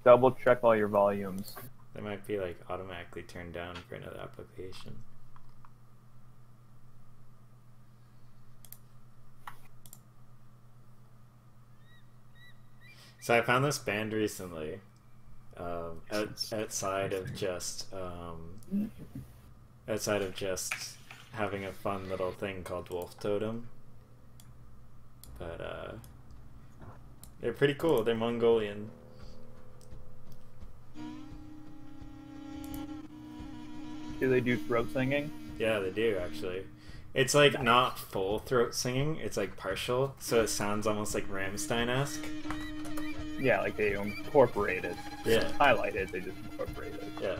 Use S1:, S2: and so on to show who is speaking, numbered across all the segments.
S1: Double check all your volumes.
S2: They might be like automatically turned down for another application. So I found this band recently, outside of just having a fun little thing called Wolf Totem. But they're pretty cool. They're Mongolian.
S1: Do they do throat singing?
S2: Yeah, they do actually. It's like not full throat singing, it's like partial, so it sounds almost like Rammstein-esque.
S1: Yeah, like they incorporate it.
S2: Yeah.
S1: Highlight it, they just incorporate it.
S2: Yeah.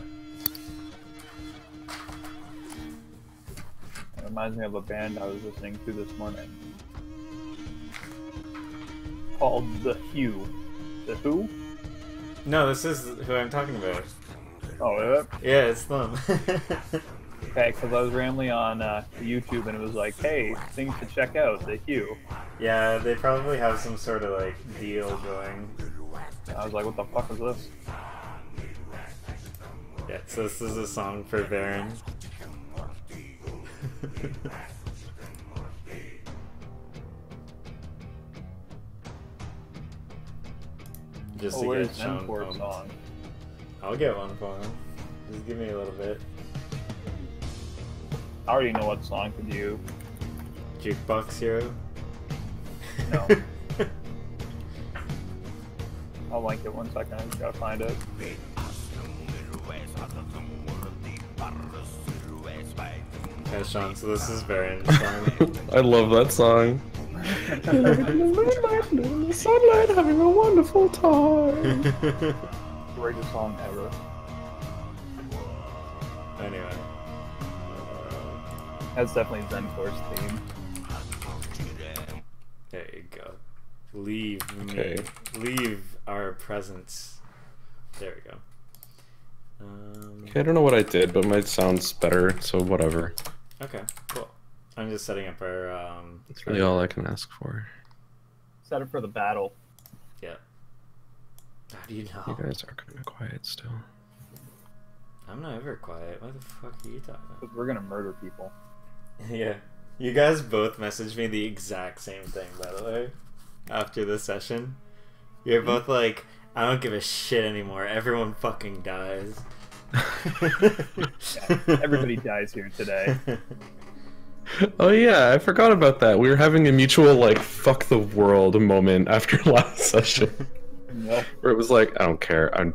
S1: It reminds me of a band I was listening to this morning. Called The Who. The Who?
S2: No, this is who I'm talking about.
S1: Oh, is it?
S2: Yeah, it's them.
S1: Okay, because I was randomly on YouTube and it was like, hey, things to check out, The Who.
S2: Yeah, they probably have some sort of like deal going.
S1: And I was like, what the fuck is this?
S2: Yeah, so this is a song for Varen. Just to
S1: where's
S2: get Sean
S1: Zenport
S2: pumped.
S1: song?
S2: I'll get one for him. Just give me a little bit.
S1: I already know what song to do.
S2: Jukebox Hero?
S1: No. I'll link it 1 second, I just gotta find it.
S2: Yeah, Sean, so this is Varen's song.
S3: I love that song. In the sunlight, having a wonderful time.
S1: Greatest song ever.
S2: Anyway.
S1: That's definitely Zenport's theme.
S2: There you go. Leave
S3: Okay.
S2: me. Leave our presence. There we go.
S3: Okay, I don't know what I did, but mine sounds better, so whatever.
S2: Okay, cool. I'm just setting up our
S3: That's really all I can ask for.
S1: Set it for the battle.
S2: Yeah. How do you
S3: You
S2: know?
S3: guys are kind of quiet still.
S2: I'm not ever quiet. What the fuck are you talking about?
S1: Because we're gonna murder people.
S2: Yeah. You guys both messaged me the exact same thing, by the way, after the session. You're both like, I don't give a shit anymore. Everyone fucking dies.
S1: Yeah, everybody dies here today.
S3: Oh yeah, I forgot about that. We were having a mutual like fuck the world moment after last session.
S1: Yep.
S3: Where it was like, I don't care. I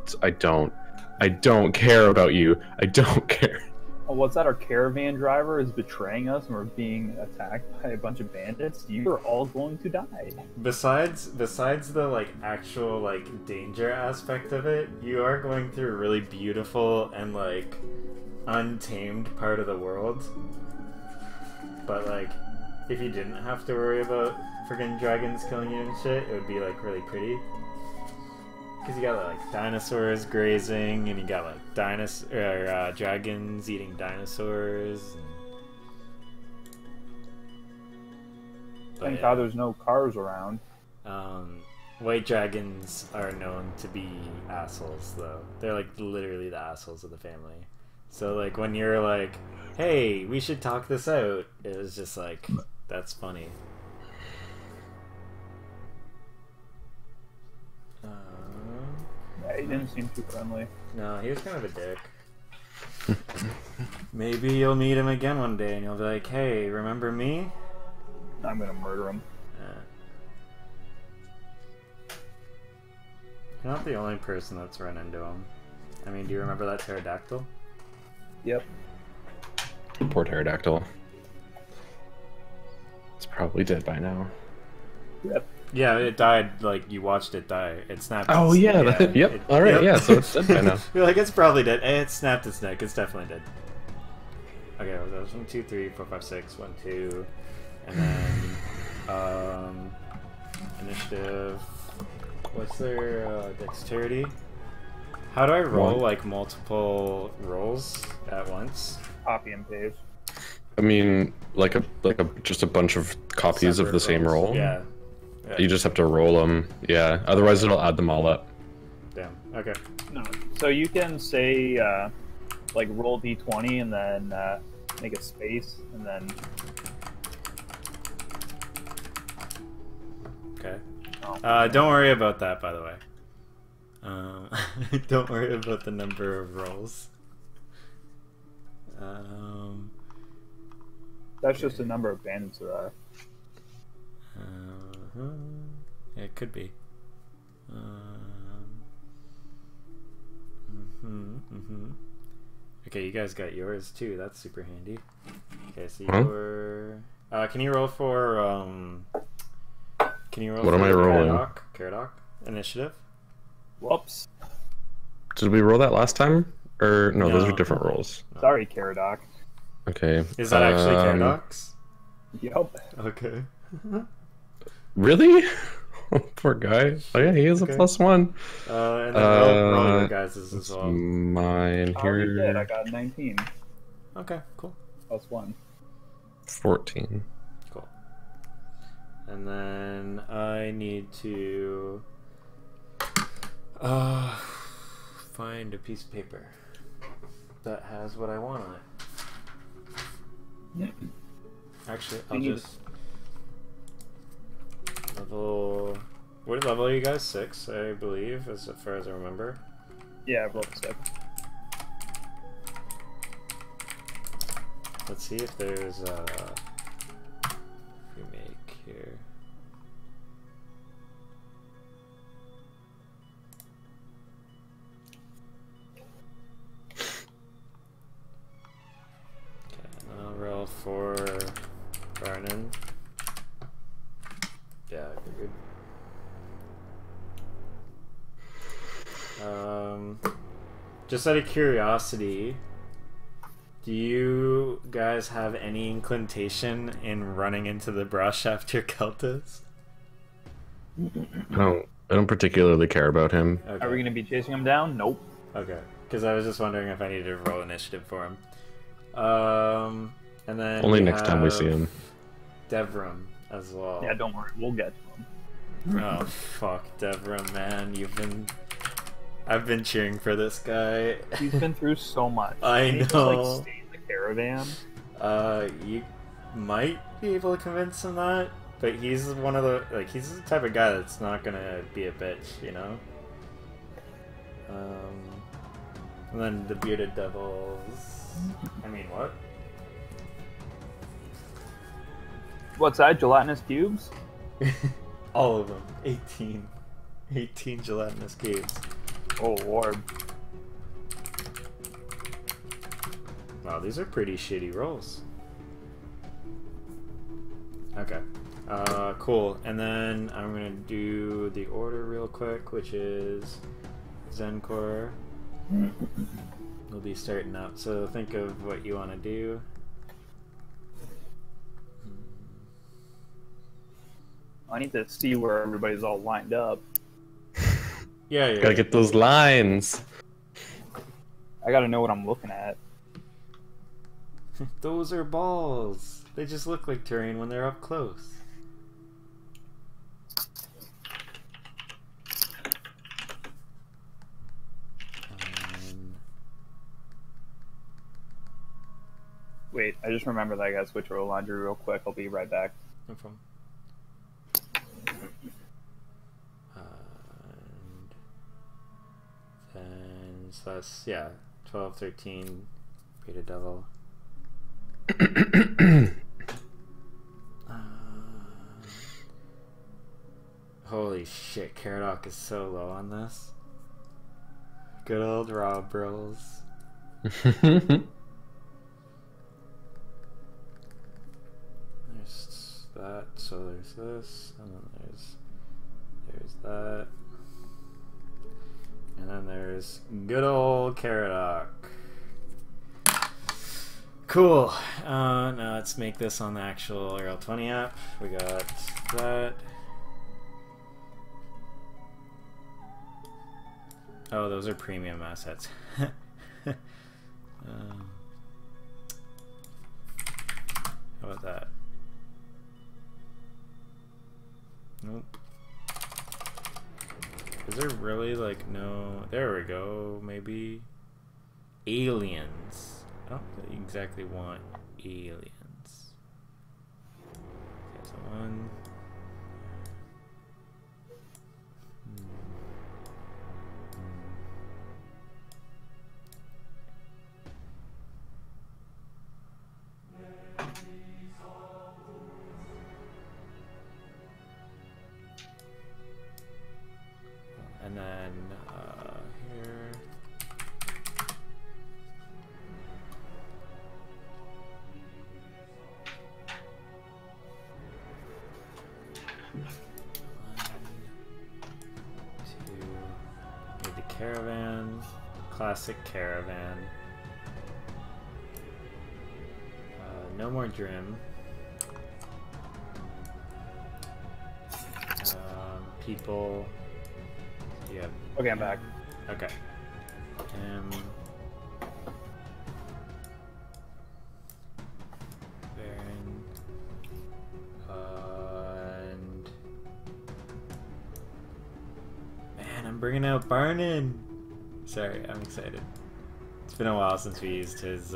S3: don't care about you. I don't care.
S1: Oh, what's that? Our caravan driver is betraying us and we're being attacked by a bunch of bandits. You are all going to die.
S2: Besides the like actual like danger aspect of it, you are going through a really beautiful and like untamed part of the world. But like, if you didn't have to worry about friggin' dragons killing you and shit, it would be like really pretty. Cause you got like dinosaurs grazing, and you got like dragons eating dinosaurs.
S1: Thank God there's no cars around.
S2: White dragons are known to be assholes, though. They're like literally the assholes of the family. So like when you're like, "Hey, we should talk this out," it was just like, that's funny.
S1: Yeah, he didn't seem too friendly.
S2: No, he was kind of a dick. Maybe you'll meet him again one day, and you'll be like, "Hey, remember me?"
S1: I'm gonna murder him.
S2: You're not the only person that's run into him. I mean, do you remember that pterodactyl?
S1: Yep.
S3: Poor pterodactyl. It's probably dead by now.
S1: Yep.
S2: Yeah, it died, like, you watched it die. It snapped
S3: Oh
S2: its-
S3: yeah, yep. All right,
S2: yep.
S3: yeah. So it's dead by now.
S2: You're like, it's probably dead. It snapped its neck. It's definitely dead. Okay, that was 1, 2, 3, 4, 5, 6, 1, 2, and then initiative. What's their dexterity? How do I roll
S3: 1.
S2: like multiple rolls at once?
S1: Copy and paste.
S3: I mean, like a just a bunch of copies of
S2: Separate
S3: the same
S2: rolls.
S3: roll.
S2: Yeah.
S3: You just have to roll them. Yeah. Otherwise, it'll add them all up.
S2: Damn. Okay.
S1: No. So you can say like roll d20 and then make a space and then.
S2: Okay.
S1: Oh.
S2: Don't worry about that, by the way. Don't worry about the number of rolls.
S1: That's just the number of bandits there are.
S2: Yeah, it could be. Okay, you guys got yours too. That's super handy. Okay, so you're. Can you roll for? Can you roll?
S3: What
S2: for
S3: am I rolling?
S2: Caradoc initiative.
S1: Whoops.
S3: Did we roll that last time? Or no, those are
S2: No.
S3: different rolls.
S1: Sorry, Caradoc.
S3: Okay.
S2: Is that actually Caradoc's?
S1: Yep.
S2: Okay.
S3: Really? Poor guy. Oh yeah, he is
S2: Okay.
S3: a +1.
S2: And then roll your guys' as well.
S3: Mine
S1: I already did. I
S3: here.
S1: got 19
S2: Okay, cool.
S1: plus 1.
S3: 14.
S2: Cool. And then I need to find a piece of paper that has what I want on it. Actually, I'll
S1: You need-
S2: just level. What level are you guys? 6, I believe, as far as I remember.
S1: Yeah, roll 6.
S2: Let's see if there's a remake here. Okay, I'll roll for Barnon. Yeah, you're good. Just out of curiosity, do you guys have any inclination in running into the brush after Keltis?
S3: I don't particularly care about him.
S2: Okay.
S1: Are we going to be chasing him down? Nope.
S2: Okay, because I was just wondering if I needed to roll initiative for him. And then
S3: Only
S2: we
S3: next time we see
S2: have
S3: him.
S2: Devram as well.
S1: Yeah, don't worry. We'll get to him.
S2: Oh fuck, Devram, man, I've been cheering for this guy.
S1: He's been through so much.
S2: I
S1: Can he just,
S2: know.
S1: like, stay in the caravan?
S2: You might be able to convince him that, but he's one of the he's the type of guy that's not gonna be a bitch, you know. And then the bearded devils. I mean, what?
S1: What's that? Gelatinous cubes?
S2: All of them. 18 gelatinous cubes.
S1: Oh, Lord.
S2: Wow, these are pretty shitty rolls. Okay. Cool. And then I'm gonna do the order real quick, which is Zencor. We'll be starting out. So think of what you want to do.
S1: I need to see where everybody's all lined up.
S2: Yeah.
S3: Gotta get those lines.
S1: I gotta know what I'm looking at.
S2: Those are balls. They just look like terrain when they're up close.
S1: Wait, I just remembered that I gotta switch roll laundry real quick. I'll be right back.
S2: No problem. And then, so that's, yeah, 12, 13, Beta Devil. Holy shit, Caradoc is so low on this. Good old Rob Bros. There's that, so there's this, and then there's that. And then there's good old Caradoc. Cool. Now let's make this on the actual Roll20 app. We got that. Oh, those are premium assets. How about that? Is there really like no? There we go. Maybe aliens. I don't really exactly want aliens. Okay, so one. And then here. Need the caravan, classic caravan. No more Drim. People. Yeah.
S1: Okay, I'm back.
S2: Okay. Baron. And man, I'm bringing out Barnin. Sorry, I'm excited. It's been a while since we used his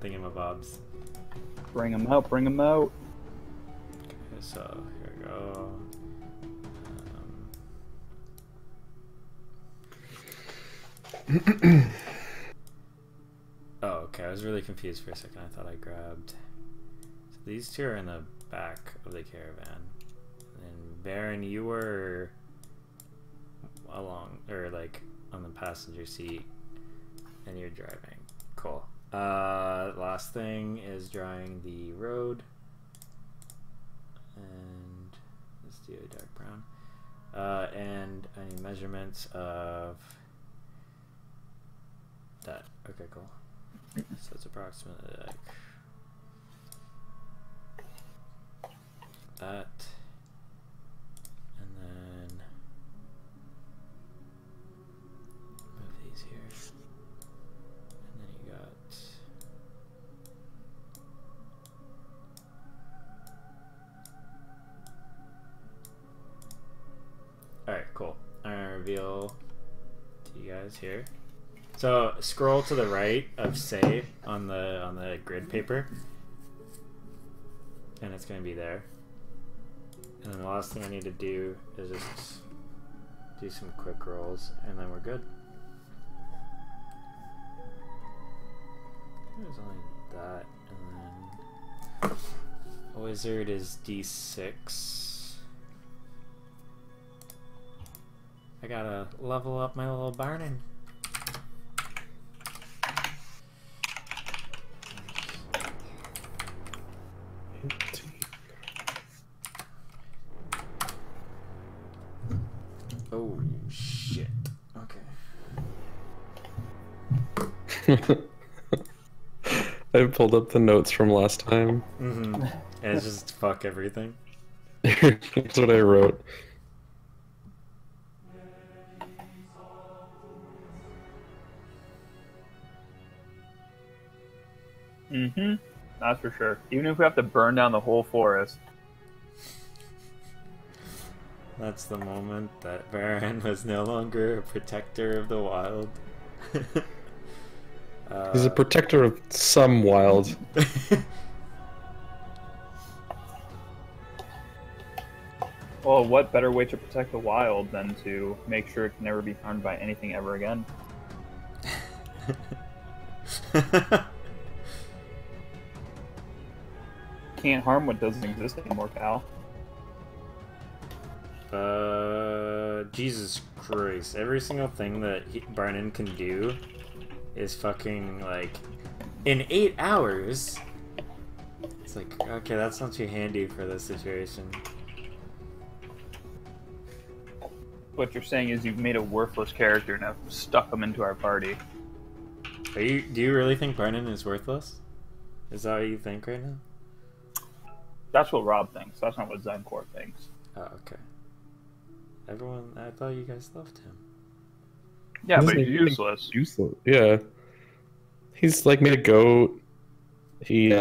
S2: thingamabobs.
S1: Bring him out, bring him out.
S2: Okay, so here we go. Oh, okay. I was really confused for a second. I thought I grabbed. So these two are in the back of the caravan. And Baron, you were along, or like on the passenger seat, and you're driving. Cool. Last thing is drawing the road. And let's do a dark brown. And I need measurements of that. Okay, cool. So it's approximately like that, and then move these here, and then you got alright, cool. I'm gonna reveal to you guys here. So scroll to the right of say on the grid paper, and it's going to be there. And then the last thing I need to do is just do some quick rolls, and then we're good. There's only that, and then wizard is D6. I gotta level up my little Barnin. Oh shit. Okay.
S3: I pulled up the notes from last time.
S2: Mm-hmm. And it's just fuck everything.
S3: That's what I wrote.
S1: Mm-hmm. That's for sure. Even if we have to burn down the whole forest.
S2: That's the moment that Baron was no longer a protector of the wild.
S3: He's a protector of some wild.
S1: Well, what better way to protect the wild than to make sure it can never be harmed by anything ever again? Can't harm what doesn't exist anymore, pal.
S2: Jesus Christ. Every single thing that Barnin can do is fucking, like, in 8 hours. It's like, okay, that's not too handy for this situation.
S1: What you're saying is you've made a worthless character and have stuck him into our party.
S2: Do you really think Barnin is worthless? Is that what you think right now?
S1: That's what Rob thinks. That's not what Zencor thinks.
S2: Oh, okay. Everyone, I thought you guys loved him.
S1: Yeah, but
S3: Isn't
S1: he's
S3: he
S1: useless.
S3: Useless. Yeah. He's like made a goat. He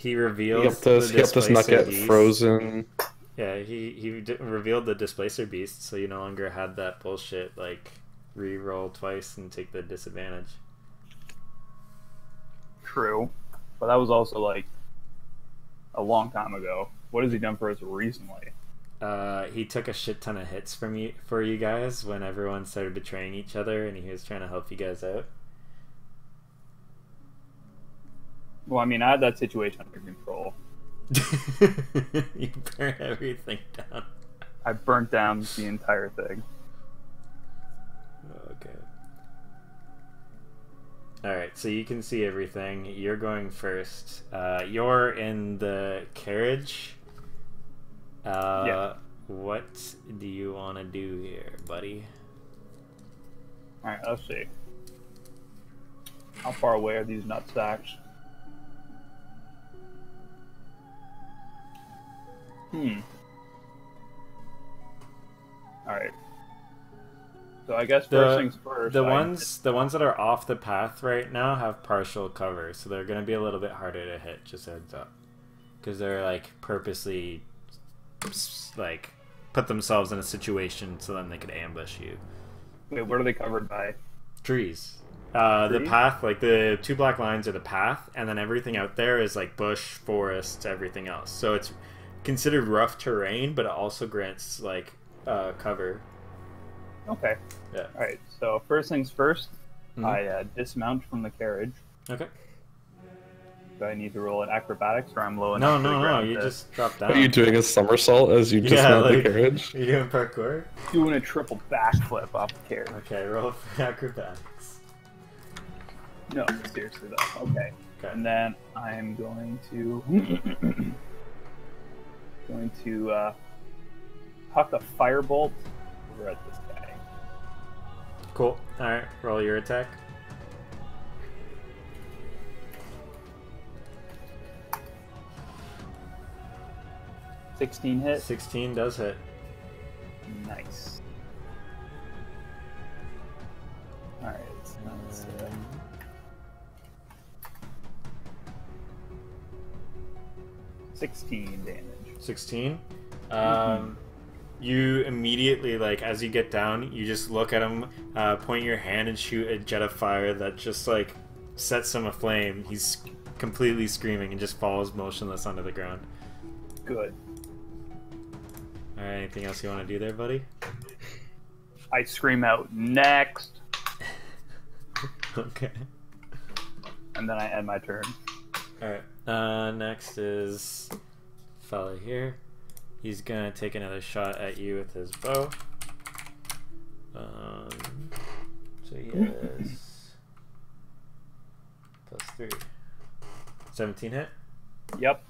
S2: reveals
S3: helped us not get frozen.
S2: Yeah, he revealed the displacer beast, so you no longer had that bullshit like re-roll twice and take the disadvantage.
S1: True, but that was also like a long time ago. What has he done for us recently?
S2: He took a shit ton of hits for you guys when everyone started betraying each other, and he was trying to help you guys out.
S1: Well, I mean, I had that situation under control.
S2: You burn everything down.
S1: I burnt down the entire thing.
S2: Okay. Alright, so you can see everything. You're going first. You're in the carriage.
S1: Yeah.
S2: What do you want to do here, buddy?
S1: Alright, let's see. How far away are these nutsacks? Alright. So I guess first things first.
S2: The ones that are off the path right now have partial cover, so they're gonna be a little bit harder to hit. Just a heads up, because they're like purposely like put themselves in a situation so then they could ambush you.
S1: Wait, what are they covered by?
S2: Trees. The path, like the two black lines are the path, and then everything out there is like bush, forest, everything else. So it's considered rough terrain, but it also grants like cover.
S1: Okay.
S2: Yeah.
S1: Alright, so first things first, I dismount from the carriage.
S2: Okay.
S1: Do I need to roll an acrobatics, or I'm low
S2: No,
S1: enough?
S2: no, you just drop down.
S3: Are you doing a somersault as you dismount the carriage?
S2: Are you doing parkour?
S1: Doing a triple backflip off the carriage.
S2: Okay, roll for acrobatics.
S1: No, seriously though. Okay. And then I'm going to huck a firebolt over at this guy.
S2: Cool. Alright, roll your attack.
S1: $16 hit.
S2: 16 does hit.
S1: Nice. Alright, so that's 16 damage.
S2: 16. You immediately, like, as you get down, you just look at him, point your hand and shoot a jet of fire that just, like, sets him aflame. He's completely screaming and just falls motionless onto the ground.
S1: Good.
S2: Alright, anything else you want to do there, buddy?
S1: I scream out, next!
S2: Okay.
S1: And then I end my turn.
S2: Alright, next is fella here. He's gonna take another shot at you with his bow. So he is +3. 17 hit?
S1: Yep.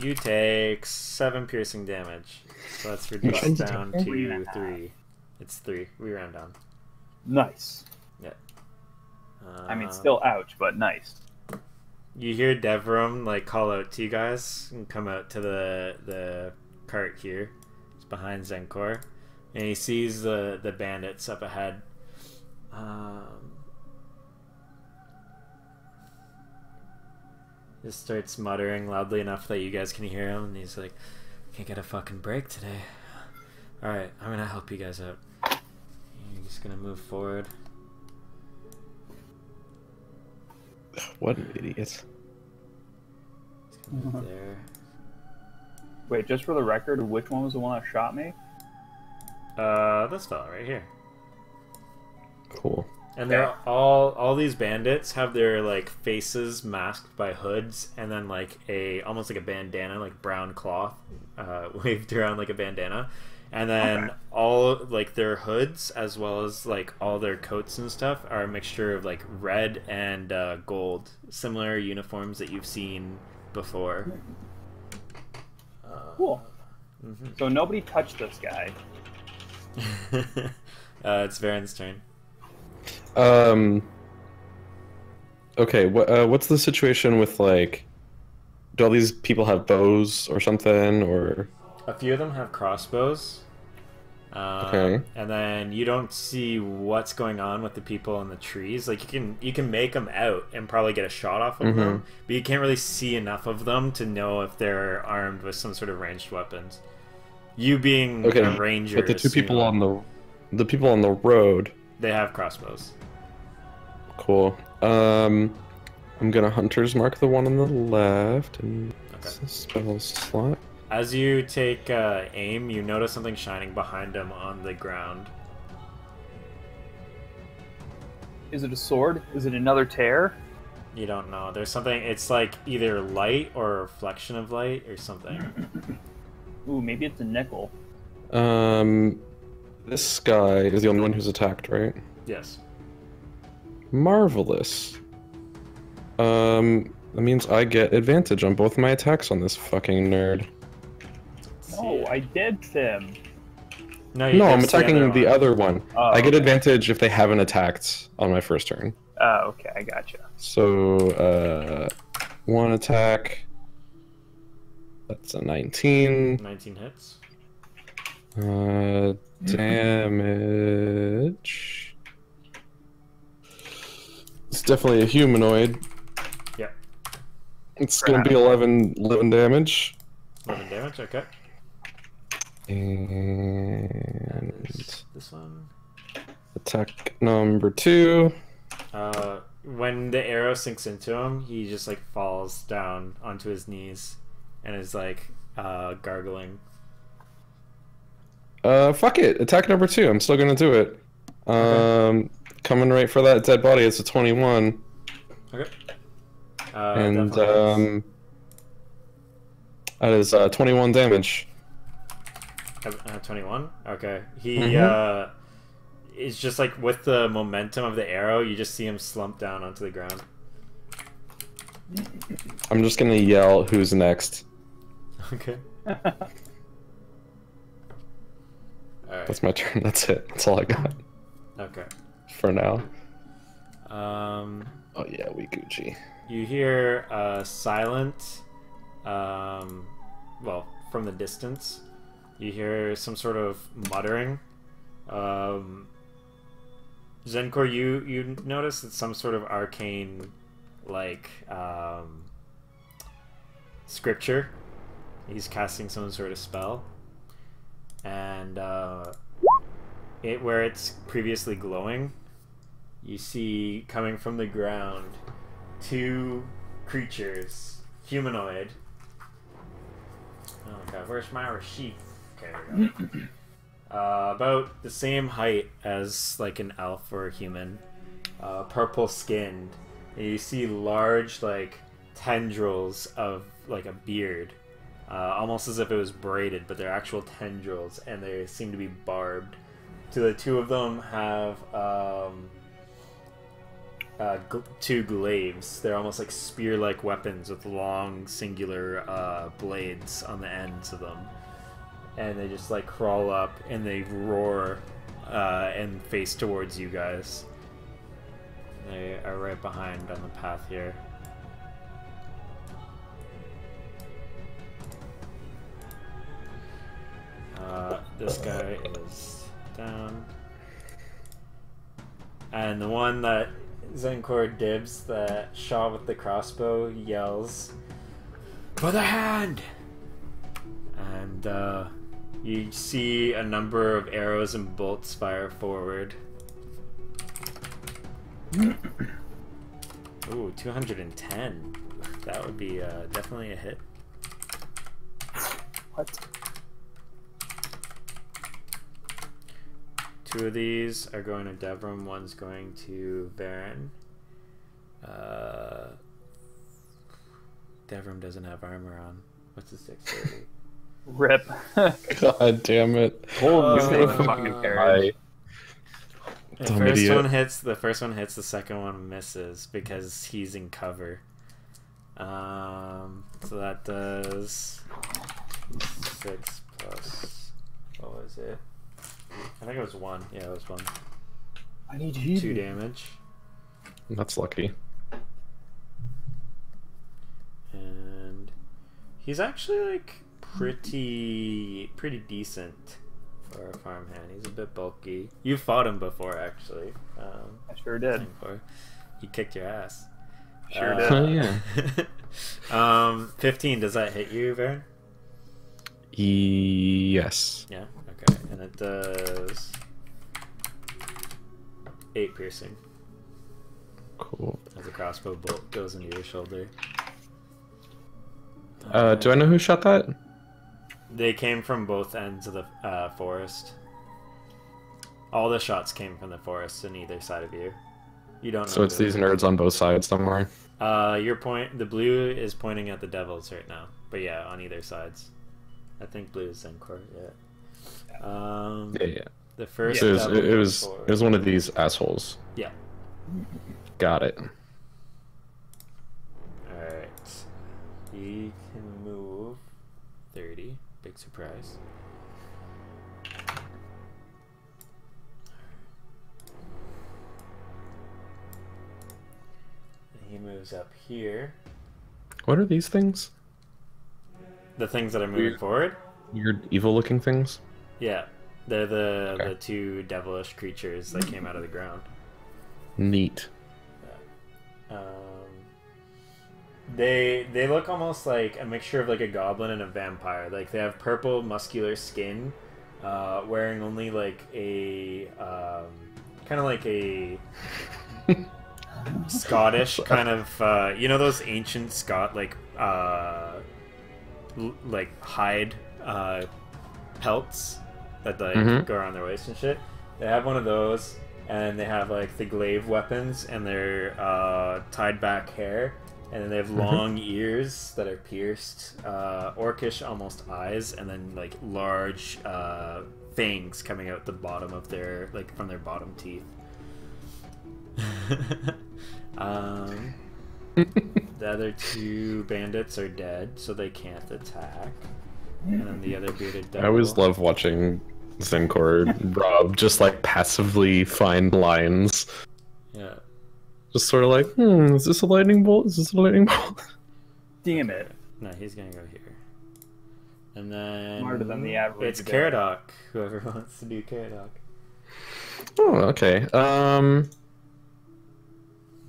S2: You take 7 piercing damage. So that's reduced down to 3. It's 3. We round down.
S1: Nice.
S2: Yeah.
S1: I mean, still ouch, but nice.
S2: You hear Devram like call out to you guys and come out to the cart here. It's behind Zenkor, and he sees the bandits up ahead. Just starts muttering loudly enough that you guys can hear him, and he's like, "Can't get a fucking break today." All right, I'm gonna help you guys out. You're just gonna move forward.
S3: What an idiot.
S2: There.
S1: Wait, just for the record, which one was the one that shot me?
S2: This fella right here.
S3: Cool.
S2: And they're all these bandits have their like faces masked by hoods, and then like almost like a bandana, like brown cloth, waved around like a bandana. And then all like their hoods, as well as like all their coats and stuff, are a mixture of like red and gold, similar uniforms that you've seen before.
S1: Cool. So nobody touched this guy.
S2: It's Varen's turn.
S3: Okay, what's the situation with, like, do all these people have bows or something, or?
S2: A few of them have crossbows.
S3: Okay.
S2: And then you don't see what's going on with the people in the trees. Like you can make them out and probably get a shot off of them, but you can't really see enough of them to know if they're armed with some sort of ranged weapons. You being a ranger,
S3: but the two people on the road,
S2: they have crossbows.
S3: Cool. I'm gonna hunter's mark the one on the left and spell slot.
S2: As you take aim, you notice something shining behind him on the ground.
S1: Is it a sword? Is it another tear?
S2: You don't know. There's something. It's like either light or a reflection of light or something.
S1: Ooh, maybe it's a nickel.
S3: This guy is the only one who's attacked, right?
S2: Yes.
S3: Marvelous. That means I get advantage on both my attacks on this fucking nerd.
S1: No, I did him.
S2: No,
S3: I'm attacking the other one.
S1: Oh,
S3: I get advantage if they haven't attacked on my first turn.
S1: Oh, okay, I gotcha.
S3: So, one attack. That's a 19.
S2: 19 hits.
S3: Damage. It's definitely a humanoid.
S2: Yeah.
S3: It's gonna be 11 damage.
S2: 11 damage, okay.
S3: And
S2: this one.
S3: Attack number 2.
S2: When the arrow sinks into him, he just like falls down onto his knees and is like gargling.
S3: Fuck it. Attack number 2. I'm still gonna do it.
S2: Okay.
S3: Coming right for that dead body. It's a 21.
S2: Okay.
S3: And that is 21 damage.
S2: 21. Okay. He is just like with the momentum of the arrow, you just see him slump down onto the ground.
S3: I'm just gonna yell, "Who's next?"
S2: Okay. Alright.
S3: That's my turn. That's it. That's all I got.
S2: Okay.
S3: For now.
S2: Oh
S3: yeah, we Gucci.
S2: You hear silent, well, from the distance, you hear some sort of muttering. Zenkor, you notice that some sort of arcane, like, scripture. He's casting some sort of spell. And, where it's previously glowing, you see coming from the ground 2 creatures, humanoid. Oh god, where's my receipt? Okay, there we go. About the same height as like an elf or a human, purple skinned. And you see large like tendrils of like a beard, almost as if it was braided, but they're actual tendrils, and they seem to be barbed. So the 2 of them have 2 glaives. They're almost like spear-like weapons with long, singular blades on the ends of them. And they just like crawl up and they roar and face towards you guys. They are right behind on the path here. This guy is down. And the one that Zenkor dibs, that shot with the crossbow, yells, "For the hand!" And you see a number of arrows and bolts fire forward. Ooh, 210. That would be definitely a hit.
S1: What?
S2: 2 of these are going to Devram, one's going to Varen. Devram doesn't have armor on. What's his dexterity?
S1: Rip.
S3: God damn it.
S1: Fucking carriage.
S2: The
S3: Dumb
S2: first
S3: idiot.
S2: one hits, the second one misses because he's in cover. So that does 6 plus, what was it? I think it was 1. Yeah, it was 1.
S1: I need heat.
S2: 2 damage.
S3: That's lucky.
S2: And he's actually like pretty decent. for a farmhand. He's a bit bulky. You fought him before, actually.
S1: I sure did.
S2: He kicked your ass.
S1: Sure did.
S3: Oh yeah.
S2: 15. Does that hit you, Varen?
S3: Yes.
S2: Yeah. Okay. And it does 8 piercing.
S3: Cool.
S2: As a crossbow bolt goes into your shoulder.
S3: Do I know who shot that?
S2: They came from both ends of the forest. All the shots came from the forest on either side of you. You don't know.
S3: So it's these nerds on both sides somewhere.
S2: The blue is pointing at the devils right now. But yeah, on either sides. I think blue is Zencor, yeah.
S3: Yeah.
S2: The first
S3: So
S2: devil
S3: it was one of these assholes.
S2: Yeah.
S3: Got it.
S2: Alright. He can move 30. Big surprise. And he moves up here.
S3: What are these things?
S2: The things that are moving
S3: Weird.
S2: forward?
S3: Weird, evil-looking things.
S2: Yeah. They're the
S3: Okay.
S2: two devilish creatures that came out of the ground.
S3: Neat.
S2: They look almost like a mixture of like a goblin and a vampire. Like they have purple muscular skin, wearing only like a kind of like a Scottish kind of you know those ancient Scot like hide pelts that like go around their waist and shit. They have one of those, and they have like the glaive weapons, and their tied back hair. And then they have long ears that are pierced, orcish almost eyes, and then like large fangs coming out the bottom of their from their bottom teeth. The other two bandits are dead, so they can't attack. And then the other bearded devil.
S3: I always love watching Zencor Rob just like passively find lines.
S2: Yeah.
S3: Just sort of like, is this a lightning bolt? Is this a lightning bolt?
S1: Damn it.
S2: No, he's gonna go here. And then
S1: Smarter than the average
S2: it's
S1: guy.
S2: Caradoc. Whoever wants to do Caradoc.
S3: Oh, okay.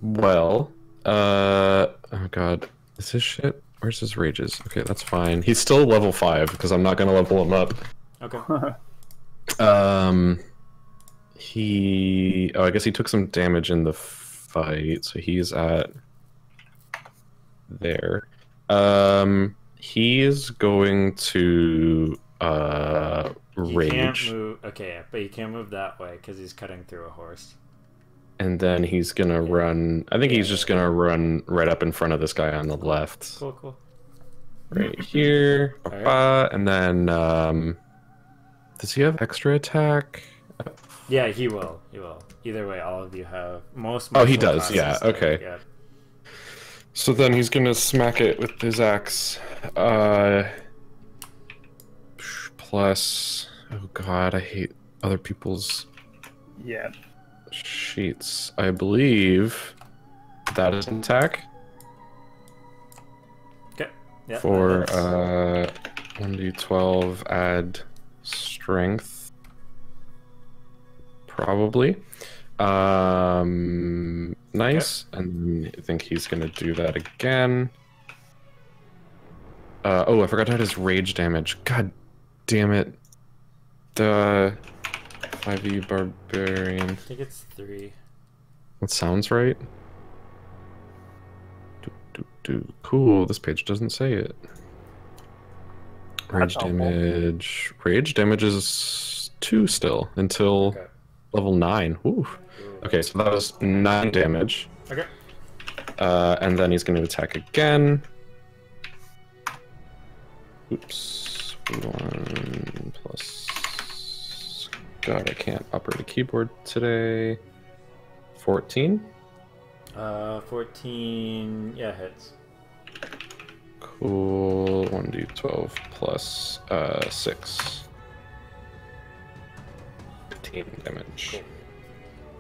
S3: Well, oh god, is this shit? Where's his rages? Okay, that's fine. He's still level 5 because I'm not gonna level him up.
S2: Okay.
S3: Oh, I guess he took some damage in the fight, so he's at there. He is going to
S2: He can't
S3: rage,
S2: move. Okay, but he can't move that way because he's cutting through a horse.
S3: and then he's gonna run. I think he's just gonna run right up in front of this guy on the left,
S2: Cool, cool.
S3: right here. And then, does he have extra attack?
S2: Yeah, he will. He will. Either way, all of you have most.
S3: Oh, he
S2: martial
S3: does, yeah,
S2: classes,
S3: okay.
S2: Yeah.
S3: So then he's gonna smack it with his axe. Plus, oh god, I hate other people's
S1: Yeah.
S3: sheets. I believe that is an attack
S2: Okay. Yeah.
S3: for
S2: that's-
S3: 1d12 add strength. Probably. Nice. And I think he's gonna do that again. Oh, I forgot to add his rage damage. God damn it. The 5e barbarian.
S2: I think it's 3.
S3: That sounds right. Cool, this page doesn't say it. Rage
S1: That's helpful.
S3: damage. Rage damage is 2 still until
S2: Okay.
S3: level 9. Ooh.
S2: Ooh.
S3: Okay, so that was 9 damage.
S2: Okay.
S3: And then he's going to attack again. Oops. 1 plus... God, I can't operate a keyboard today. 14?
S2: 14. Yeah, hits.
S3: Cool. 1d12 plus 6. 15 damage.
S2: Cool.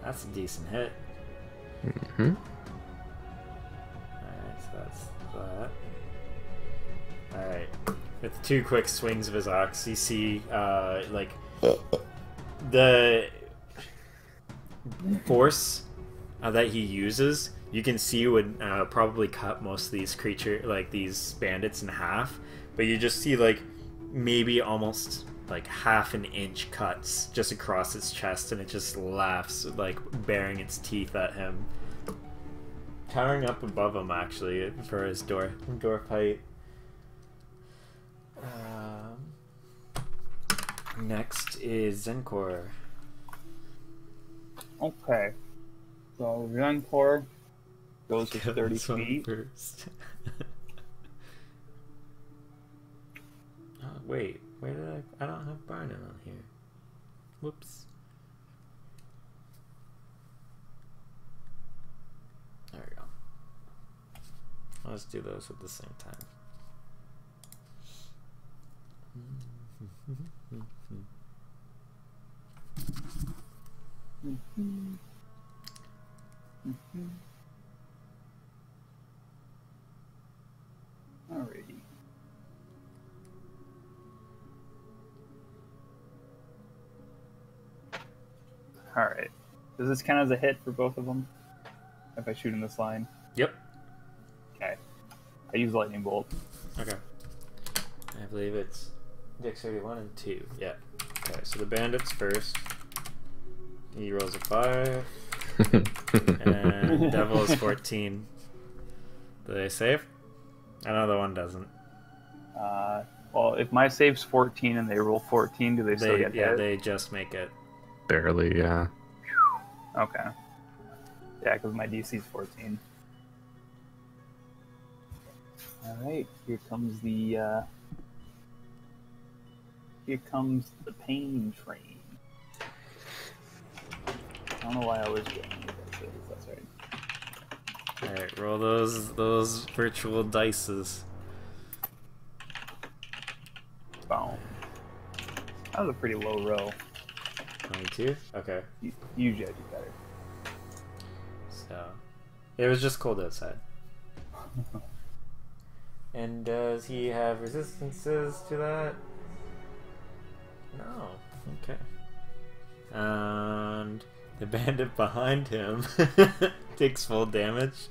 S2: That's a decent hit.
S3: Mm-hmm.
S2: Alright, so that's that. Alright. With 2 quick swings of his axe, you see, the force that he uses, you can see would probably cut most of these these bandits in half, but you just see like maybe almost like half an inch cuts just across its chest, and it just laughs, like baring its teeth at him, towering up above him actually for his dwarf height. Next is Zenkor.
S1: Okay. So Zenkor goes to 30 feet.
S2: First. Oh, wait, where did I don't have Barnon on here. Whoops. There we go. Let's do those at the same time.
S1: Alrighty. Alright. Does this count as a hit for both of them? If I shoot in this line?
S2: Yep.
S1: Okay. I use Lightning Bolt.
S2: Okay. I believe it's Dexterity 1 and 2. Yeah. Okay, so the bandits first. He rolls a 5. And Devil is 14. Do they save? I know the one doesn't.
S1: Well, if my save's 14 and they roll 14, do they still get hit?
S2: Yeah, they just make it.
S3: Barely, yeah.
S1: Okay. Yeah, because my DC's 14. Alright, here comes the pain train. I don't know why I always get that's right.
S2: Alright, roll those virtual dices.
S1: Boom. That was a pretty low roll.
S2: 22? Okay.
S1: Usually I do better.
S2: So, it was just cold outside. And does he have resistances to that? No. Okay. And the bandit behind him takes full damage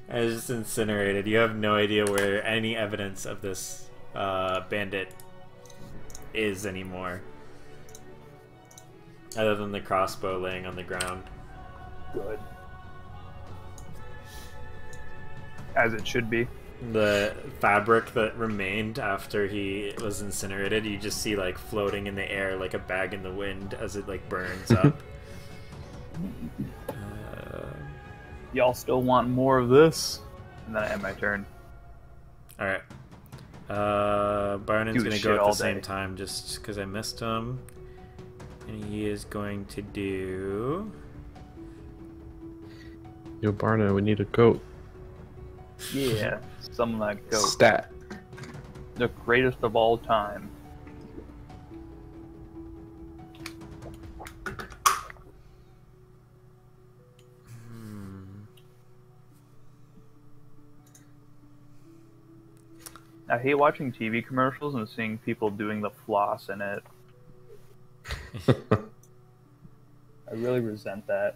S2: and is just incinerated. You have no idea where any evidence of this bandit is anymore, other than the crossbow laying on the ground.
S1: Good. As it should be.
S2: The fabric that remained after he was incinerated, you just see like floating in the air like a bag in the wind as it like burns up.
S1: Y'all still want more of this? And then I end my turn.
S2: Alright. Barnon's gonna go at the same
S1: day.
S2: time just because I missed him. And he is going to do...
S3: Yo, Barna, we need a goat.
S1: Yeah, some of that goat.
S3: Stat.
S1: The greatest of all time. I hate watching TV commercials and seeing people doing the floss in it. I really resent that.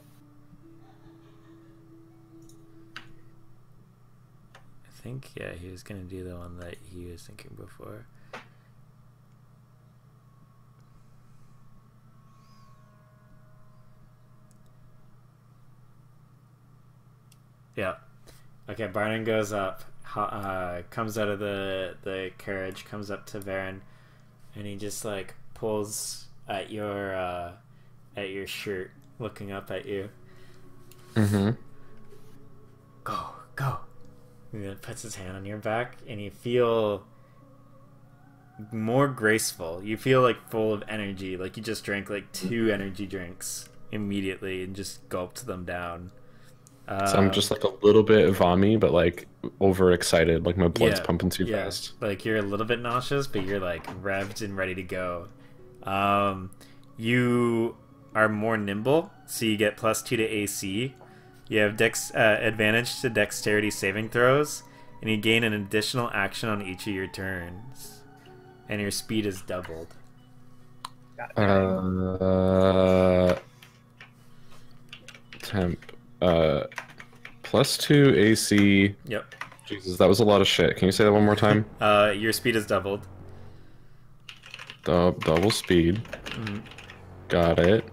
S2: I think, yeah, he was gonna do the one that he was thinking before. Yeah. Okay, Barnon goes up, comes out of the carriage, comes up to Varen, and he just like pulls at your shirt, looking up at you.
S3: Mm-hmm.
S2: Go. He then puts his hand on your back, and you feel more graceful. You feel like full of energy, like you just drank like 2 energy drinks immediately and just gulped them down.
S3: So I'm just like a little bit vommy, but like overexcited, like my blood's pumping too fast.
S2: Like you're a little bit nauseous, but you're like revved and ready to go. You are more nimble, so you get +2 to AC. You have advantage to dexterity saving throws, and you gain an additional action on each of your turns. And your speed is doubled.
S1: God dang.
S3: Temp. +2 AC.
S2: Yep.
S3: Jesus, that was a lot of shit. Can you say that one more time?
S2: Your speed is doubled.
S3: Double speed.
S2: Mhm.
S3: Got it.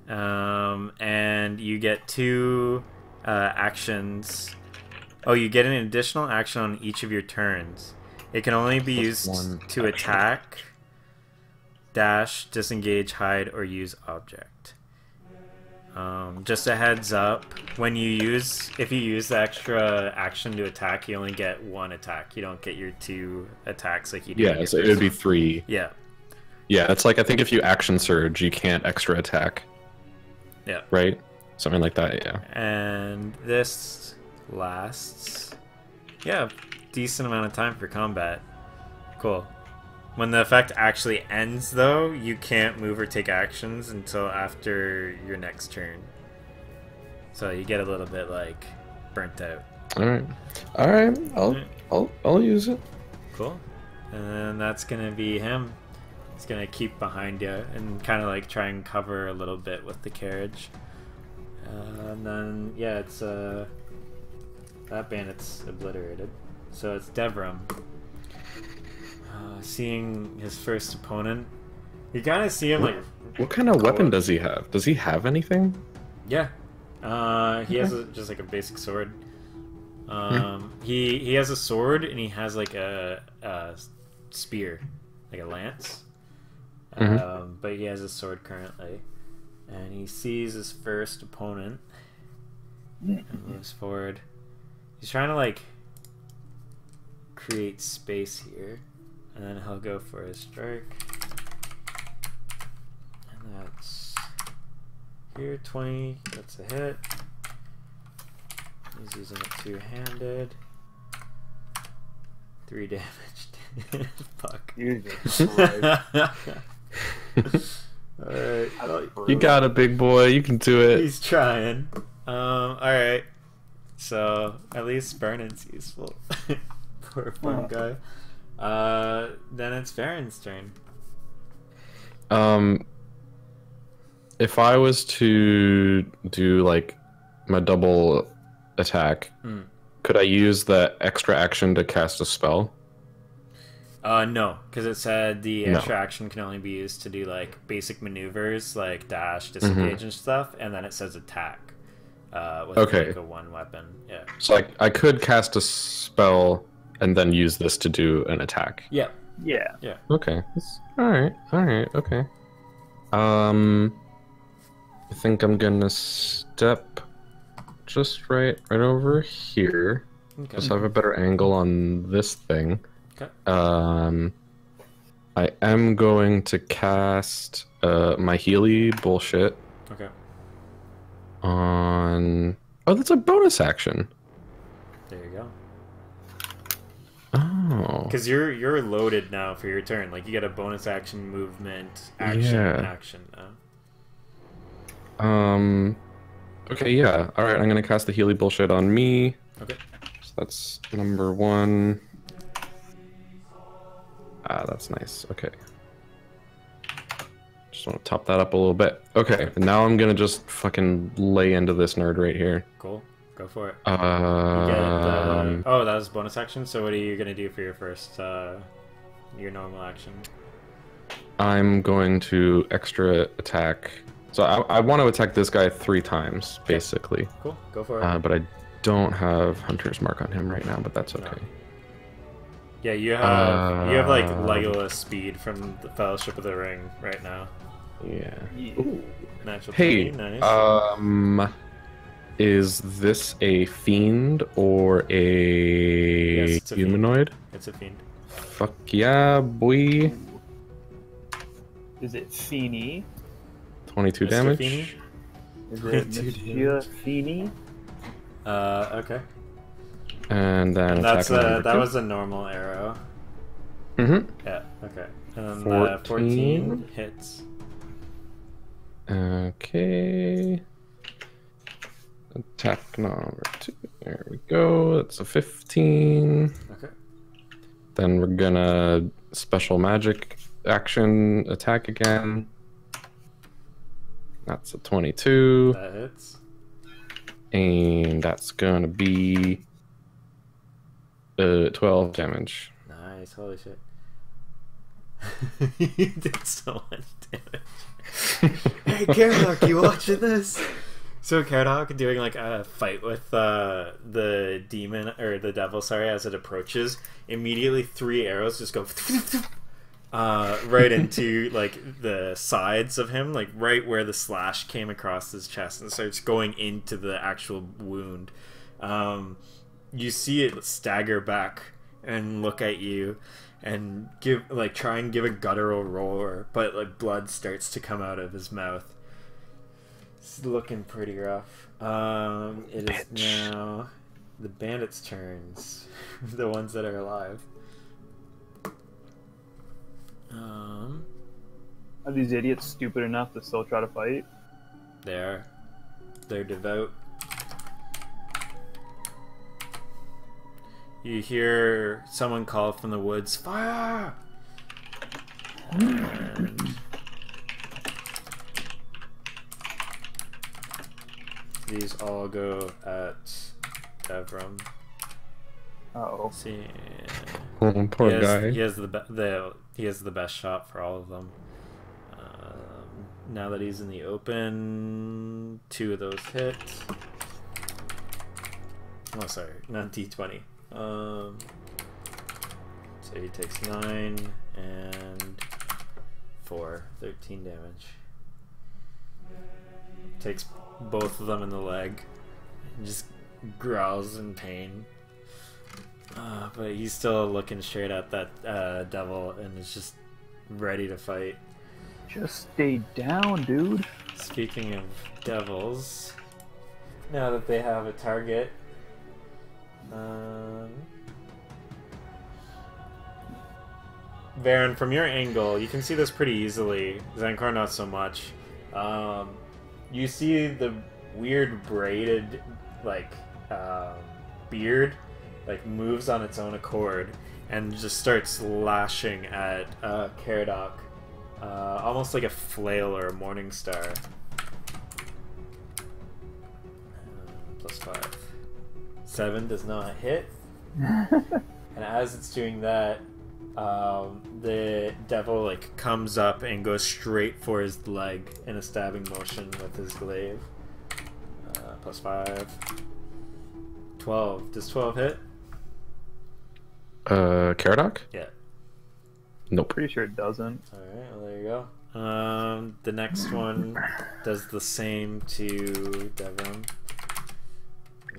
S2: And you get 2 actions. Oh, you get an additional action on each of your turns. It can only be
S3: Plus
S2: used
S3: 1
S2: to
S3: action.
S2: attack, dash, disengage, hide, or use object. Just a heads up, if you use the extra action to attack, you only get 1 attack. You don't get your 2 attacks like you do.
S3: Yeah, so it would be 3.
S2: Yeah.
S3: Yeah, it's like I think if you action surge, you can't extra attack.
S2: Yeah.
S3: Right? Something like that, yeah.
S2: And this lasts, yeah, decent amount of time for combat. Cool. When the effect actually ends, though, you can't move or take actions until after your next turn. So you get a little bit like burnt out.
S3: All right. I'll use it.
S2: Cool. And then that's gonna be him. He's gonna keep behind you and kind of like try and cover a little bit with the carriage. And then yeah, it's that bandit's obliterated. So it's Devrim. Seeing his first opponent, you kind of see him like.
S3: What kind of weapon does he have? Does he have anything?
S2: Yeah, he has just like a basic sword. He has a sword and he has like a spear, like a lance. But he has a sword currently, and he sees his first opponent and moves forward. He's trying to like create space here, and then he'll go for his strike, and that's here 20. That's a hit. He's using it two-handed. 3 damage. Fuck.
S1: Jesus Christ.
S2: Alright.
S3: You got it, big boy. You can do it.
S2: He's trying. Alright. So, at least burning's useful. Poor fun guy. Then it's Farron's turn.
S3: If I was to do like my double attack, could I use the extra action to cast a spell?
S2: No, because it said the extra action can only be used to do like basic maneuvers like dash, disengage, and stuff, and then it says attack. With like a 1 weapon. Yeah.
S3: So I could cast a spell and then use this to do an attack.
S2: Yeah.
S1: Yeah.
S2: Yeah.
S3: Okay. All right. Okay. I think I'm gonna step just right over here.
S2: Okay.
S3: Just have a better angle on this thing.
S2: Okay.
S3: I am going to cast my Healy bullshit
S2: Okay.
S3: on. Oh, that's a bonus action.
S2: There you go.
S3: Oh.
S2: Because you're loaded now for your turn. Like you get a bonus action, movement, action, action now.
S3: Okay, yeah. All right, I'm gonna cast the Healy bullshit on me.
S2: Okay.
S3: So that's number 1. That's nice. Okay. Just want to top that up a little bit. Okay, now I'm gonna just fucking lay into this nerd right here.
S2: Cool. Go for it.
S3: Um,
S2: oh, that was bonus action. So what are you gonna do for your first, your normal action?
S3: I'm going to extra attack. So I want to attack this guy 3 times, basically.
S2: Cool. Go for it.
S3: But I don't have Hunter's Mark on him right now, but that's okay.
S2: Yeah, you have like Legolas speed from the Fellowship of the Ring right now.
S3: Yeah.
S2: Ooh, natural
S3: Hey,
S2: 20, nice.
S3: Is this a fiend or a
S2: Yes, it's a fiend.
S3: humanoid?
S2: It's a fiend.
S3: Fuck yeah, boy.
S1: Is it Feeny?
S3: 22
S2: Mr.
S3: damage.
S2: Feeny?
S1: Is it Monsieur Feeny?
S2: Okay.
S3: And then
S2: And
S3: attack number
S2: that
S3: 2.
S2: was a normal arrow.
S3: Mm-hmm.
S2: Yeah. Okay. And
S3: 14.
S2: 14 hits.
S3: Okay. Attack number 2. There we go. That's a 15.
S2: Okay.
S3: Then we're gonna special magic action attack again. That's a 22.
S2: That hits.
S3: And that's gonna be 12 damage.
S2: Nice, holy shit. You did so much damage. Hey, Caradoc, you watching this? So Caradoc doing like a fight with the demon, or the devil, sorry, as it approaches. Immediately 3 arrows just go right into like the sides of him, like right where the slash came across his chest, and starts going into the actual wound. You see it stagger back and look at you and try and give a guttural roar, but like blood starts to come out of his mouth. It's looking pretty rough. It is now the bandits' turns. The ones that are alive.
S1: Are these idiots stupid enough to still try to fight?
S2: They're devout. You hear someone call from the woods, "Fire!" And these all go at Devram.
S1: Uh-oh.
S2: See,
S3: Oh, poor guy.
S2: He has the best shot for all of them. Now that he's in the open, 2 of those hit. Oh, sorry, not D20. So he takes 9 and 4, 13 damage. Takes both of them in the leg. And just growls in pain. But he's still looking straight at that devil and is just ready to fight.
S1: Just stay down, dude.
S2: Speaking of devils, now that they have a target, Varen, from your angle, you can see this pretty easily. Zankar, not so much. You see the weird braided, like, beard, like, moves on its own accord and just starts lashing at Caradoc, almost like a flail or a morning star. +5. 7 does not hit. And as it's doing that, the devil like comes up and goes straight for his leg in a stabbing motion with his glaive. +5. 12. Does 12 hit?
S3: Caradoc?
S2: Yeah.
S3: Nope.
S1: Pretty sure it doesn't.
S2: Alright, well there you go. The next one does the same to Devram.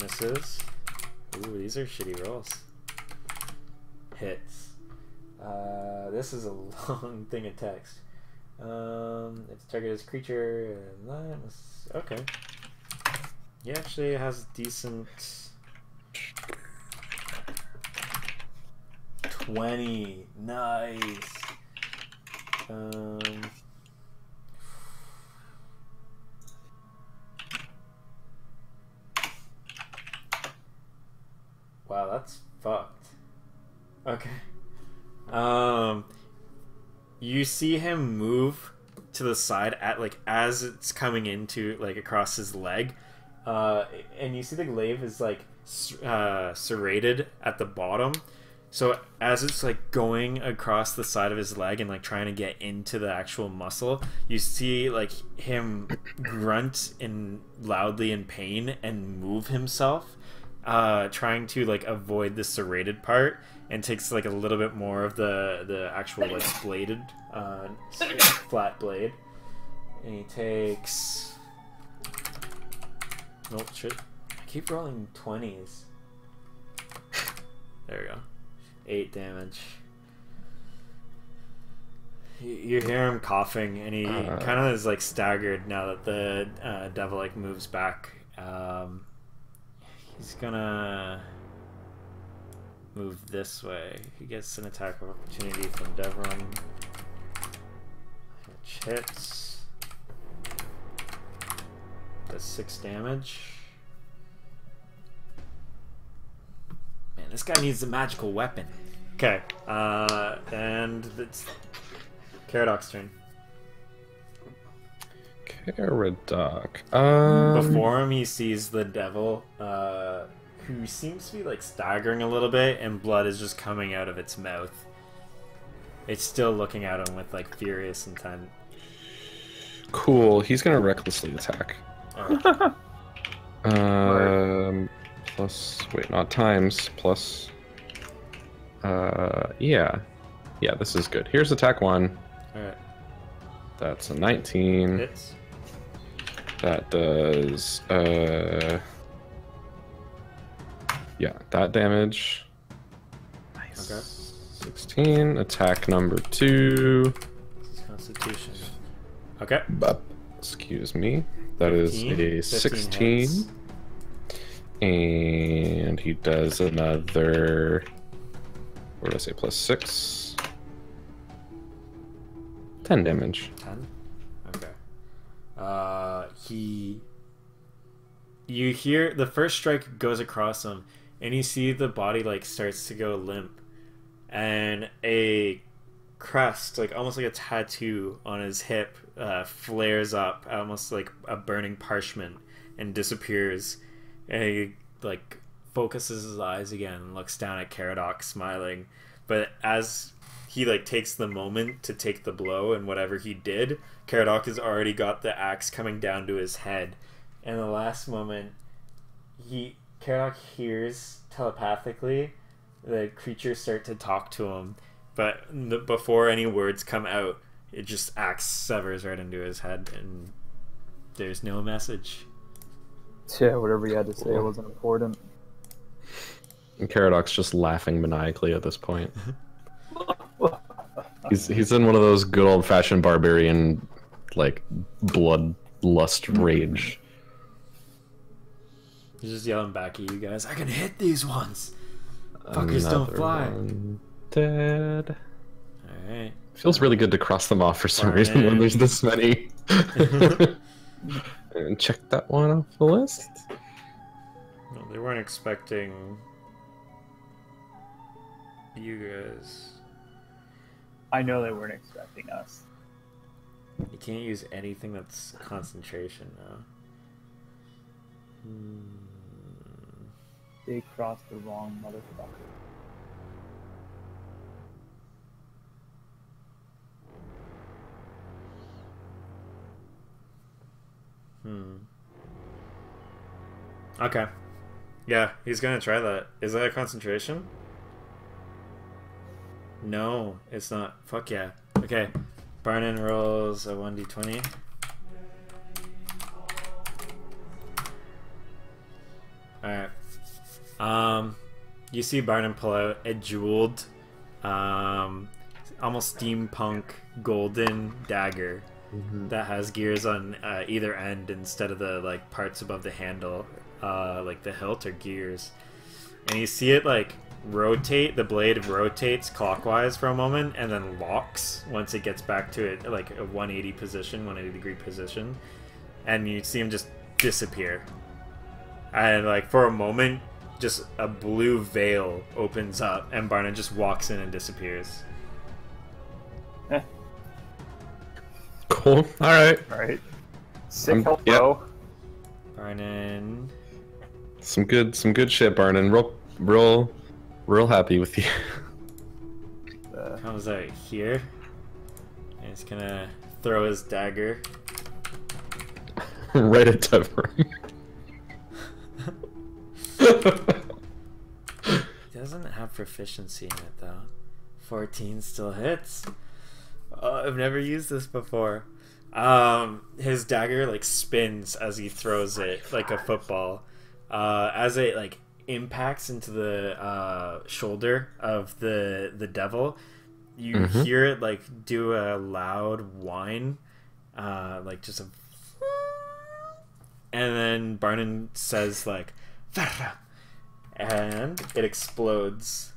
S2: Misses. Ooh, these are shitty rolls. Hits. This is a long thing of text. Its target is creature, and that was okay. He actually has decent 20. Nice. Wow, that's fucked. Okay. You see him move to the side at like as it's coming into like across his leg, and you see the glaive is like serrated at the bottom. So as it's like going across the side of his leg and like trying to get into the actual muscle, you see like him grunt loudly in pain and move himself, trying to like avoid the serrated part, and takes like a little bit more of the actual like bladed flat blade, and he takes shit. I keep rolling 20s. There we go. 8 damage. You hear him coughing, and he kind of is like staggered now that the devil like moves back. He's gonna move this way. He gets an attack of opportunity from Devram, which hits. Does 6 damage. This guy needs a magical weapon. Okay, and it's Caradoc's turn.
S3: Caradoc.
S2: Before him, he sees the devil, who seems to be like staggering a little bit, and blood is just coming out of its mouth. It's still looking at him with like furious intent.
S3: Cool. He's gonna recklessly attack. Plus, wait, not times. Plus. Yeah. Yeah, this is good. Here's attack 1.
S2: Alright.
S3: That's a 19.
S2: Hits.
S3: That does, yeah, that damage. Nice.
S2: Okay.
S3: 16. Attack number 2.
S2: Constitution. Okay.
S3: Excuse me. That is
S2: 15,
S3: a 16.
S2: hits.
S3: And he does another. What did I say? Plus 6. 10 damage.
S2: 10? Okay. You hear the first strike goes across him, and you see the body like starts to go limp, and a crest, like almost like a tattoo on his hip, flares up, almost like a burning parchment, and disappears. And he like focuses his eyes again and looks down at Caradoc, smiling. But as he like takes the moment to take the blow, and whatever he did, Caradoc has already got the axe coming down to his head. And the last moment, Caradoc hears telepathically the creature start to talk to him, but before any words come out, it just axe severs right into his head, and there's no message.
S1: Yeah, whatever you had to say wasn't important.
S3: And Caradoc's just laughing maniacally at this point. He's in one of those good old fashioned barbarian, like, bloodlust rage.
S2: He's just yelling back at you guys, I can hit these ones! Fuckers don't fly!
S3: Dead.
S2: Alright.
S3: Feels really good to cross them off for some reason when there's this many. And check that one off the list.
S2: No, they weren't expecting you guys.
S1: I know they weren't expecting us.
S2: You can't use anything that's concentration now.
S1: They crossed the wrong motherfucker.
S2: Okay. Yeah, he's gonna try that. Is that a concentration? No, it's not. Fuck yeah. Okay. Barnon rolls a 1d20. Alright. You see Barnon pull out a jeweled, almost steampunk golden dagger that has gears on either end instead of the like parts above the handle, like the hilt or gears. And you see it like rotate, the blade rotates clockwise for a moment and then locks once it gets back to it like a 180 position, 180 degree position, and you see him just disappear. And like for a moment, just a blue veil opens up and Barnon just walks in and disappears.
S3: Cool. Alright.
S1: Alright. Sick help, bro.
S2: Barnon.
S3: Some good shit, Barnon. Real happy with you.
S2: Comes out here. And he's gonna throw his dagger.
S3: Right at Tevrim.
S2: He doesn't have proficiency in it though. 14 still hits. I've never used this before. His dagger like spins as he throws it like a football. As it like impacts into the shoulder of the devil, you hear it like do a loud whine, like just a, and then Barnon says like, and it explodes.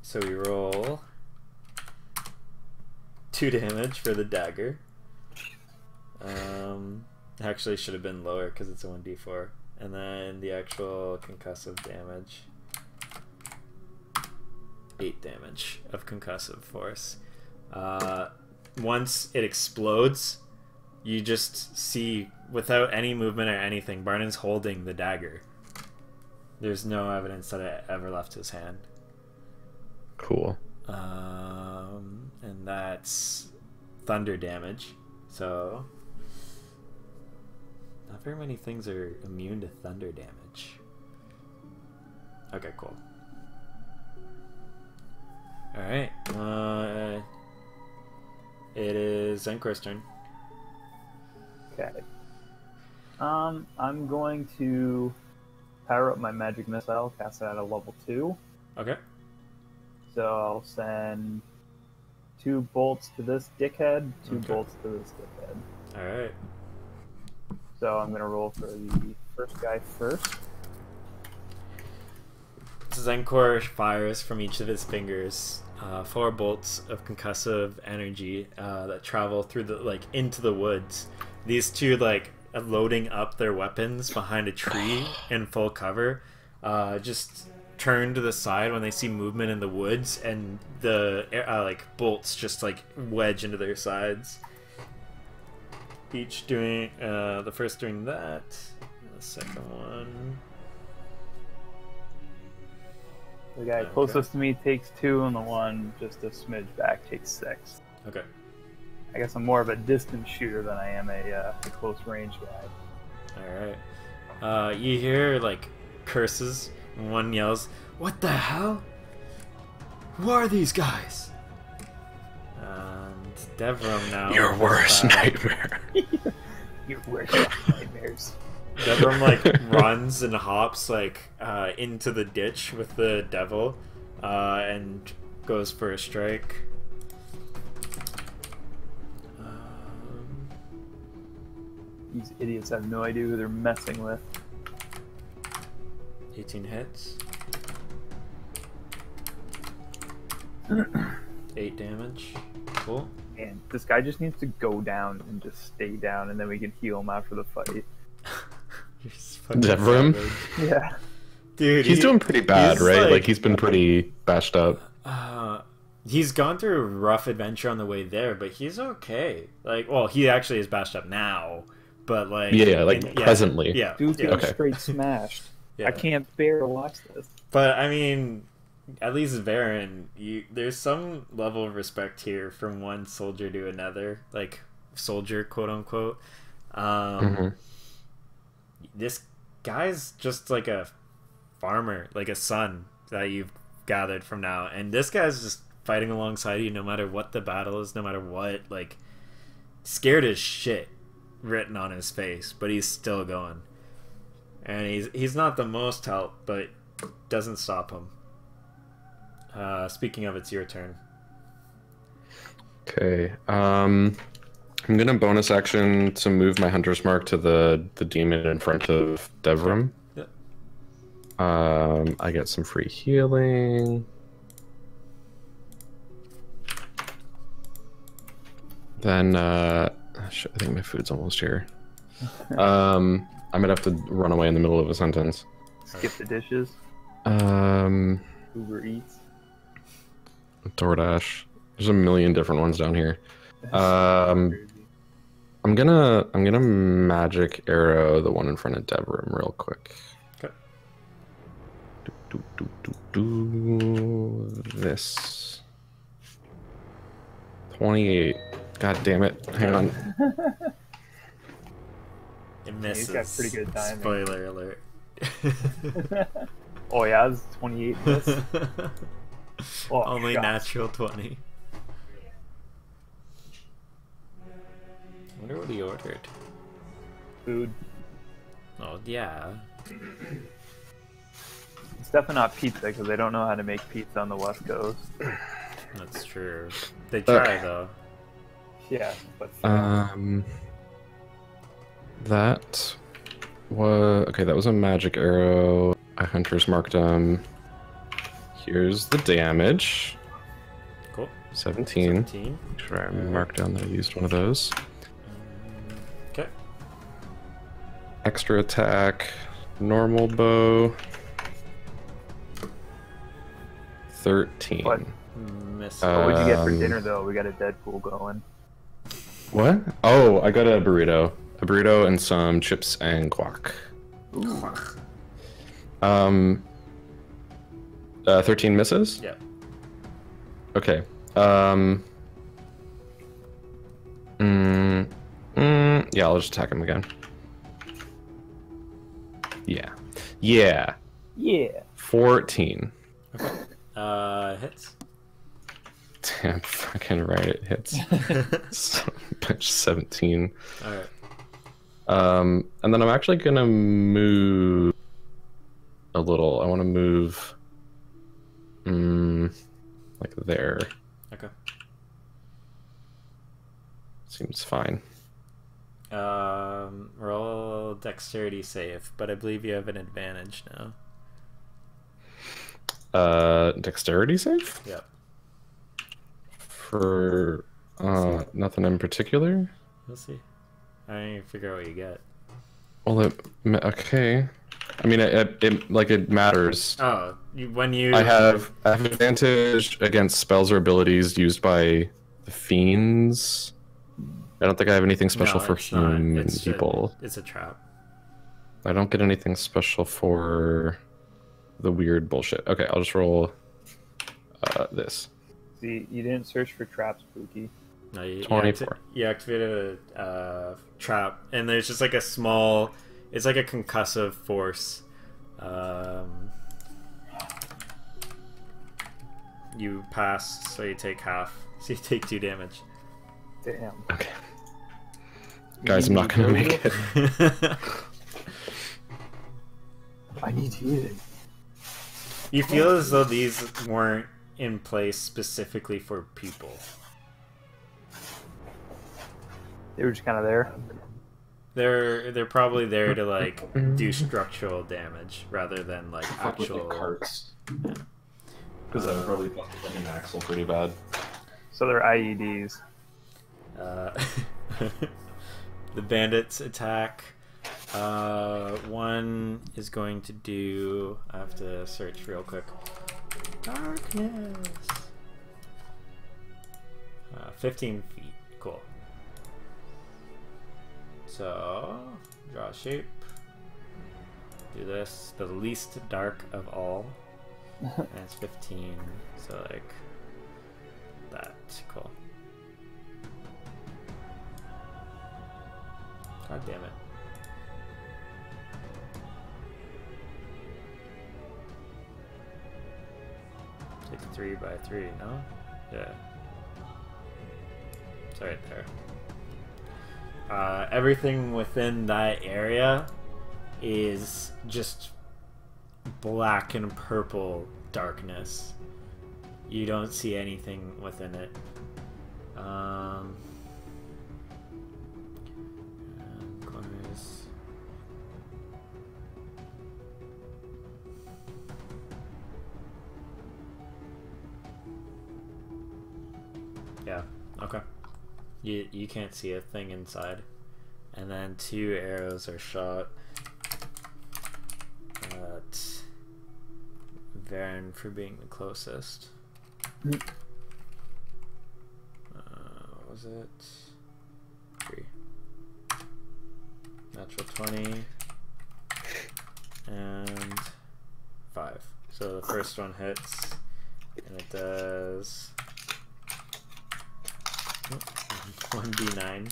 S2: So we roll 2 damage for the dagger. Actually should have been lower because it's a 1d4. And then the actual concussive damage. 8 damage of concussive force. Once it explodes, you just see, without any movement or anything, Barnon's holding the dagger. There's no evidence that it ever left his hand.
S3: Cool.
S2: And that's thunder damage. So not very many things are immune to thunder damage. Okay, cool. Alright. It is Zenkor's turn.
S1: Okay. I'm going to power up my magic missile, cast it at a level 2.
S2: Okay.
S1: So I'll send 2 bolts to this dickhead, 2
S2: Okay.
S1: bolts to this dickhead.
S2: Alright.
S1: So I'm gonna roll for the first guy first.
S2: Zenkor fires from each of his fingers 4 bolts of concussive energy that travel through the into the woods. These two loading up their weapons behind a tree in full cover, just turn to the side when they see movement in the woods, and the bolts just wedge into their sides. Each doing the first doing that, the second one.
S1: The guy closest to me takes 2, and the one just a smidge back takes 6.
S2: Okay.
S1: I guess I'm more of a distance shooter than I am a close range guy.
S2: Alright. You hear curses, and one yells, "What the hell? Who are these guys?" And Devram now.
S3: Your worst nightmare.
S1: Your worst nightmares.
S2: Devram runs and hops into the ditch with the devil, and goes for a strike.
S1: These idiots have no idea who they're messing with.
S2: 18 hits. 8 damage. Cool.
S1: And this guy just needs to go down and just stay down, and then we can heal him after the fight.
S2: You're just fucking
S3: Devram?
S2: savage.
S1: Yeah.
S2: Dude,
S3: He's doing pretty bad,
S2: he's
S3: right? He's been pretty bashed up.
S2: He's gone through a rough adventure on the way there, but he's okay. Well, he actually is bashed up now, but
S3: presently.
S2: Yeah.
S1: Dude's getting
S3: Okay.
S1: straight smashed.
S2: Yeah.
S1: I can't bear to watch this.
S2: But I mean, at least Varen, there's some level of respect here from one soldier to another, soldier, quote unquote. This guy's just like a farmer, like a son that you've gathered from now, and this guy's just fighting alongside you no matter what the battle is, no matter what. Scared as shit written on his face, but he's still going. And he's not the most help, but doesn't stop him. Speaking of, it's your turn.
S3: Okay. I'm gonna bonus action to move my hunter's mark to the demon in front of Devram.
S2: Yep.
S3: I get some free healing. Then shit, I think my food's almost here. I'm gonna have to run away in the middle of a sentence.
S1: Skip the dishes. Uber Eats.
S3: DoorDash. There's a million different ones down here.
S1: Crazy.
S3: I'm gonna magic arrow the one in front of Devram real quick.
S2: Okay.
S3: This 28. God damn it! Hang on.
S2: It misses.
S1: He's got pretty good timing.
S2: Spoiler alert.
S1: Oh yeah, it's 28 miss. Oh,
S2: Only
S1: shots.
S2: natural 20. I wonder what he ordered.
S1: Food.
S2: Oh, yeah.
S1: It's definitely not pizza because they don't know how to make pizza on the West Coast.
S2: That's true. They try, though.
S1: Yeah, but
S3: That was okay. That was a magic arrow. I hunter's marked him. Here's the damage.
S2: Cool.
S3: 17.
S2: 17.
S3: Make sure I marked down that I used one of those.
S2: Okay.
S3: Extra attack, normal bow. 13.
S1: What?
S2: Miss.
S1: What would you get for
S3: Um,
S1: dinner though? We got a Deadpool going.
S3: What? Oh, I got a burrito. A burrito and some chips and guac. 13 misses?
S2: Yeah.
S3: Okay. Yeah, I'll just attack him again. Yeah. Yeah.
S1: Yeah.
S3: 14.
S2: Hits.
S3: Damn, fucking right, it hits. So, bitch, 17.
S2: Alright.
S3: And then I'm actually gonna move a little. I want to move, like there.
S2: Okay.
S3: Seems fine.
S2: Roll dexterity save, but I believe you have an advantage now.
S3: Dexterity save?
S2: Yep.
S3: For nothing in particular.
S2: We'll see. I don't even figure out what you get.
S3: Well, okay. I mean, it matters.
S2: Oh, when you...
S3: I have advantage against spells or abilities used by the fiends. I don't think I have anything special for
S2: it's not.
S3: human
S2: It's
S3: people.
S2: It's a trap.
S3: I don't get anything special for the weird bullshit. Okay, I'll just roll this.
S1: See, you didn't search for traps, Pookie.
S2: No, you
S3: 24.
S2: You activated a trap, and there's just like a small... It's like a concussive force. You pass, so you take half. So you take 2 damage.
S1: Damn.
S3: Okay. Guys, I'm not gonna make it.
S1: I need healing.
S2: You feel as though these weren't in place specifically for people.
S1: They were just kind of there.
S2: They're probably there to like do structural damage rather than like actual
S3: carts. Because I would probably fuck an axle pretty bad.
S1: So they're IEDs.
S2: The bandits attack. One is going to do... I have to search real quick. Darkness. 15 feet. Cool. So, draw a shape. Do this. The least dark of all. And it's 15. So, like... that. Cool. God damn it. It's 3 by 3, no? Yeah. It's right there. Everything within that area is just black and purple darkness. You don't see anything within it. Corners. Yeah, okay. You can't see a thing inside. And then 2 arrows are shot at Varen for being the closest. What was it? 3. Natural 20. And 5. So the first one hits, and it does 1d9.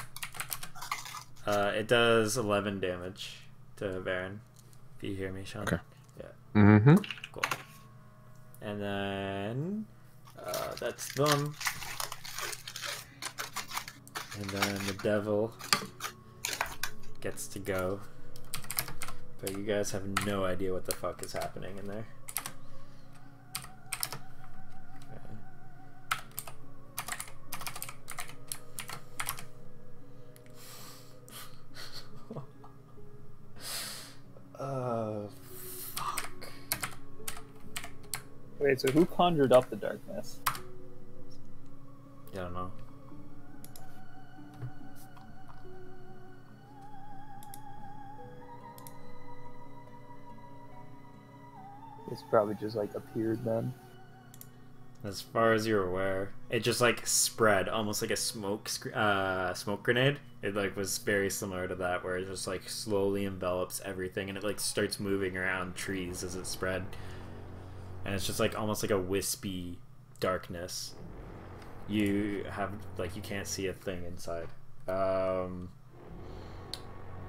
S2: It does 11 damage to Varen. If you hear me, Sean.
S3: Okay.
S2: Yeah.
S3: Mm-hmm.
S2: Cool. And then that's them. And then the devil gets to go. But you guys have no idea what the fuck is happening in there. Fuck.
S1: Wait, so who conjured up the darkness?
S2: I don't know.
S1: It's probably just like appeared then.
S2: As far as you're aware, it just like spread almost like a smoke grenade. It like was very similar to that, where it just like slowly envelops everything, and it like starts moving around trees as it spread, and it's just like almost like a wispy darkness. You have like you can't see a thing inside.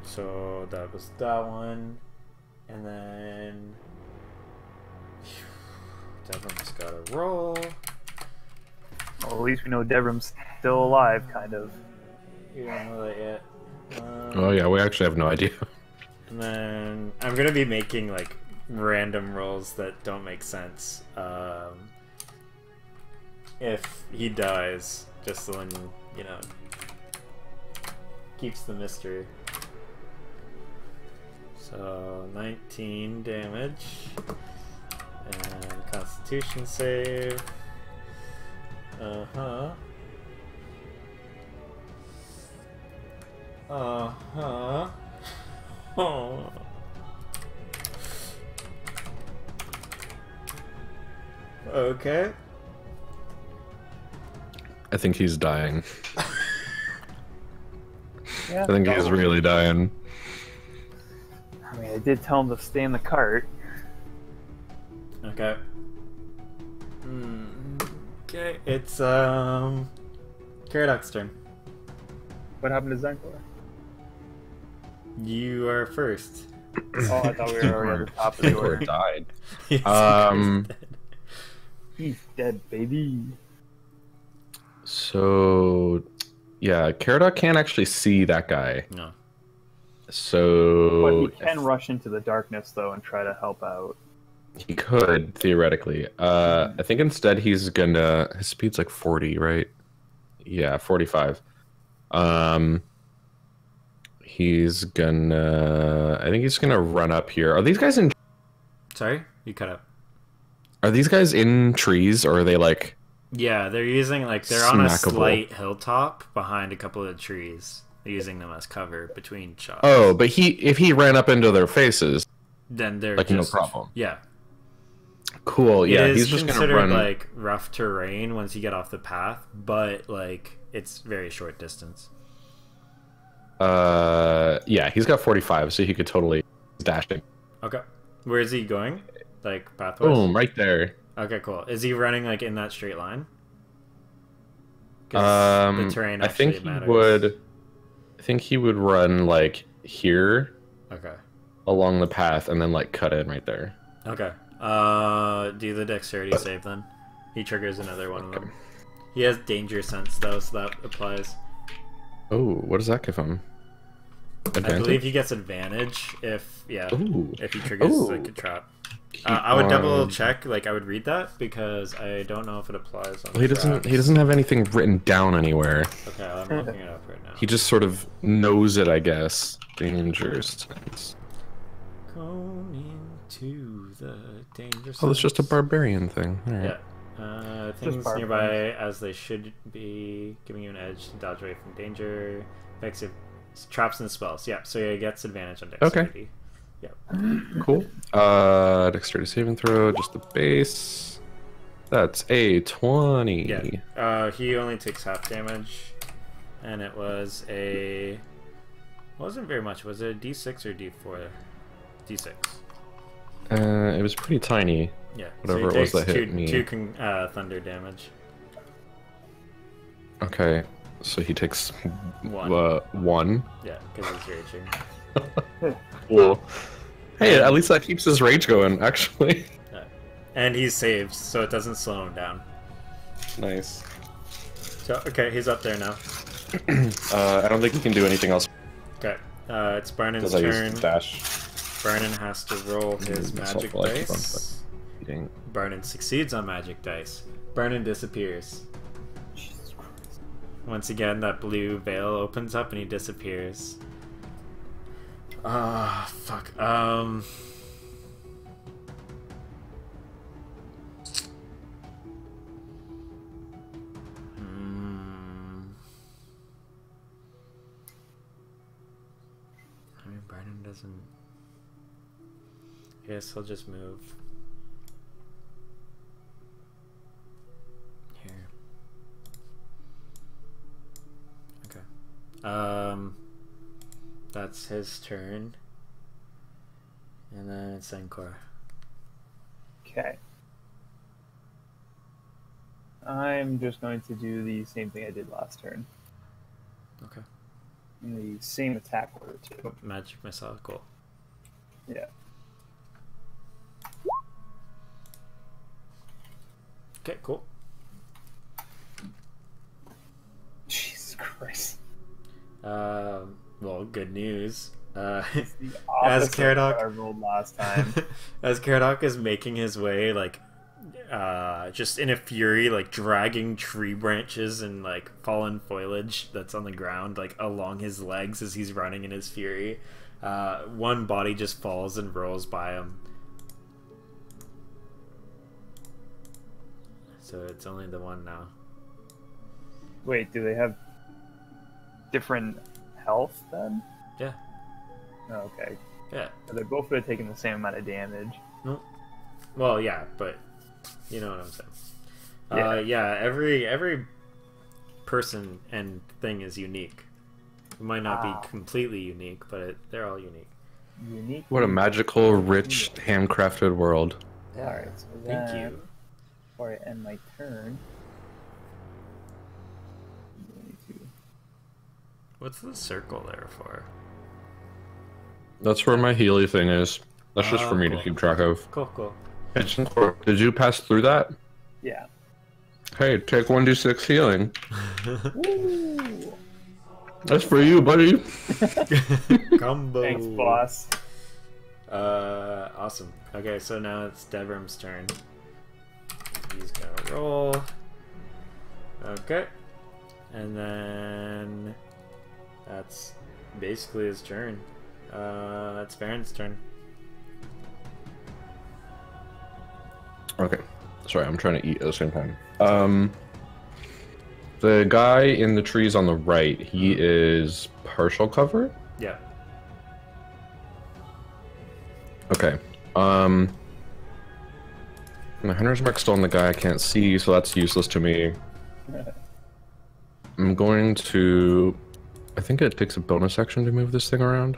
S2: So that was that one, and then. Devrim's got a roll.
S1: Well, at least we know Devrim's still alive, kind of.
S2: You don't know that yet.
S3: Oh yeah, we actually have no idea.
S2: And then I'm gonna be making like random rolls that don't make sense. If he dies, just so you know, keeps the mystery. So 19 damage. And Constitution save. Uh-huh. Uh-huh. Oh. Okay.
S3: I think he's dying.
S1: Yeah.
S3: I think he's really dying.
S1: I mean, I did tell him to stay in the cart.
S2: Okay. Okay, it's Caradox's turn.
S1: What happened to Zenkor?
S2: You are first.
S1: Oh, I thought we were already at the top of the
S3: Or
S1: order.
S3: died.
S2: Yes,
S1: He's dead, baby.
S3: So, yeah, Caradoc can't actually see that guy.
S2: no.
S3: So
S1: But he can rush into the darkness, though, and try to help out.
S3: he could theoretically. I think instead he's gonna. His speed's like 40, right? Yeah, 45. He's gonna. I think he's gonna run up here. Are these guys in?
S2: Sorry, you cut out.
S3: Are these guys in trees, or are they like?
S2: Yeah, they're using like they're on a
S3: Snackable.
S2: slight hilltop behind a couple of trees. They're using them as cover between shots.
S3: Oh, but if he ran up into their faces,
S2: then they're
S3: like
S2: just,
S3: no problem.
S2: Yeah,
S3: Cool. Yeah,
S2: it is
S3: he's just gonna
S2: considered
S3: run.
S2: like rough terrain once you get off the path, but like it's very short distance.
S3: Yeah, he's got 45, so he could totally dash it.
S2: Okay, where is he going? Like pathwise?
S3: Boom, right there.
S2: Okay, cool. Is he running like in that straight line? 'Cause the terrain
S3: I think
S2: actually
S3: he
S2: matters.
S3: would. I think he would run like here
S2: Okay.
S3: along the path and then like cut in right there.
S2: Okay. Do the dexterity save then. He triggers another one of them. He has danger sense though, so that applies.
S3: Oh, what does that give him?
S2: I believe
S3: Advantage?
S2: he gets advantage if
S3: Ooh.
S2: if he triggers
S3: Ooh.
S2: like a trap.
S3: Keep
S2: I would double
S3: on-
S2: check, like I would read that because I don't know if it applies on
S3: Well, he doesn't.
S2: traps.
S3: He doesn't have anything written down anywhere.
S2: Okay, I'm looking it up right now.
S3: He just sort of knows it, I guess. Danger sense.
S2: Going into the danger
S3: Oh, it's just a
S2: sense.
S3: barbarian thing. All right.
S2: Yeah. Things
S1: barbarians.
S2: nearby as they should be, giving you an edge to dodge away from danger. Effective traps and spells. Yeah, so he gets advantage on dexterity.
S3: Cool. Dexterity saving throw, just the base. That's a 20.
S2: Yeah. He only takes half damage, and it was a. Wasn't very much. Was it a D6 or D4? D6.
S3: It was pretty tiny.
S2: Yeah.
S3: Whatever
S2: so
S3: it was
S2: he
S3: that
S2: takes
S3: hit me.
S2: two thunder damage.
S3: Okay, so he takes
S2: One.
S3: 1.
S2: Yeah, because he's raging.
S3: Cool. Hey, at least that keeps his rage going, actually.
S2: And he's saved, so it doesn't slow him down.
S3: Nice.
S2: So okay, he's up there now.
S3: I don't think he can do anything else
S2: Okay. It's Barnon's
S3: because I
S2: turn.
S3: used dash.
S2: Barnon has to roll his
S3: That's
S2: magic
S3: helpful, I keep on
S2: dice.
S3: Eating.
S2: Barnon succeeds on magic dice. Barnon disappears.
S1: Jesus Christ.
S2: Once again, that blue veil opens up and he disappears. Ah, fuck. I mean, Barnon doesn't. I guess he'll just move. That's his turn. And then it's Encore.
S1: Okay. I'm just going to do the same thing I did last turn.
S2: Okay.
S1: In the same attack order, too.
S2: Magic missile, cool.
S1: Yeah.
S2: Okay, cool.
S1: Jesus Christ.
S2: Well, good news.
S1: The
S2: As
S1: opposite of what I
S2: Caradoc,
S1: rolled last time.
S2: as Caradoc is making his way, like, just in a fury, like dragging tree branches and like fallen foliage that's on the ground, like along his legs as he's running in his fury. One body just falls and rolls by him. So it's only the one now.
S1: Wait, do they have different health then?
S2: Yeah.
S1: Oh, okay.
S2: Yeah.
S1: So they both would have taken the same amount of damage.
S2: No. Well, yeah, but you know what I'm saying.
S1: Yeah.
S2: Yeah. Every person and thing is unique. It might not be completely unique, but they're all unique.
S1: Unique.
S3: What a magical, rich, handcrafted world.
S1: Alright, so
S2: Thank
S1: then,
S2: you.
S1: before I end my turn, I need to...
S2: What's the circle there for?
S3: That's where my Healy thing is. That's just for me
S2: cool.
S3: to keep track of.
S2: Cool.
S3: Did you pass through that?
S1: Yeah.
S3: Hey, take 1d6 healing.
S1: Woo!
S3: That's for you, buddy.
S2: Combo.
S1: Thanks, boss.
S2: Awesome. Okay, so now it's Devrim's turn. He's gonna roll. Okay. And then that's basically his turn. It's Baron's turn.
S3: Okay. Sorry, I'm trying to eat at the same time. The guy in the trees on the right, he is partial cover?
S2: Yeah.
S3: Okay. My hunter's mark's still on the guy I can't see, so that's useless to me. I'm going to... I think it takes a bonus action to move this thing around.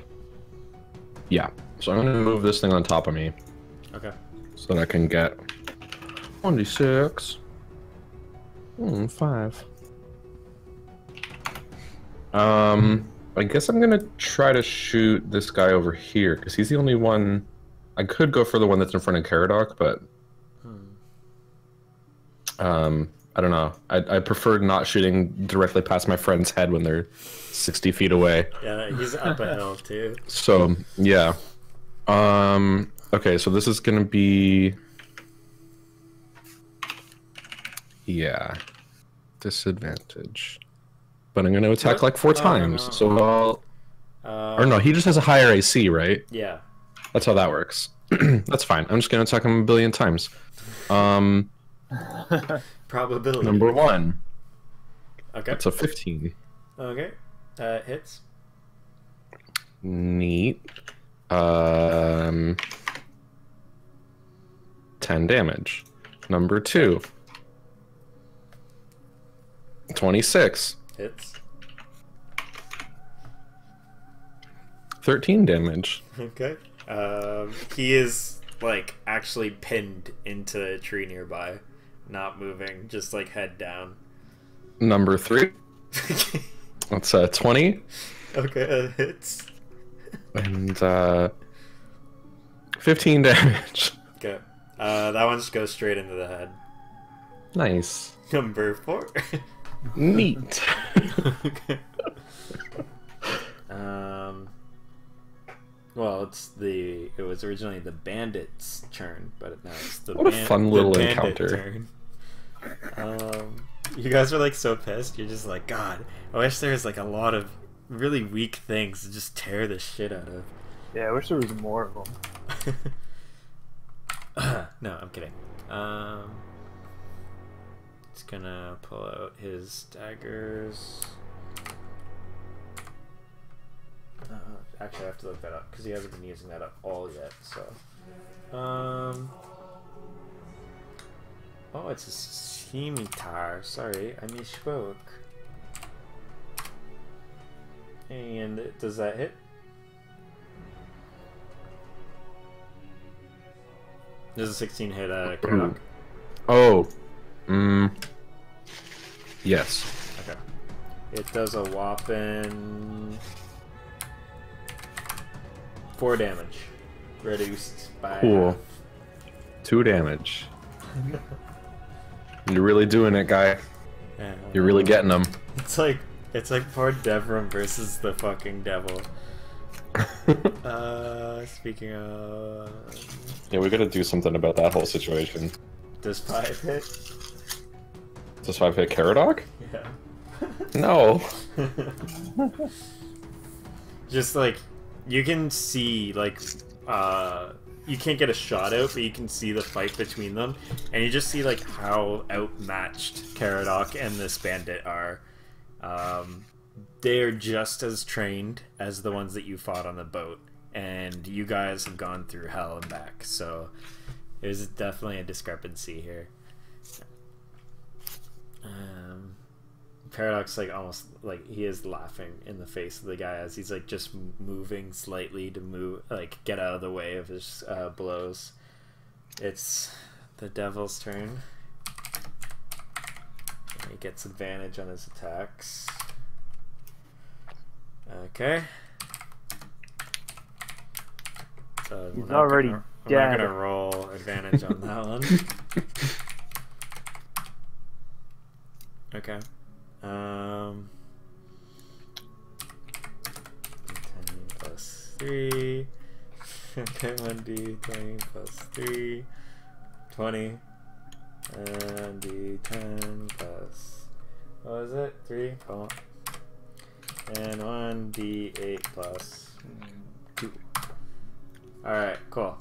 S3: Yeah. So I'm going to move this thing on top of me.
S2: Okay.
S3: So that I can get 1d6. 5. I guess I'm gonna try to shoot this guy over here, because he's the only one... I could go for the one that's in front of Caradoc, but... I don't know. I prefer not shooting directly past my friend's head when they're 60 feet away.
S2: Yeah, he's up a hill too.
S3: So, yeah. Okay, so this is gonna be... Yeah. Disadvantage. But I'm gonna attack like 4 times,
S2: no.
S3: so I'll... or no, he just has a higher AC, right?
S2: Yeah.
S3: That's how that works. That's fine. I'm just gonna attack him a billion times.
S2: Probability.
S3: Number 1.
S2: Okay.
S3: That's a 15.
S2: Okay. Hits.
S3: Neat. 10 damage. Number 2. 26.
S2: Hits.
S3: 13 damage.
S2: Okay. He is like actually pinned into a tree nearby, not moving, just like head down.
S3: Number 3. That's 20.
S2: Okay, hits.
S3: And 15 damage.
S2: Okay. That one just goes straight into the head.
S3: Nice.
S2: Number 4.
S3: Neat.
S2: Okay. Well, it was originally the bandit's turn, but now it's the
S3: What a fun little encounter.
S2: turn. You guys are like so pissed. You're just like, God, I wish there was like a lot of really weak things to just tear the shit out of.
S1: Yeah, I wish there was more of them.
S2: No, I'm kidding. It's gonna pull out his daggers. Actually, I have to look that up because he hasn't been using that up all yet. So, oh, it's a scimitar. Sorry, I misspoke. And does that hit? Does a 16 hit Karadok?
S3: Oh. Yes.
S2: Okay. It does a whopping 4 damage. Reduced by
S3: Cool.
S2: half.
S3: 2 damage. You're really doing it, guy. You're really getting them.
S2: It's like poor Devrim versus the fucking devil. Speaking of,
S3: Yeah, we gotta do something about that whole situation.
S2: does 5 hit?
S3: Does 5 hit Karadok?
S2: Yeah.
S3: No.
S2: Just like you can see like you can't get a shot out, but you can see the fight between them, and you just see like how outmatched Karadok and this bandit are. They are just as trained as the ones that you fought on the boat, and you guys have gone through hell and back, so there's definitely a discrepancy here. Paradox, like, almost like he is laughing in the face of the guy as he's like just moving slightly to move, like, get out of the way of his blows. It's the devil's turn. And he gets advantage on his attacks. Okay. So
S1: He's
S2: we're not
S1: already
S2: gonna,
S1: dead.
S2: I'm not gonna roll advantage on that one. Okay. 10 plus 3. Okay, 1d20 plus 3. 20. And d10 plus, what was it? 3? Oh. And 1d8 plus 2. Alright, cool.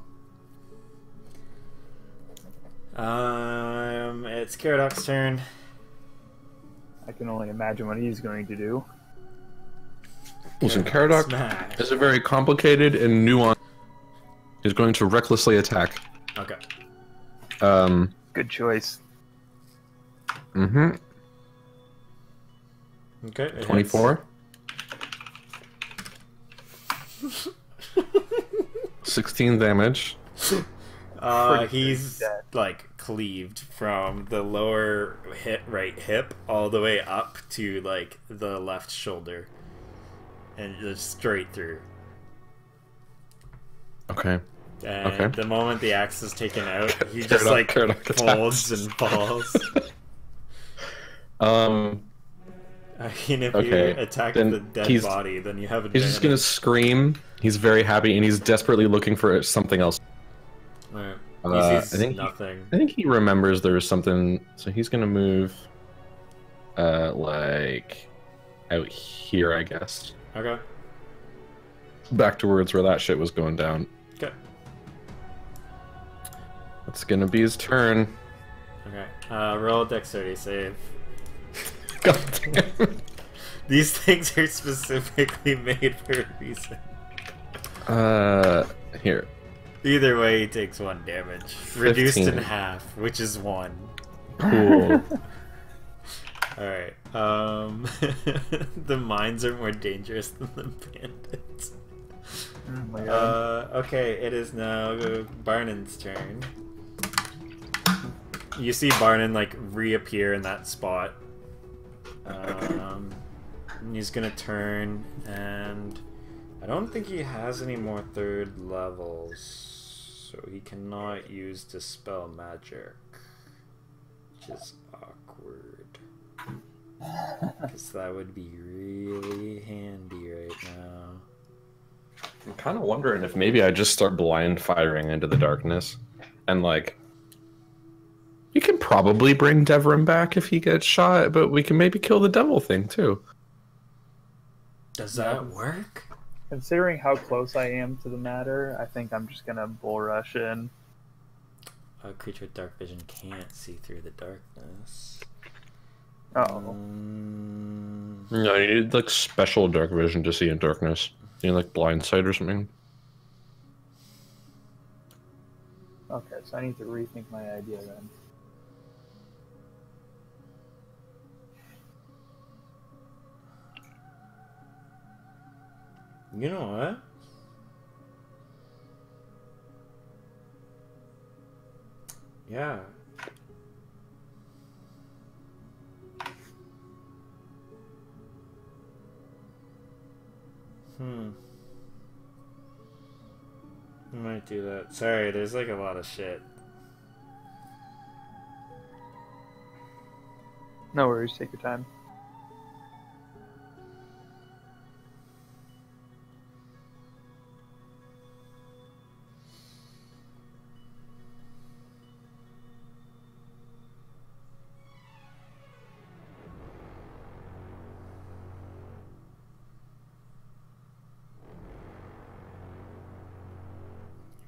S2: It's Karadok's turn.
S1: I can only imagine what he's going to do.
S3: Listen, Karadok
S2: Smash.
S3: is a very complicated and nuanced. He's going to recklessly attack.
S2: Okay.
S1: Good choice.
S3: Mm-hmm.
S2: Okay. it
S3: 24. 16 damage.
S2: hits. He's
S1: dead.
S2: like cleaved from the lower right hip all the way up to like the left shoulder, and just straight through.
S3: Okay.
S2: And
S3: Okay.
S2: the moment the axe is taken out, he
S3: Karadok-
S2: just like
S3: Karadok
S2: folds
S3: attacks.
S2: and falls. I mean, if
S3: Okay,
S2: you attack
S3: then
S2: the dead
S3: he's-
S2: body, then you have
S3: He's
S2: advantage.
S3: just gonna scream. He's very happy, and he's desperately looking for something else.
S2: Alright.
S3: I
S2: He sees
S3: think
S2: nothing.
S3: I think he remembers there was something, so he's gonna move, like, out here, I guess,
S2: Okay.
S3: back towards where that shit was going down.
S2: Okay.
S3: It's gonna be his turn.
S2: Okay. Roll a dexterity save.
S3: God damn.
S2: These things are specifically made for a reason.
S3: Here.
S2: Either way, he takes 1 damage. Reduced in
S3: 15.
S2: half, which is 1.
S3: Cool.
S2: Alright. The mines are more dangerous than the bandits.
S1: Oh my god.
S2: Okay, it is now Barnon's turn. You see Barnon like reappear in that spot. He's gonna turn, and I don't think he has any more 3rd levels, so he cannot use Dispel Magic, which is awkward. Because that would be really handy right now.
S3: I'm kind of wondering if maybe I just start blind firing into the darkness, and like, you can probably bring Devrim back if he gets shot, but we can maybe kill the devil thing too.
S2: Does that work?
S1: Considering how close I am to the matter, I think I'm just gonna bull rush in.
S2: A creature with dark vision can't see through the darkness.
S1: Oh.
S3: No, you need like special dark vision to see in darkness. You need like blind sight or something.
S1: Okay, so I need to rethink my idea then.
S2: You know what? Yeah. I might do that. Sorry, there's like a lot of shit.
S1: No worries, take your time.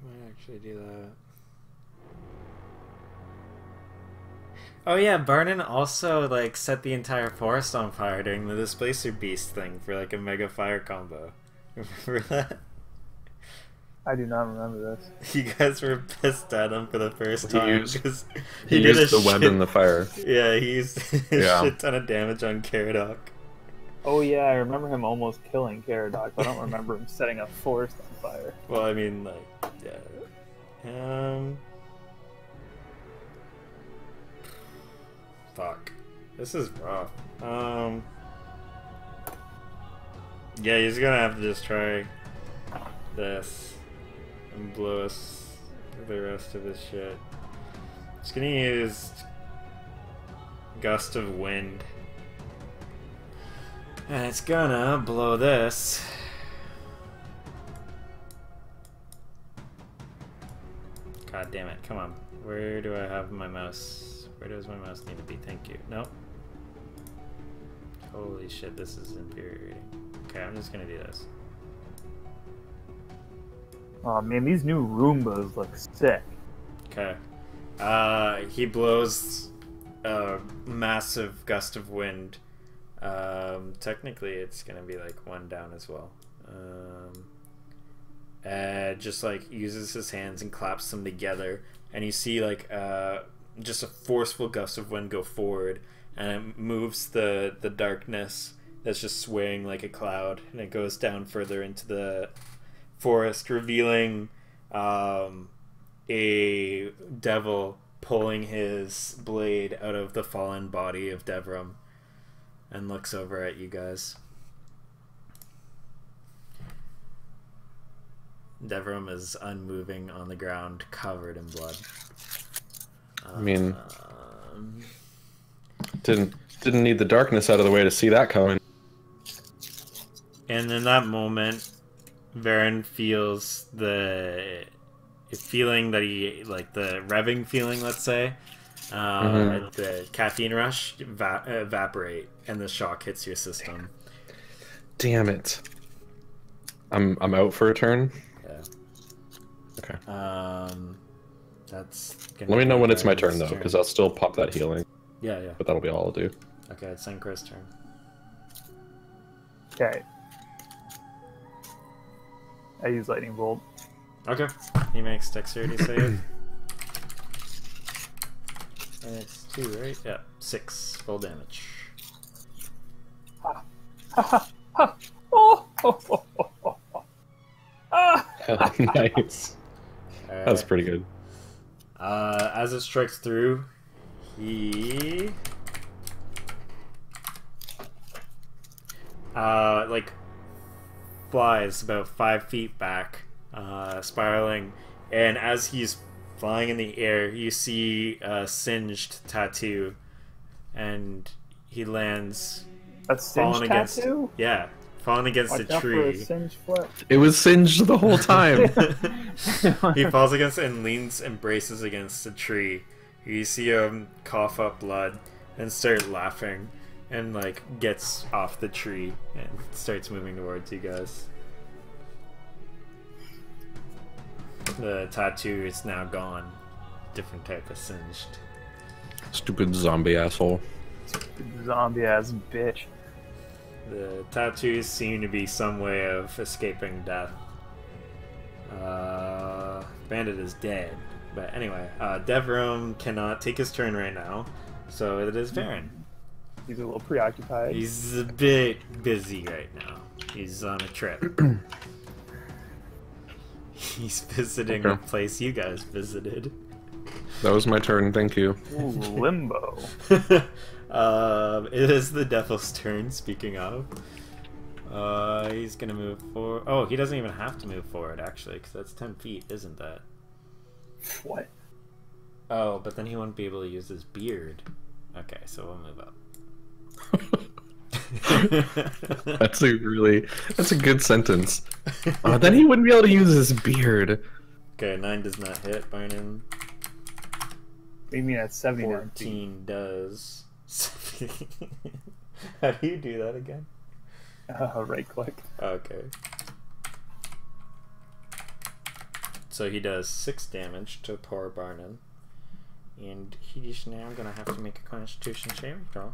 S2: Might actually do that. Oh yeah, Barnon also like set the entire forest on fire during the Displacer Beast thing for like a mega fire combo. Remember that?
S1: I do not remember this.
S2: You guys were pissed at him for the first
S3: He
S2: time
S3: used-
S2: because
S3: He
S2: did
S3: used
S2: a
S3: the web
S2: shit-
S3: and the fire.
S2: Yeah, he used a
S3: Yeah.
S2: shit ton of damage on Caradoc.
S1: Oh yeah, I remember him almost killing Caradoc, but I don't remember him setting a forest on fire.
S2: Well, I mean, like, yeah. Fuck. This is rough. Yeah, he's gonna have to just try this and blow us the rest of his shit. Just gonna use Gust of Wind. And it's gonna blow this. God damn it, come on. Where do I have my mouse? Where does my mouse need to be? Thank you. Nope. Holy shit, this is infuriating. Okay, I'm just gonna do this.
S1: Oh man, these new Roombas look sick.
S2: Okay. He blows a massive gust of wind. Technically it's gonna be like one down as well. Just like uses his hands and claps them together, and you see like just a forceful gust of wind go forward, and it moves the darkness that's just swaying like a cloud, and it goes down further into the forest, revealing a devil pulling his blade out of the fallen body of Devrim, and looks over at you guys. Devrim is unmoving on the ground, covered in blood.
S3: I mean, didn't need the darkness out of the way to see that coming.
S2: And in that moment, Varen feels the feeling that he, like the revving feeling, let's say, the caffeine rush evaporate, and the shock hits your system.
S3: Damn it! I'm out for a turn.
S2: Yeah.
S3: Okay.
S2: That's.
S3: Let me know when it's my turn
S2: Varen's
S3: though, because I'll still pop that healing.
S2: Yeah, yeah.
S3: But that'll be all I'll do.
S2: Okay, it's Senkra's turn.
S1: Okay. I use Lightning Bolt.
S2: Okay. He makes dexterity save. And it's 2, right? Yeah, 6 full damage.
S3: Nice.
S2: Alright.
S3: That's pretty good.
S2: As it strikes through, he like flies about 5 feet back, spiraling, and as he's flying in the air, you see a singed tattoo, and he lands
S1: A singed tattoo?
S2: falling against
S1: Watch
S2: a
S1: out for a
S2: tree.
S1: singed foot.
S3: It was singed the whole time.
S2: He falls against and leans and braces against a tree. You see him cough up blood and start laughing, and like gets off the tree and starts moving towards you guys. The tattoo is now gone. Different type of singed.
S3: Stupid zombie asshole.
S1: Zombie ass bitch.
S2: The tattoos seem to be some way of escaping death. Bandit is dead. But anyway, Devrim cannot take his turn right now, so it is Varen.
S1: He's a little preoccupied.
S2: He's a bit busy right now. He's on a trip. He's visiting a place you guys visited.
S3: That was my turn, thank you.
S1: Ooh, limbo.
S2: It is the devil's turn, speaking of. He's gonna move forward. Oh, he doesn't even have to move forward, actually, because that's 10 feet, isn't that?
S1: What?
S2: Oh, but then he won't be able to use his beard. Okay, so we'll move up.
S3: That's a good sentence. Then he wouldn't be able to use his beard.
S2: Okay, 9 does not hit, Barnon.
S1: What do you mean at 79 feet?
S2: 14 does. How do you do that again?
S1: Right click.
S2: Okay. So he does 6 damage to poor Barnon. And he's now gonna have to make a Constitution saving throw.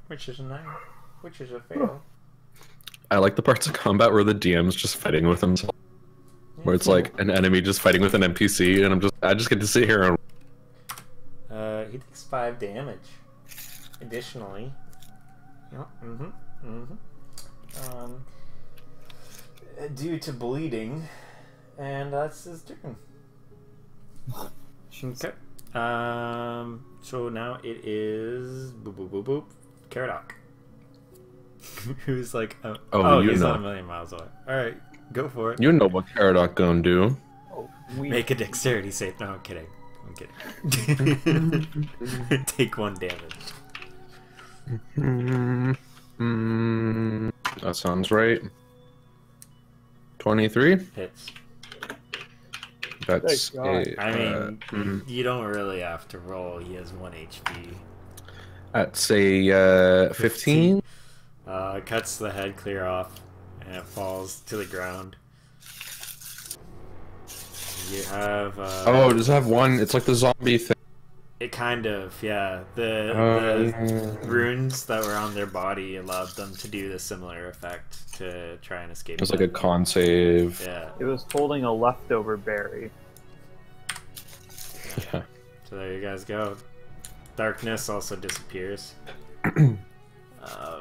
S2: Which is a 9. Which is a fail.
S3: I like the parts of combat where the DM's just fighting with himself. Where it's like an enemy just fighting with an NPC, and I just get to sit here and.
S2: He takes 5 damage. Additionally. Yep. Due to bleeding, and that's his turn. Okay. So now it is boop boop boop boop. Caradoc. Who's like, he's not a million miles away. All right, go for it.
S3: You know what Caradoc gonna do?
S1: Oh,
S2: Make a dexterity save. No, I'm kidding. I'm kidding. Take 1 damage.
S3: That sounds right. 23.
S2: Hits.
S3: That's
S1: Thank
S3: a.
S2: I mean, you don't really have to roll. He has 1 HP.
S3: That's a 15.
S2: Cuts the head clear off, and it falls to the ground. You have.
S3: Oh, does it have one? It's like the zombie thing.
S2: It kind of, yeah. The runes that were on their body allowed them to do the similar effect to try and escape.
S3: It was like a con save.
S2: Yeah.
S1: It was holding a leftover berry.
S3: Yeah.
S2: So there you guys go. Darkness also disappears.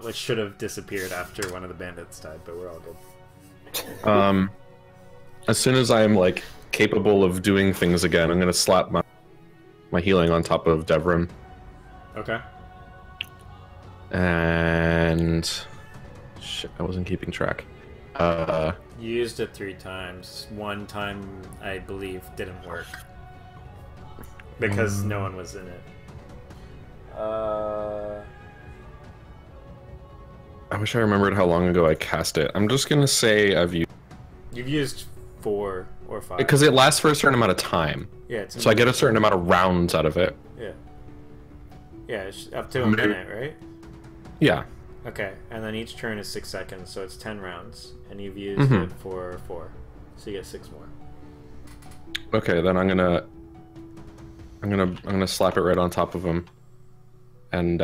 S2: Which should have disappeared after one of the bandits died, but we're all good.
S3: As soon as I'm like capable of doing things again, I'm gonna slap my healing on top of Devrim.
S2: Okay.
S3: And shit, I wasn't keeping track.
S2: You used it 3 times. 1 time, I believe, didn't work. Because no one was in it.
S3: I wish I remembered how long ago I cast it. I'm just gonna say
S2: You've used 4 or 5.
S3: because it lasts for a certain amount of time.
S2: Yeah, it's
S3: So I get a certain amount of rounds out of it.
S2: Yeah. Yeah, it's up to a minute, right?
S3: Yeah.
S2: Okay, and then each turn is 6 seconds, so it's 10 rounds, and you've used it for 4, so you get 6 more.
S3: Okay, then I'm gonna slap it right on top of him, and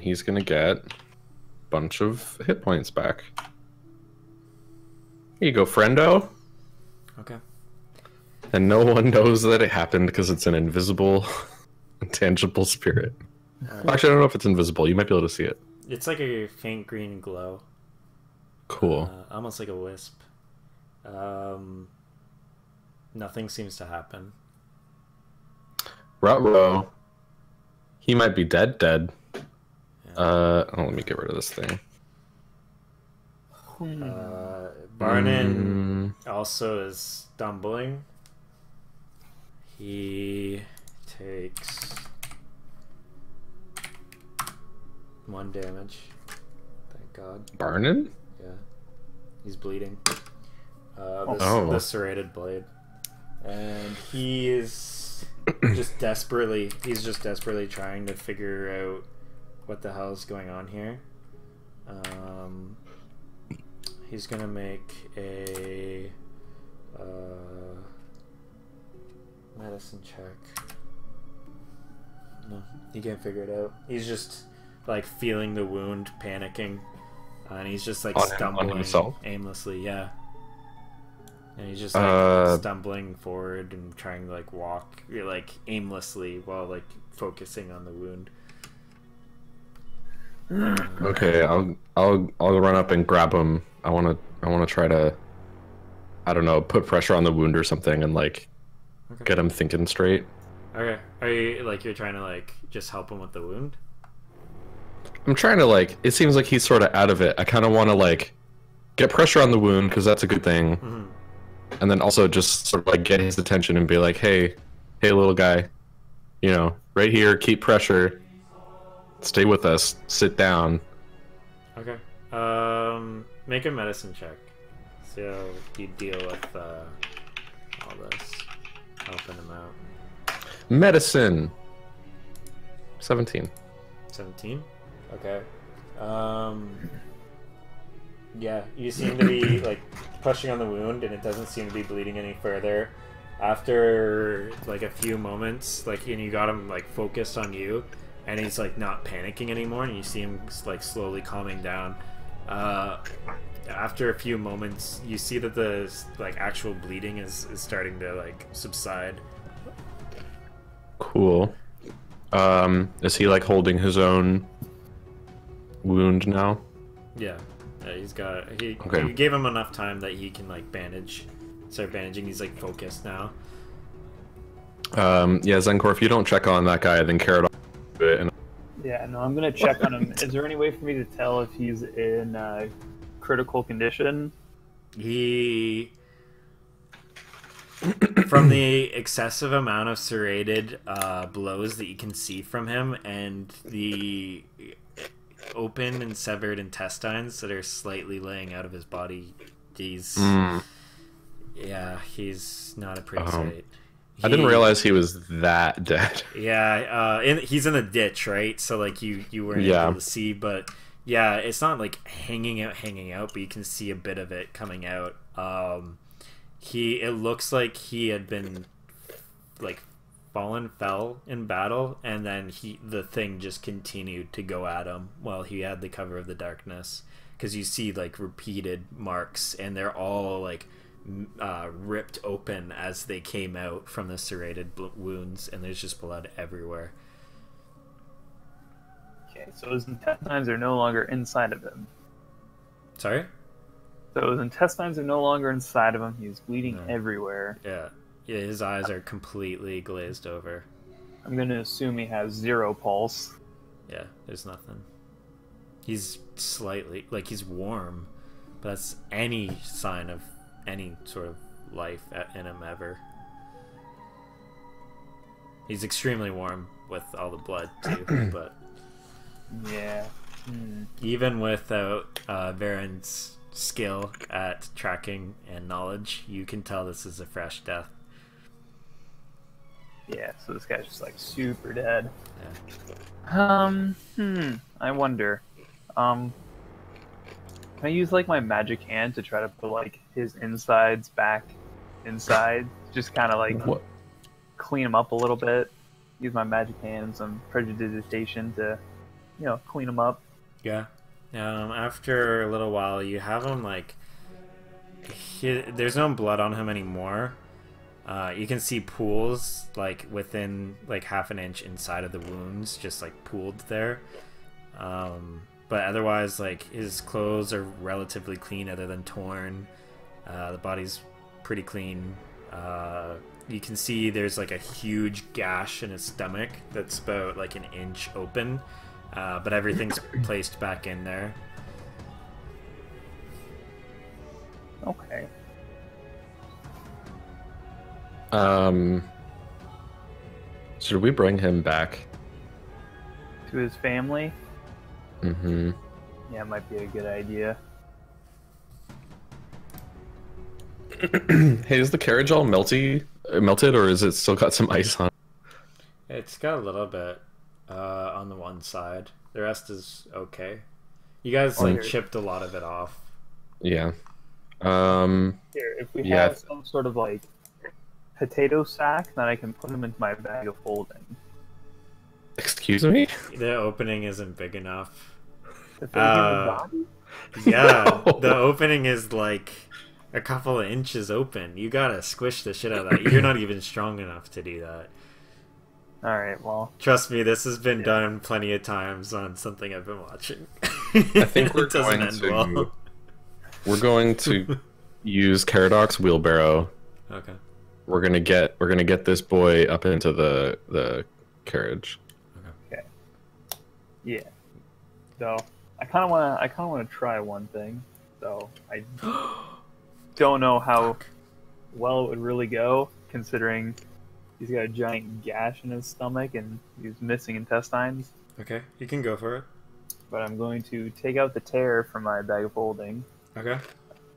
S3: he's gonna get a bunch of hit points back. Here you go, friendo.
S2: Okay.
S3: And no one knows that it happened because it's an invisible, intangible spirit. Actually, I don't know if it's invisible. You might be able to see it.
S2: It's like a faint green glow.
S3: Cool.
S2: Almost like a wisp. Nothing seems to happen.
S3: Ruh-roh. He might be dead. Let me get rid of this thing.
S2: Barnon also is stumbling. He takes 1 damage. Thank God.
S3: Barnon?
S2: Yeah. He's bleeding. The serrated blade. And he is just desperately trying to figure out what the hell is going on here. He's gonna make a medicine check. No, he can't figure it out. He's just like feeling the wound, panicking, and he's just like stumbling aimlessly. Yeah, and he's just like stumbling forward and trying to like walk like aimlessly while like focusing on the wound.
S3: Okay, I'll run up and grab him. I wanna try to, I don't know, put pressure on the wound or something and like
S2: Okay.
S3: get him thinking straight.
S2: Okay. Are you like you're trying to like just help him with the wound?
S3: I'm trying to like. It seems like he's sort of out of it. I kind of want to like get pressure on the wound because that's a good thing,
S2: Mm-hmm.
S3: and then also just sort of like get his attention and be like, hey, little guy, you know, right here, keep pressure, stay with us, sit down.
S2: Okay. Make a medicine check. See how you deal with all this, helping him out.
S3: Medicine. 17.
S2: 17. Okay. Yeah, you seem to be like pushing on the wound, and it doesn't seem to be bleeding any further. After like a few moments, like, and you got him like focused on you, and he's like not panicking anymore, and you see him like slowly calming down. After a few moments, you see that the like actual bleeding is starting to like subside.
S3: Cool. Is he like holding his own wound now?
S2: Yeah, he's got.
S3: Okay.
S2: You gave him enough time that he can like start bandaging. He's like focused now.
S3: Yeah, Zenkor, if you don't check on that guy, then Carrot a bit. And
S1: Yeah, no, I'm gonna check on him. Is there any way for me to tell if he's in critical condition?
S2: He, from the excessive amount of serrated blows that you can see from him, and the open and severed intestines that are slightly laying out of his body, he's he's not a pretty sight.
S3: I didn't realize he was that dead.
S2: Yeah, he's in the ditch, right? So like you weren't able to see, but yeah, it's not like hanging out, but you can see a bit of it coming out. It looks like he had been like fell in battle, and then the thing just continued to go at him while he had the cover of the darkness, because you see like repeated marks, and they're all like ripped open as they came out from the serrated wounds, and there's just blood everywhere.
S1: Okay, so his intestines are no longer inside of him.
S2: Sorry?
S1: So his intestines are no longer inside of him. He's bleeding
S2: No.
S1: everywhere.
S2: Yeah, his eyes are completely glazed over.
S1: I'm gonna assume he has 0 pulse.
S2: Yeah, there's nothing. He's slightly like he's warm, but that's any sign of any sort of life in him ever. He's extremely warm with all the blood too, but
S1: Yeah.
S2: even without Varen's skill at tracking and knowledge, you can tell this is a fresh death.
S1: Yeah, so this guy's just like super dead.
S2: Yeah.
S1: I wonder. Can I use like my magic hand to try to put like his insides back inside? Just kind of like
S3: What?
S1: clean him up a little bit. Use my magic hand and some prestidigitation to, clean him up.
S2: Yeah. After a little while, you have him like there's no blood on him anymore. You can see pools like within like half an inch inside of the wounds, just like pooled there. But otherwise, like his clothes are relatively clean, other than torn. The body's pretty clean. You can see there's like a huge gash in his stomach that's about like an inch open, but everything's placed back in there.
S1: Okay.
S3: Should we bring him back?
S1: To his family?
S3: Mm-hmm.
S1: Yeah, it might be a good idea.
S3: Hey, is the carriage all melted, or is it still got some ice on?
S2: It's got a little bit on the one side. The rest is okay. You guys like chipped a lot of it off.
S3: Yeah.
S1: Here, if we
S3: Yeah.
S1: have some sort of like potato sack, then I can put them into my bag of holding.
S3: Excuse me?
S2: The opening isn't big enough.
S1: If they give the body?
S2: Yeah, the opening is like a couple of inches open. You gotta squish the shit out of that. You're not even strong enough to do that.
S1: Alright, well.
S2: Trust me, this has been done plenty of times on something I've been watching.
S3: I think we're
S2: It doesn't
S3: going
S2: end
S3: to
S2: well.
S3: we're going to use Caradox wheelbarrow.
S2: Okay.
S3: We're gonna get this boy up into the carriage.
S1: Yeah. So I kind of want to try one thing. So I don't know how well it would really go, considering he's got a giant gash in his stomach and he's missing intestines.
S2: Okay, you can go for it.
S1: But I'm going to take out the tear from my bag of holding.
S2: Okay.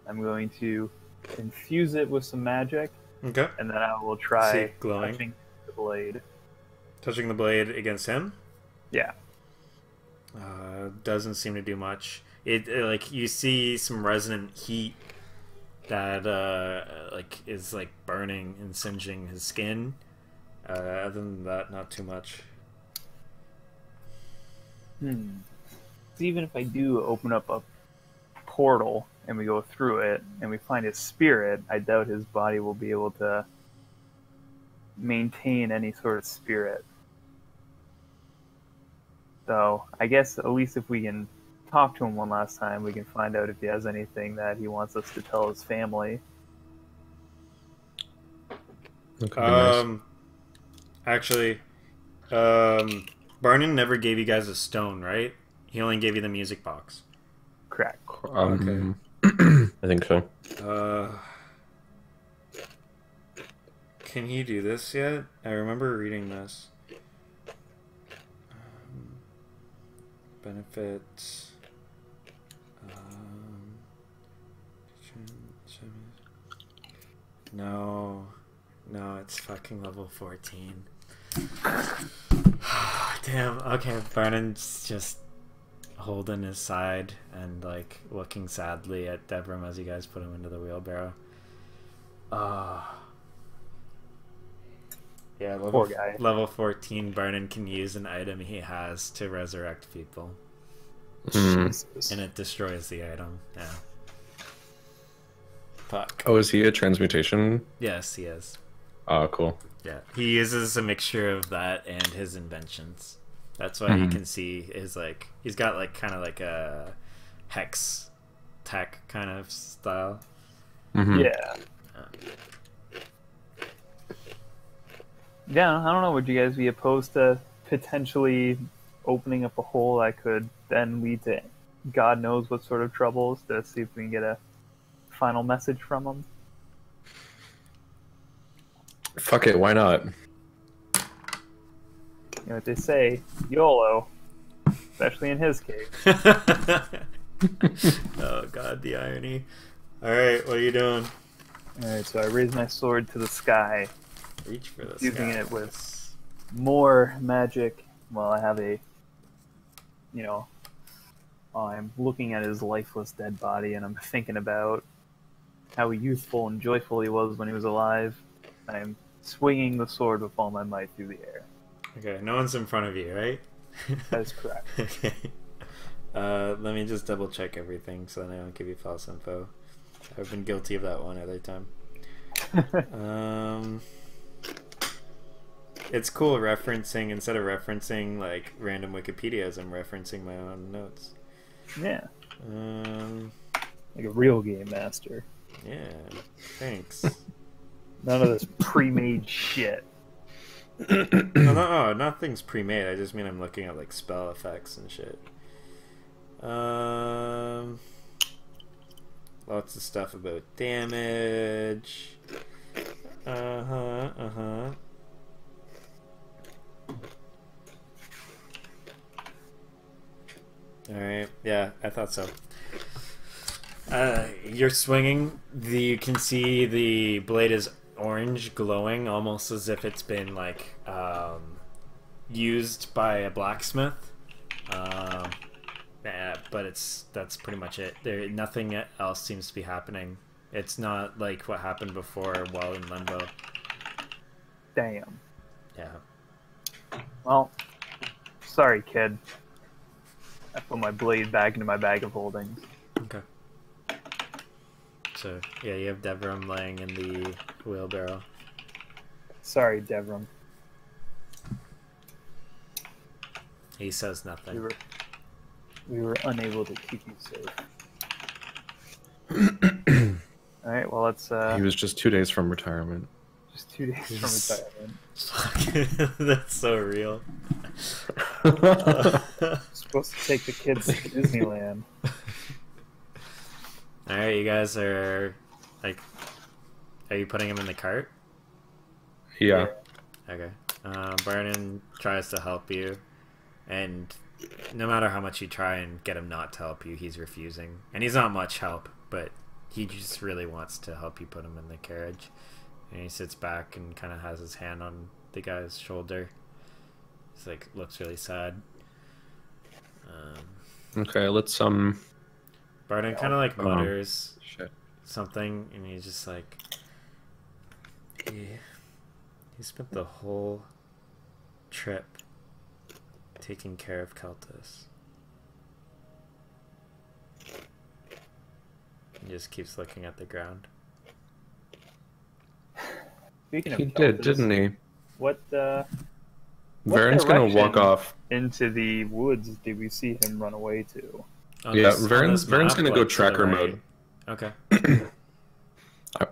S1: I'm going to infuse it with some magic,
S2: Okay.
S1: and then I will try
S2: See, glowing.
S1: touching the blade.
S2: Touching the blade against him?
S1: Yeah.
S2: Doesn't seem to do much. It like you see some resonant heat that like is like burning and singeing his skin. Other than that, not too much.
S1: So even if I do open up a portal and we go through it and we find his spirit, I doubt his body will be able to maintain any sort of spirit. So I guess at least if we can talk to him one last time, we can find out if he has anything that he wants us to tell his family.
S3: That could be nice.
S2: Actually, Barnon never gave you guys a stone, right? He only gave you the music box.
S1: Correct.
S3: I think so.
S2: Can he do this yet? I remember reading this. Benefits. No, it's fucking level 14. Damn. Okay, Barnon's just holding his side and like looking sadly at Devrim as you guys put him into the wheelbarrow. Yeah,
S1: Poor guy.
S2: level 14, Barnon can use an item he has to resurrect people.
S1: Jesus.
S2: And it destroys the item. Yeah. Fuck.
S3: Oh, is he a transmutation?
S2: Yes, he is.
S3: Oh, cool.
S2: Yeah. He uses a mixture of that and his inventions. That's why you can see his like he's got like kind of like a hex tech kind of style.
S1: Yeah. Yeah, I don't know. Would you guys be opposed to potentially opening up a hole that could then lead to God knows what sort of troubles to see if we can get a final message from him?
S3: Fuck it, why not?
S1: You know what they say, YOLO, especially in his case.
S2: Oh god, the irony. Alright, what are you doing?
S1: Alright, so I raise my sword to the sky,
S2: Reach for this.
S1: using it with more magic. Well, I have a, you know, I'm looking at his lifeless dead body and I'm thinking about how youthful and joyful he was when he was alive. I'm swinging the sword with all my might through the air.
S2: Okay, no one's in front of you, right?
S1: That is correct.
S2: Okay. Let me just double check everything so that I don't give you false info. I've been guilty of that one other time. It's cool referencing, instead of referencing like random Wikipedias, I'm referencing my own notes.
S1: Yeah,
S2: Like
S1: a real game master.
S2: Yeah, thanks.
S1: None of this pre-made shit.
S2: No, nothing's pre-made. I just mean I'm looking at like spell effects and shit. Lots of stuff about damage. Alright, yeah, I thought so. You're swinging. You can see the blade is orange, glowing, almost as if it's been like used by a blacksmith. But that's pretty much it. Nothing else seems to be happening. It's not like what happened before while in limbo.
S1: Damn.
S2: Yeah.
S1: Well, sorry, kid. I put my blade back into my bag of holdings.
S2: Okay. So, yeah, you have Devrim laying in the wheelbarrow.
S1: Sorry, Devrim.
S2: He says
S1: We
S2: nothing.
S1: were unable to keep you safe. All right. Well, it's
S3: He was just 2 days from retirement.
S1: just 2 days
S2: Yes.
S1: from retirement.
S2: That's so real.
S1: Supposed to take the kids to Disneyland.
S2: Alright, you guys are like, are you putting him in the cart?
S3: Yeah.
S2: Okay. Barnon tries to help you, and no matter how much you try and get him not to help you, he's refusing. And he's not much help, but he just really wants to help you put him in the carriage. And he sits back and kind of has his hand on the guy's shoulder. He's like, looks really sad.
S3: Okay, let's
S2: Barton kind of like
S3: Oh.
S2: mutters
S3: Shit.
S2: something, and he's just like, he spent the whole trip taking care of Keltis. He just keeps looking at the ground.
S1: Speaking of
S3: He did,
S1: Keltis,
S3: didn't he?
S1: What
S3: Varen's gonna walk
S1: direction
S3: off.
S1: into the woods did we see him run away to?
S2: On
S3: Yeah,
S2: this- on
S3: Varen's
S2: this map,
S3: gonna go
S2: like, to the
S3: tracker
S2: right.
S3: mode.
S2: Okay.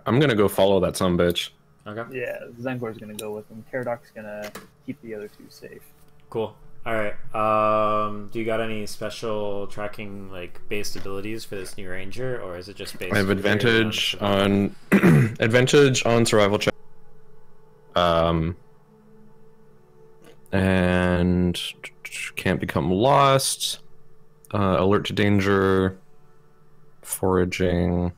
S3: I'm gonna go follow that sumbitch.
S2: Okay.
S1: Yeah, Zenkor's gonna go with him. Caradoc's gonna keep the other two safe.
S2: Cool. All right. Do you got any special tracking like based abilities for this new ranger, or is it just based?
S3: I have
S2: purely
S3: advantage
S2: survival?
S3: on advantage on survival check. And can't become lost. Alert to danger. Foraging.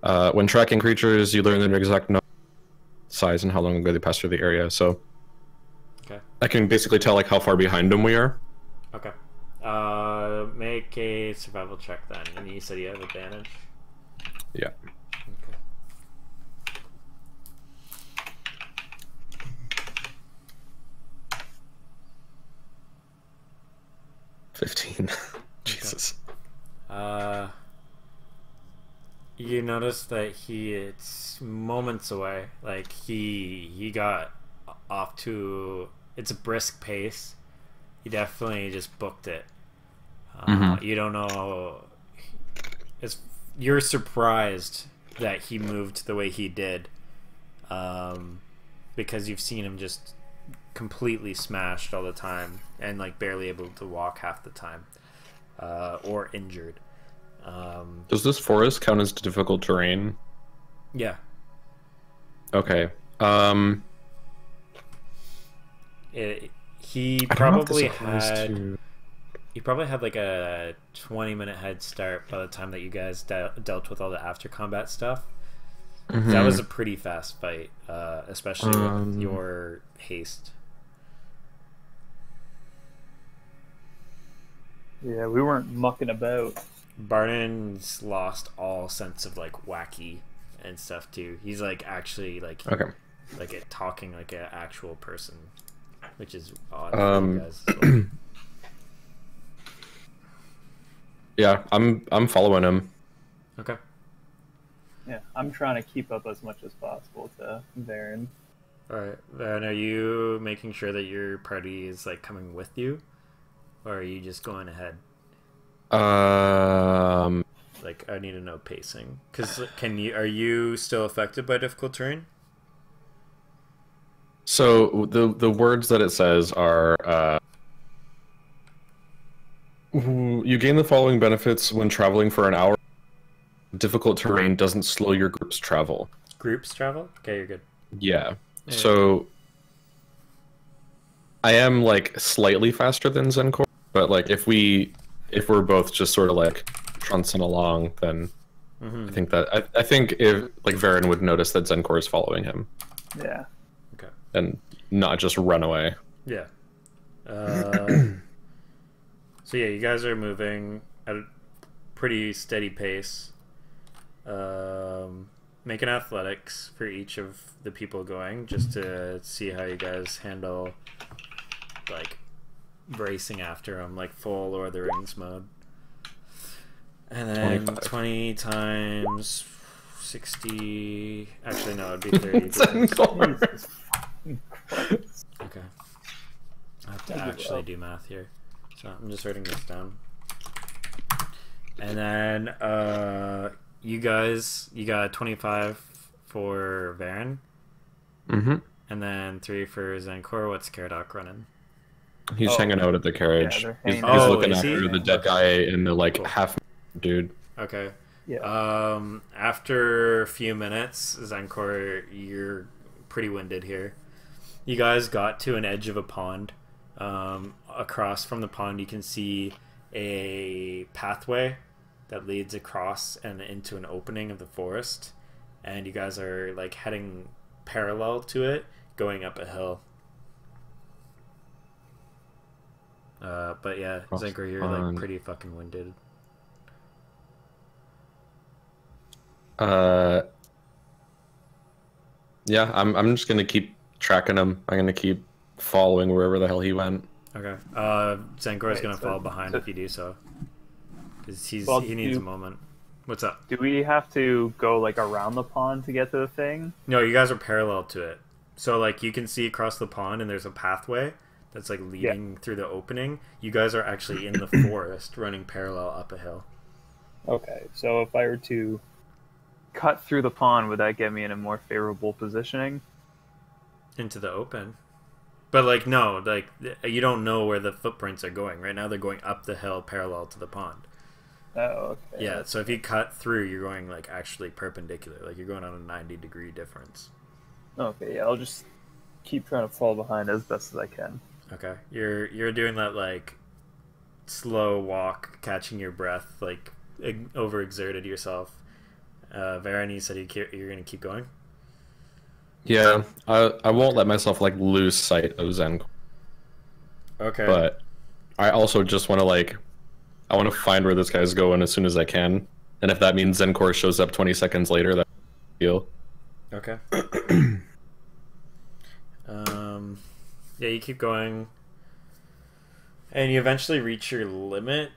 S3: When tracking creatures, you learn their exact size and how long ago they passed through the area. So
S2: Okay.
S3: I can basically tell like how far behind them we are.
S2: Okay. Make a survival check then. And you said you have advantage.
S3: Yeah.
S2: Okay.
S3: $15. Jesus.
S2: You notice that it's moments away. Like he got off to, it's a brisk pace. He definitely just booked it. You don't know. You're surprised that he moved the way he did, because you've seen him just completely smashed all the time and like barely able to walk half the time, or injured.
S3: Does this forest count as difficult terrain?
S2: Yeah.
S3: Okay.
S2: He
S3: I don't know if this
S2: probably
S3: applies
S2: had
S3: to-
S2: he probably had like a 20-minute head start by the time that you guys dealt with all the after combat stuff. That was a pretty fast fight, especially with your haste.
S1: Yeah, we weren't mucking about.
S2: Barton's lost all sense of like wacky and stuff too. He's like actually like
S3: Okay.
S2: talking like an actual person, which is odd for you guys as well.
S3: Yeah, I'm following him.
S2: Okay.
S1: Yeah, I'm trying to keep up as much as possible to Varen.
S2: All right. And are you making sure that your party is like coming with you, or are you just going ahead? Like, I need to know pacing. Because are you still affected by difficult terrain?
S3: So the words that it says are you gain the following benefits when traveling for an hour. Difficult terrain doesn't slow your group's travel.
S2: Groups travel? Okay, you're good.
S3: Yeah.
S2: Yeah.
S3: So I am like slightly faster than Zenkor, but like if we're both just sort of like trouncing along, then I think that I think if like Varen would notice that Zenkor is following him
S1: Yeah.
S2: Okay.
S3: and not just run away.
S2: Yeah. So yeah, you guys are moving at a pretty steady pace. Make an athletics for each of the people going, just to see how you guys handle like racing after them, like full Lord of the Rings mode. And then
S3: 25.
S2: 20 times 60. Actually, no, it'd be 30. because-
S3: Zenkor.
S1: Jesus fucking Christ.
S2: Okay. I have to
S1: I'll give it
S2: actually
S1: up.
S2: do math here. So I'm just writing this down. And then you guys, you got 25 for Varen,
S3: Mm-hmm.
S2: and then 3 for Zancor. What's Caradoc running?
S3: He's
S1: Oh,
S3: hanging out at the
S1: yeah,
S3: carriage.
S1: they're
S3: He's,
S1: hanging
S3: he's
S2: out.
S3: looking
S2: Oh, is he?
S3: after the dead
S2: Okay.
S3: guy in the like
S2: Cool.
S3: half dude.
S2: Okay.
S1: Yeah.
S2: After a few minutes, Zancor, you're pretty winded here. You guys got to an edge of a pond. Across from the pond, you can see a pathway that leads across and into an opening of the forest. And you guys are like heading parallel to it, going up a hill. But yeah,
S3: Across the
S2: Zancor, you're like
S3: pond.
S2: pretty fucking winded.
S3: Yeah, I'm just gonna keep tracking him. I'm gonna keep following wherever the hell he went.
S2: Okay. Zancor's
S1: Right,
S2: gonna
S1: so-
S2: fall behind
S1: so-
S2: if you do so. Because
S1: Well,
S2: he needs a moment. What's up?
S1: Do we have to go like around the pond to get to the thing?
S2: No, you guys are parallel to it. So like you can see across the pond and there's a pathway that's like leading through the opening. You guys are actually in the forest running parallel up a hill.
S1: Okay, so if I were to cut through the pond, would that get me in a more favorable positioning?
S2: Into the open. But like no, like you don't know where the footprints are going. Right now they're going up the hill parallel to the pond.
S1: Oh, okay.
S2: Yeah, so if you cut through, you're going like actually perpendicular. Like you're going on a 90-degree difference.
S1: Okay, yeah, I'll just keep trying to fall behind as best as I can.
S2: Okay. You're doing that like slow walk, catching your breath, like overexerted yourself. Varen, you said you're gonna keep going.
S3: Yeah, I won't let myself like lose sight of Zen,
S2: Okay.
S3: but I also just want to I want to find where this guy's going as soon as I can, and if that means Zencor shows up 20 seconds later, that's a deal.
S2: Okay. Yeah, you keep going, and you eventually reach your limit.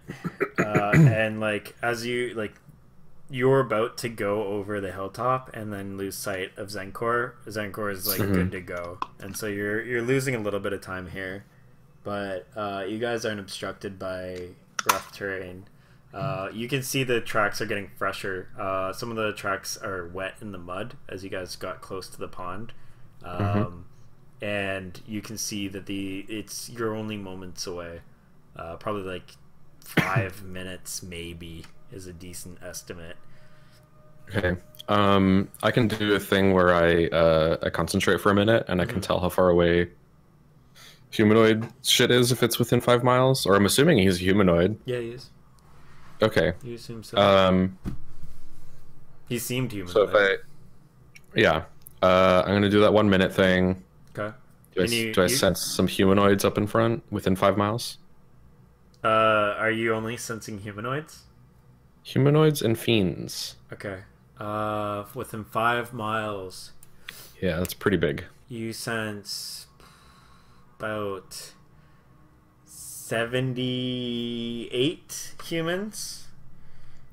S2: And like as you're about to go over the hilltop and then lose sight of Zencor. Zencor is like good to go, and so you're losing a little bit of time here, but you guys aren't obstructed by rough terrain. You can see the tracks are getting fresher. Some of the tracks are wet in the mud as you guys got close to the pond. And you can see that you're only moments away. Probably like 5 minutes maybe is a decent estimate.
S3: Okay. I can do a thing where I concentrate for a minute and I can tell how far away humanoid shit is if it's within 5 miles, or I'm assuming he's humanoid.
S2: Yeah, he is.
S3: Okay.
S2: You assume so. He seemed human.
S3: So if I'm gonna do that 1 minute thing.
S2: Okay.
S3: Do I sense some humanoids up in front within 5 miles?
S2: Are you only sensing humanoids?
S3: Humanoids and fiends.
S2: Okay. Within 5 miles,
S3: Yeah, that's pretty big.
S2: you sense about 78 humans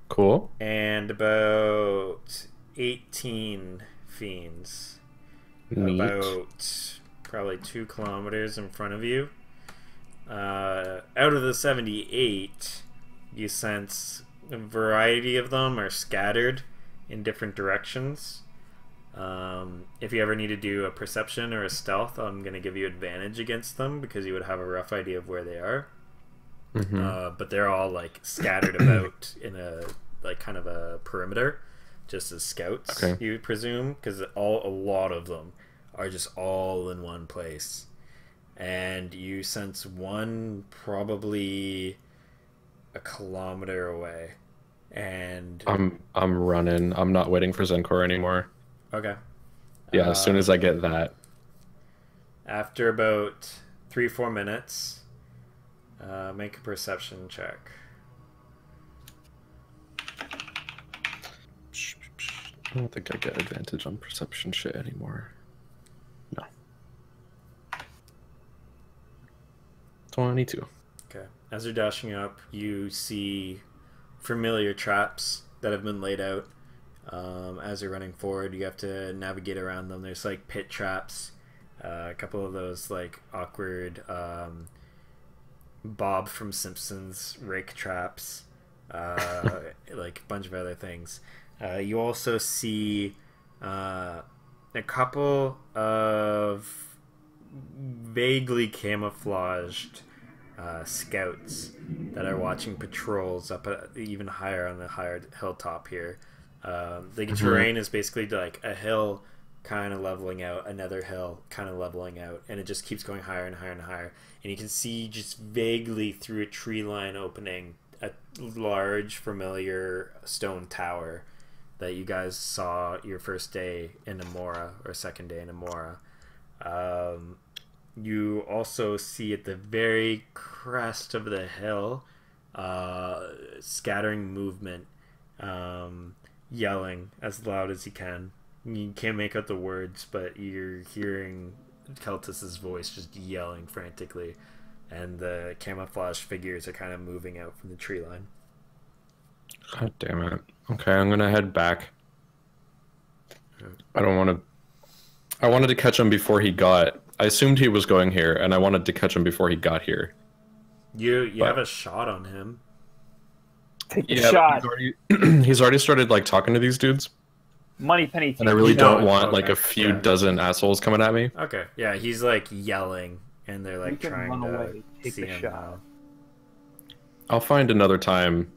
S3: Cool.
S2: and about 18 fiends.
S3: Neat.
S2: About probably 2 kilometers in front of you. Out of the 78, you sense a variety of them are scattered in different directions. If you ever need to do a perception or a stealth, I'm going to give you advantage against them because you would have a rough idea of where they are. But they're all like scattered about in a like kind of a perimeter, just as scouts,
S3: Okay.
S2: you presume, because a lot of them are just all in one place. And you sense one probably a kilometer away. And
S3: I'm running. I'm not waiting for Zencor anymore.
S2: okay.
S3: Yeah, as soon as I get that.
S2: After about 3-4 minutes, make a perception check.
S3: I don't think I get advantage on perception shit anymore. No. 22.
S2: Okay. As you're dashing up, you see familiar traps that have been laid out. As you're running forward, you have to navigate around them. There's like pit traps A couple of those like awkward Bob from Simpsons rake traps, like a bunch of other things. You also see a couple of vaguely camouflaged scouts that are watching patrols up even higher on the higher hilltop here. The terrain is basically like a hill kind of leveling out, another hill kind of leveling out, and it just keeps going higher and higher and higher. And you can see just vaguely through a tree line opening a large familiar stone tower that you guys saw your first day in Amora, or second day in Amora. You also see at the very crest of the hill scattering movement, yelling as loud as he can. You can't make out the words, but you're hearing Keltis's voice just yelling frantically, and the camouflage figures are kind of moving out from the tree line.
S3: God damn it. Okay, I'm gonna head back. I don't want to... I wanted to catch him before he got... I assumed he was going here, and I wanted to catch him before he got here.
S2: You have a shot on him.
S1: Take the shot.
S3: He's already started like talking to these dudes.
S1: Money penny.
S3: And I really don't want like a few dozen assholes coming at me.
S2: Okay, yeah, he's like yelling, and they're like
S1: You can
S2: trying
S1: run
S2: to
S1: away. Take
S2: see
S1: the
S2: him
S1: shot.
S2: now.
S3: I'll find another time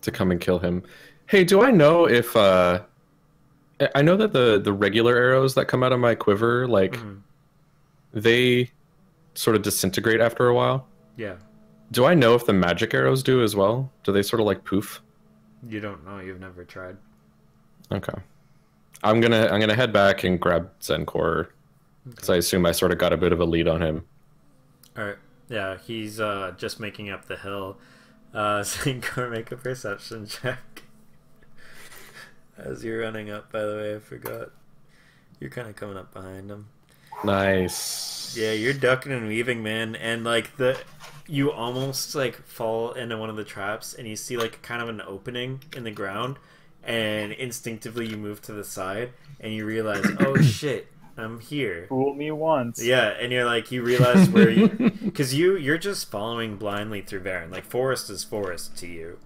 S3: to come and kill him. Hey, do I know if I know that the regular arrows that come out of my quiver, like they sort of disintegrate after a while?
S2: Yeah.
S3: Do I know if the magic arrows do as well? Do they sort of like poof?
S2: You don't know. You've never tried.
S3: Okay. I'm gonna head back and grab Zenkor, because I assume I sort of got a bit of a lead on him.
S2: All right. Yeah, he's just making up the hill. Zenkor, make a perception check. As you're running up, by the way, I forgot. You're kind of coming up behind him.
S3: Nice.
S2: Yeah, you're ducking and weaving, man, and like you almost like fall into one of the traps, and you see like kind of an opening in the ground, and instinctively you move to the side, and you realize, oh shit, I'm here.
S1: Fool me once.
S2: Yeah, and you're like, you realize where you, because you're just following blindly through Varen. Like forest is forest to you,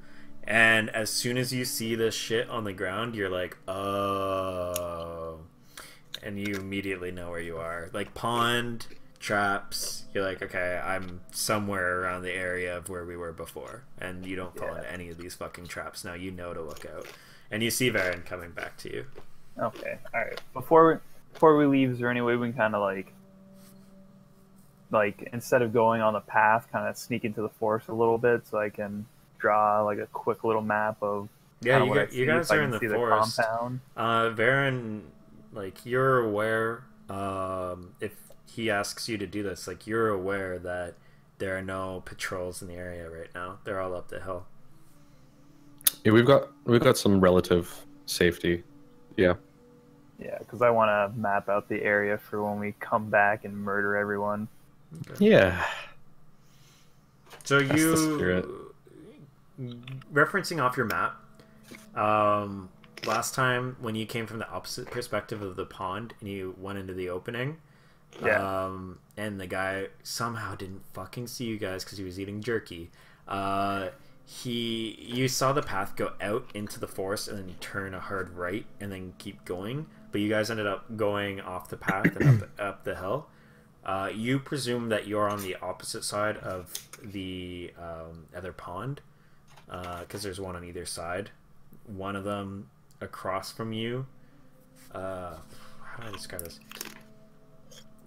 S2: and as soon as you see this shit on the ground, you're like, oh. And you immediately know where you are. Like pond, traps, you're like, okay, I'm somewhere around the area of where we were before. And you don't fall into any of these fucking traps. Now you know to look out. And you see Varen coming back to you.
S1: Okay, alright. Before we leave, is there any way we can kind of like instead of going on the path, kind of sneak into the forest a little bit, so I can draw like a quick little map of
S2: you guys are in the forest.
S1: Compound.
S2: Varen, like, you're aware, if he asks you to do this, like, you're aware that there are no patrols in the area right now. They're all up the hill.
S3: Yeah, we've got some relative safety. Yeah.
S1: Yeah, because I want to map out the area for when we come back and murder everyone.
S3: Okay. Yeah.
S2: So
S3: that's the spirit.
S2: Referencing off your map, last time when you came from the opposite perspective of the pond and you went into the opening, and the guy somehow didn't fucking see you guys because he was eating jerky. You saw the path go out into the forest and then turn a hard right and then keep going, but you guys ended up going off the path and up the hill. You presume that you're on the opposite side of the other pond, because there's one on either side. One of them across from you. How do I describe this?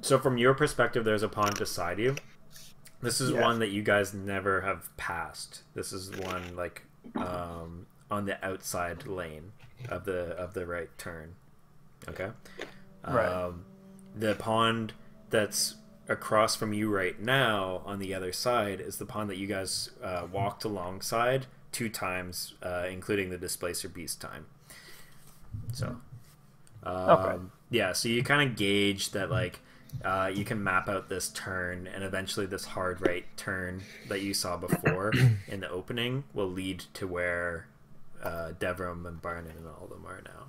S2: So from your perspective, there's a pond beside you. This is one that you guys never have passed. This is one like on the outside lane of the right turn. Okay.
S1: Right.
S2: The pond that's across from you right now on the other side is the pond that you guys walked alongside 2 times, including the displacer beast time. So, yeah, so you kind of gauge that, like, you can map out this turn, and eventually this hard right turn that you saw before in the opening will lead to where Devrim and Barnon and all of them are now.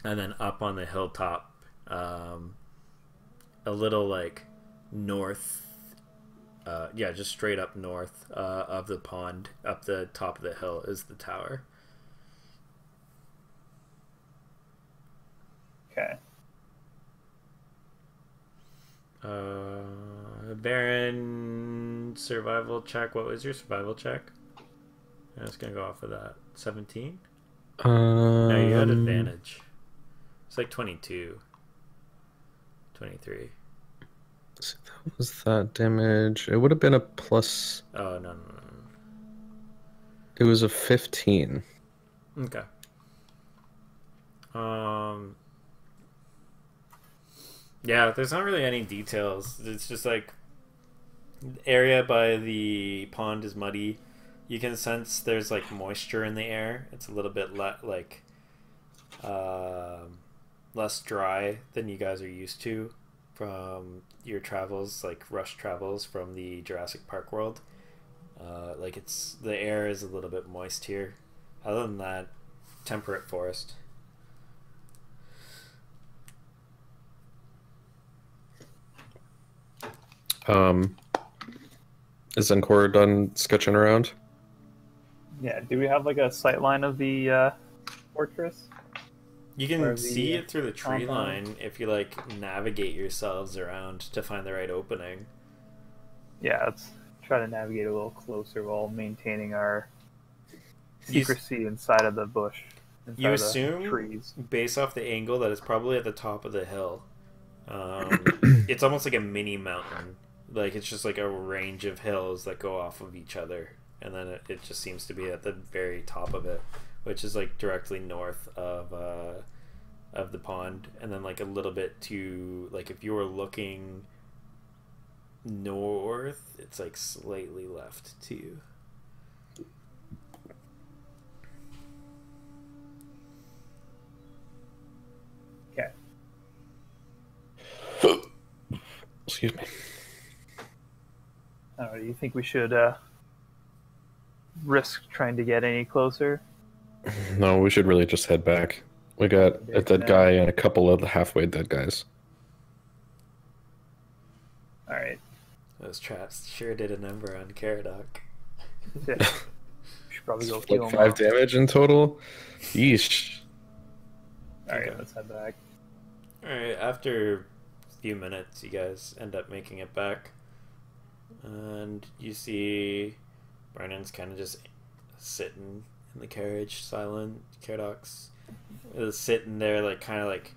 S2: And then up on the hilltop, a little like north, yeah, just straight up north of the pond, up the top of the hill is the tower.
S1: Okay.
S2: Baron survival check. What was your survival check? I'm just gonna go off of that. 17? No, you had advantage. It's like 22. 23.
S3: So that was that damage. It would have been a plus.
S2: Oh, no.
S3: It was a 15.
S2: Okay. Yeah, there's not really any details. It's just like the area by the pond is muddy. You can sense there's like moisture in the air. It's a little bit less dry than you guys are used to from your travels, like rush travels from the Jurassic Park world. Like the air is a little bit moist here. Other than that, temperate forest.
S3: Is Encore done sketching around?
S1: Yeah. Do we have like a sight line of the fortress?
S2: You can see it through the tree
S1: compound?
S2: line if you like navigate yourselves around to find the right opening.
S1: Yeah. Let's try to navigate a little closer while maintaining our secrecy inside of the bush.
S2: You
S1: Inside of the
S2: assume,
S1: trees.
S2: based off the angle, that it's probably at the top of the hill. It's almost like a mini mountain. Like it's just like a range of hills that go off of each other, and then it just seems to be at the very top of it, which is like directly north of the pond, and then like a little bit to like if you were looking north, it's like slightly left too.
S1: Okay.
S3: Excuse me.
S1: I don't know, do you think we should risk trying to get any closer?
S3: No, we should really just head back. We got a dead guy and a couple of halfway dead guys.
S1: All right.
S2: Those traps sure did a number on Caradoc.
S1: Yeah. We should probably go kill
S3: Like
S1: him.
S3: 5 damage in total. Yeesh.
S1: All right,
S2: Okay.
S1: let's head back.
S2: Alright, after a few minutes, you guys end up making it back. And you see Brennan's kind of just sitting in the carriage, silent. Caradoc's sitting there, like, kind of like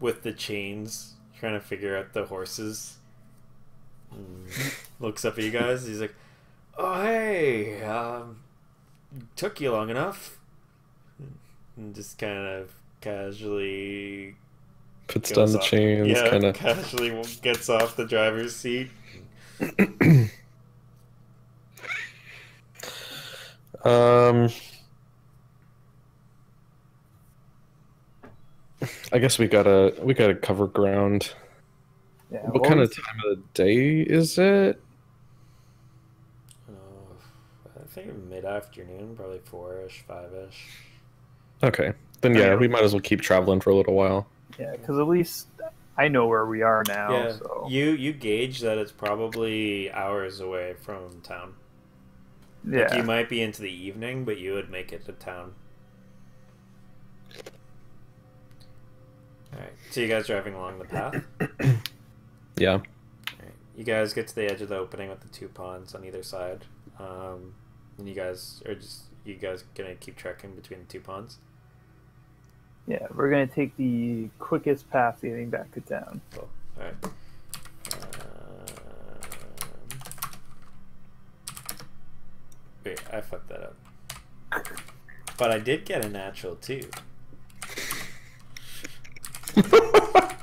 S2: with the chains, trying to figure out the horses. And looks up at you guys. He's like, "Oh, hey, took you long enough." And just kind of casually
S3: Puts
S2: goes
S3: down the
S2: off.
S3: chains,
S2: Yeah,
S3: kind of.
S2: casually gets off the driver's seat.
S3: I guess we gotta cover ground.
S1: Yeah.
S3: What kind of time of the day is it?
S2: I think mid-afternoon, probably 4-ish, 5-ish.
S3: Okay, then yeah,
S1: Okay.
S3: we might as well keep traveling for a little while.
S1: Yeah, because at least I know where we are now.
S2: Yeah,
S1: So
S2: you gauge that it's probably hours away from town.
S1: yeah.
S2: Like, you might be into the evening, but you would make it to town. Alright, so you guys driving along the path?
S3: Yeah.
S2: Alright, you guys get to the edge of the opening with the two ponds on either side. And you guys gonna keep trekking between the two ponds?
S1: Yeah, we're gonna take the quickest path getting back to town.
S2: Cool. Alright. Wait, I fucked that up. But I did get a natural too.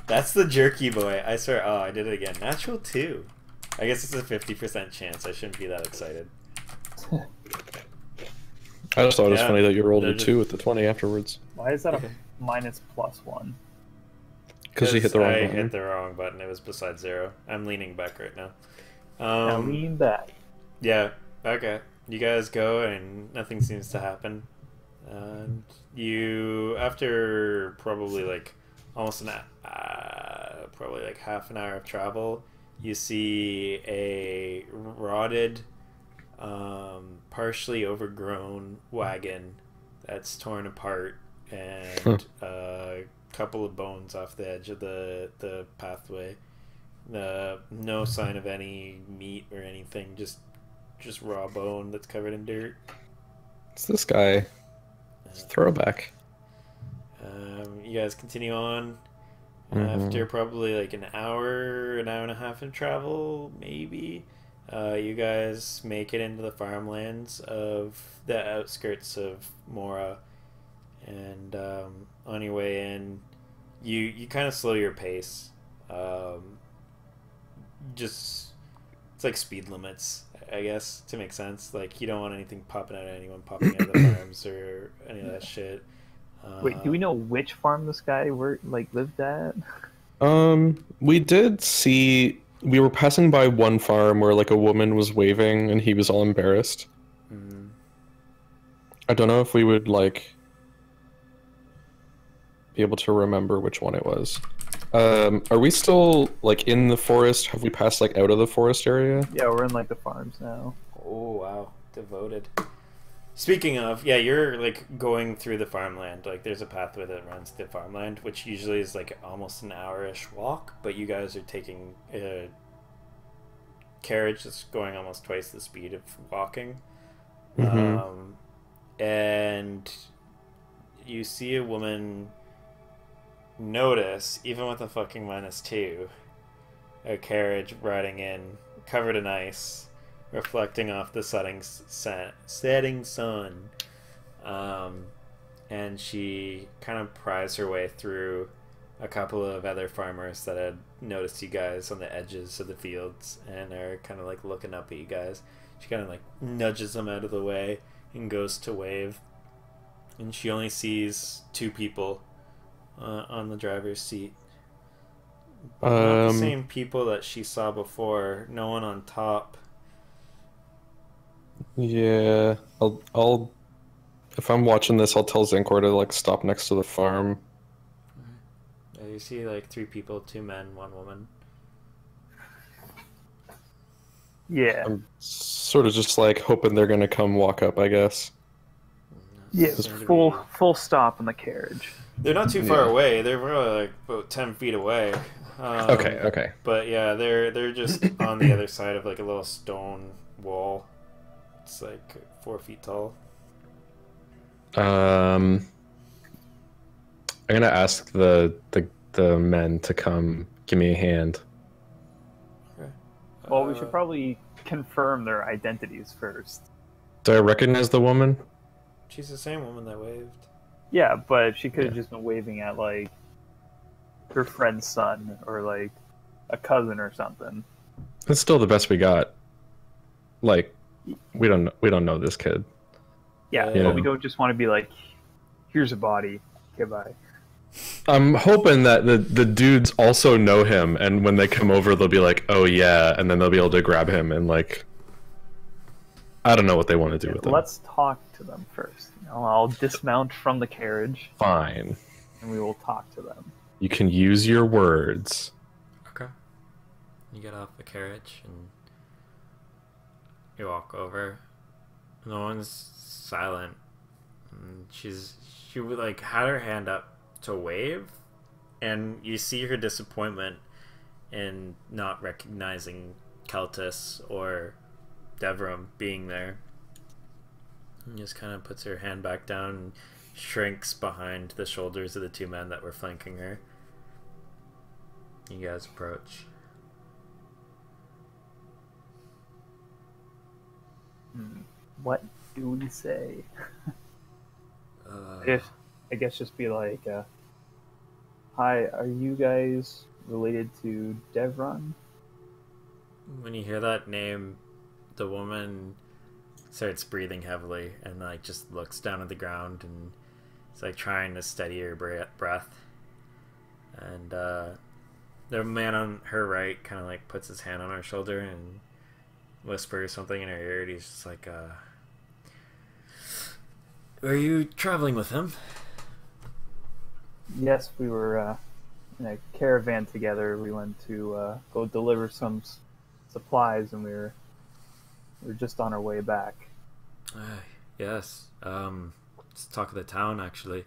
S2: That's the jerky boy. I swear. Oh, I did it again. Natural 2. I guess it's a 50% chance. I shouldn't be that excited.
S3: I just thought it was
S2: Yeah,
S3: funny that you rolled
S2: they're
S3: a 2 with the 20 afterwards.
S1: Why is that a minus +1?
S3: Because you hit the wrong
S2: I
S3: button.
S2: hit the wrong button. It was beside 0. I'm leaning back right now.
S1: Now lean back.
S2: Yeah. Okay. You guys go and nothing seems to happen. And you, after probably like almost probably like half an hour of travel, you see a rotted, partially overgrown wagon that's torn apart, and a couple of bones off the edge of the pathway. No sign of any meat or anything, just raw bone that's covered in dirt.
S3: It's this guy. It's a throwback.
S2: You guys continue on. After probably like an hour and a half of travel, maybe, you guys make it into the farmlands of the outskirts of Mora, and on your way in, you kind of slow your pace. Just it's like speed limits, I guess, to make sense. Like, you don't want anything popping out of anyone, popping out of the farms or any of that shit.
S1: Wait, do we know which farm this guy lived at?
S3: We did see. We were passing by one farm where like a woman was waving and he was all embarrassed.
S2: Mm.
S3: I don't know if we would like be able to remember which one it was. Are we still like in the forest? Have we passed like out of the forest area?
S1: Yeah, we're in like the farms now.
S2: Oh wow, devoted. Speaking of, yeah, you're like going through the farmland. Like, there's a pathway that runs through the farmland, which usually is like almost an hour-ish walk, but you guys are taking a carriage that's going almost twice the speed of walking. And you see a woman notice, even with a fucking -2, a carriage riding in, covered in ice, reflecting off the setting sun, and she kind of pries her way through a couple of other farmers that had noticed you guys on the edges of the fields and are kind of like looking up at you guys. She kind of like nudges them out of the way and goes to wave, and she only sees 2 people on the driver's seat. Not the same people that she saw before. No one on top.
S3: Yeah, I'll if I'm watching this, I'll tell Zincor to like stop next to the farm.
S2: Yeah, you see like 3 people, 2 men, 1 woman.
S1: Yeah.
S3: I'm sort of just like hoping they're gonna come walk up, I guess.
S1: Yeah, it was full stop in the carriage.
S2: They're not too far away. They're probably like about 10 feet away.
S3: Okay.
S2: But yeah, they're just on the other side of like a little stone wall. It's like 4 feet tall.
S3: I'm gonna ask the men to come give me a hand.
S2: Okay.
S1: Well, we should probably confirm their identities first.
S3: Do I recognize the woman?
S2: She's the same woman that waved.
S1: Yeah, but she could have just been waving at like her friend's son or like a cousin or something.
S3: That's still the best we got. Like, we don't know this kid.
S1: Yeah,
S2: Yeah.
S1: but we don't just want to be like, here's a body, goodbye.
S3: I'm hoping that the dudes also know him, and when they come over, they'll be like, "Oh yeah," and then they'll be able to grab him and like, I don't know what they want to do with him.
S1: Let's talk to them first. I'll dismount from the carriage
S3: Fine.
S1: and we will talk to them.
S3: You can use your words.
S2: Okay. You get off the carriage and you walk over. No one's silent. And she would like had her hand up to wave, and you see her disappointment in not recognizing Keltis or Devram being there. And just kind of puts her hand back down and shrinks behind the shoulders of the 2 men that were flanking her. You guys approach.
S1: What do we say? If I guess just be like, hi, are you guys related to Devron?
S2: When you hear that name, the woman starts breathing heavily and like just looks down at the ground and is like trying to steady her breath. And the man on her right kind of like puts his hand on her shoulder and whispers something in her ear, and he's just like, are you traveling with him?
S1: Yes, we were in a caravan together. We went to go deliver some supplies, and we were just on our way back.
S4: Yes. It's talk of the town actually.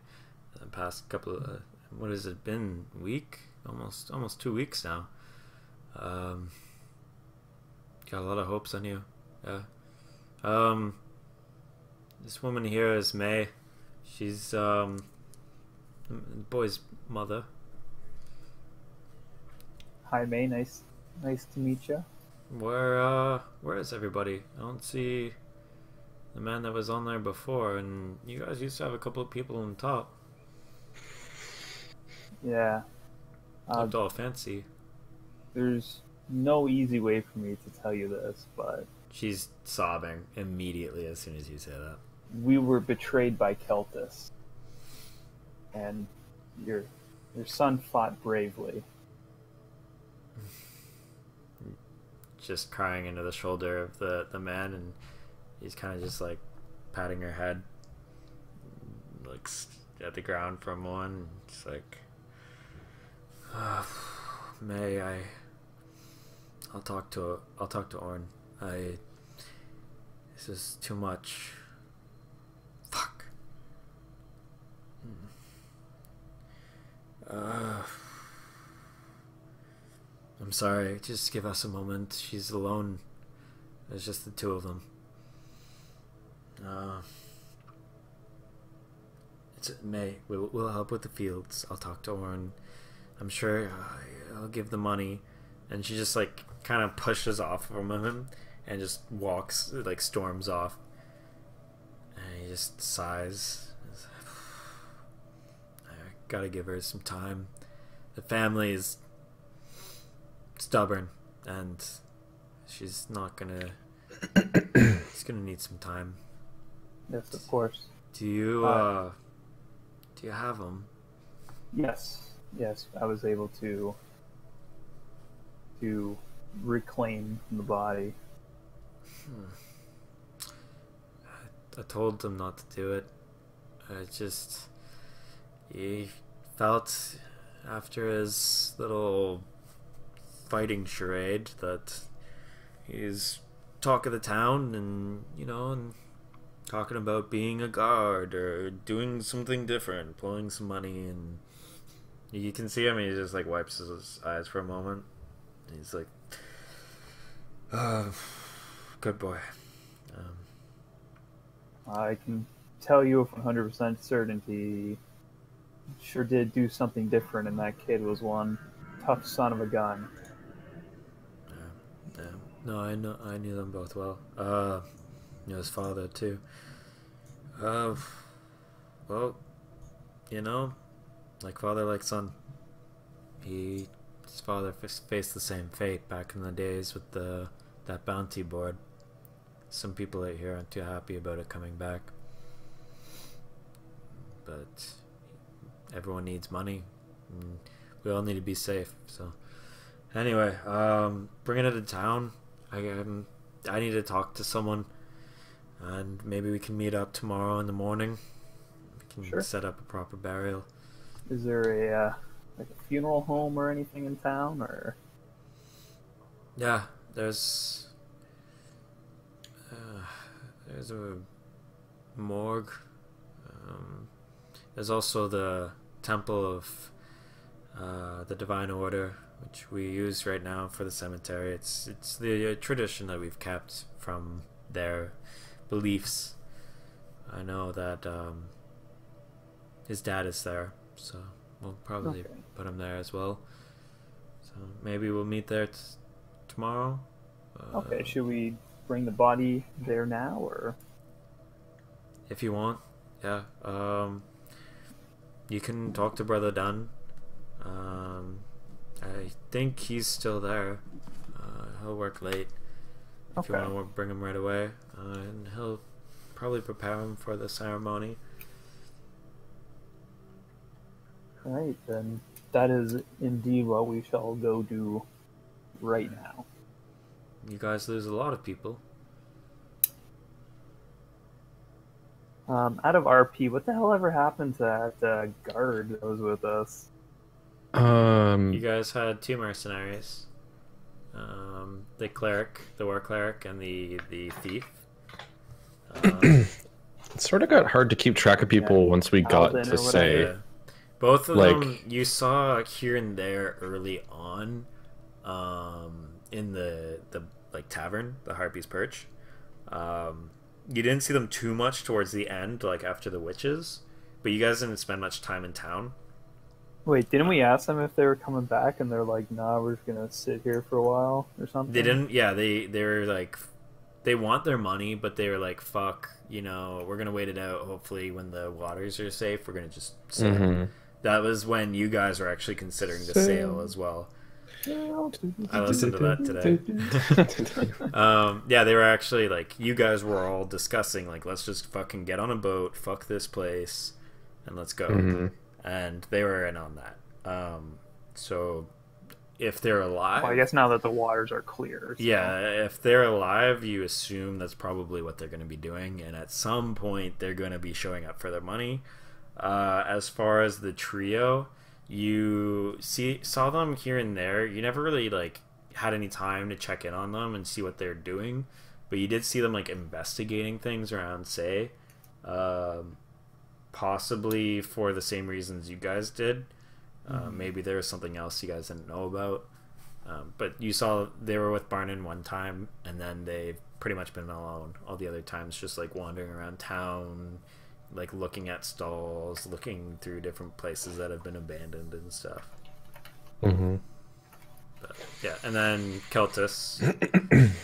S4: The past couple of what has it been? Week? Almost 2 weeks now. Got a lot of hopes on you. Yeah. This woman here is May. She's the boy's mother.
S1: Hi, May. Nice to meet you.
S4: Where is everybody? I don't see the man that was on there before, and you guys used to have a couple of people on top.
S1: Yeah.
S4: Looked all fancy.
S1: There's no easy way for me to tell you this, but
S4: She's sobbing immediately as soon as you say that.
S1: we were betrayed by Keltis, and your son fought bravely.
S4: Just crying into the shoulder of the man, and he's kind of just like patting her head, like at the ground for a moment. Just like, May, I'll talk to Orn. This is too much. Fuck. I'm sorry. Just give us a moment. She's alone. There's just the two of them. It's May. We'll help with the fields. I'll talk to Orn. I'm sure I'll give the money. And she just like kind of pushes off from him and just walks, like storms off. And he just sighs. I gotta give her some time. The family is stubborn, and she's not gonna. She's gonna need some time.
S1: Yes, of course.
S4: Do you have them?
S1: Yes, I was able to reclaim the body.
S4: I told them not to do it. He felt after his little fighting charade that he's talk of the town, and and talking about being a guard or doing something different, pulling some money, and you can see him. He just like wipes his eyes for a moment. He's like, good boy.
S1: I can tell you with 100% certainty, he sure did do something different, and that kid was one tough son of a gun.
S4: Yeah. No, I knew them both well. Knew his father too. Well, like father, like son. His father faced the same fate back in the days with that bounty board. Some people out here aren't too happy about it coming back, but everyone needs money, and we all need to be safe. So, anyway, bringing it to town. I need to talk to someone, and maybe we can meet up tomorrow in the morning. We can set up a proper burial.
S1: Is there a funeral home or anything in town, or?
S4: Yeah, there's a morgue. There's also the Temple of the Divine Order, which we use right now for the cemetery. It's the tradition that we've kept from their beliefs. I know that his dad is there, so we'll probably put him there as well. So maybe we'll meet there tomorrow.
S1: Okay, should we bring the body there now, or?
S4: If you want, yeah. You can talk to Brother Dunn. I think he's still there. He'll work late. If you want to bring him right away, and he'll probably prepare him for the ceremony.
S1: Right, then that is indeed what we shall go do right now.
S4: You guys lose a lot of people.
S1: Out of RP, what the hell ever happened to that guard that was with us?
S4: You guys had two mercenaries. The cleric, the war cleric, and the thief.
S3: It sort of got hard to keep track of people once we got
S1: Paladin
S3: to
S1: or whatever.
S3: say.
S4: Yeah. Both of
S3: Like-
S4: them you saw here and there early on, in the like tavern, the Harpy's Perch. You didn't see them too much towards the end, like after the witches, but you guys didn't spend much time in town.
S1: Wait, didn't we ask them if they were coming back? And they're like, "Nah, we're just gonna sit here for a while or something."
S4: They didn't. Yeah, they were like, they want their money, but they were like, "Fuck, you know, we're gonna wait it out. Hopefully, when the waters are safe, we're gonna just sail."
S3: Mhm.
S4: That was when you guys were actually considering the sail as well. I listened to that today. Yeah, they were actually like, you guys were all discussing like, let's just fucking get on a boat, fuck this place, and let's go.
S3: Mhm.
S4: And they were in on that. So if they're alive,
S1: Well, I guess now that the waters are clear. so-
S4: yeah, if they're alive, you assume that's probably what they're going to be doing, and at some point they're going to be showing up for their money. As far as the trio, you saw them here and there. You never really like had any time to check in on them and see what they're doing, but you did see them like investigating things around Say, possibly for the same reasons you guys did. Maybe there was something else you guys didn't know about. But you saw they were with Barnon one time, and then they've pretty much been alone all the other times, just like wandering around town, like looking at stalls, looking through different places that have been abandoned and stuff.
S3: Mhm.
S4: But, yeah, and then Keltis,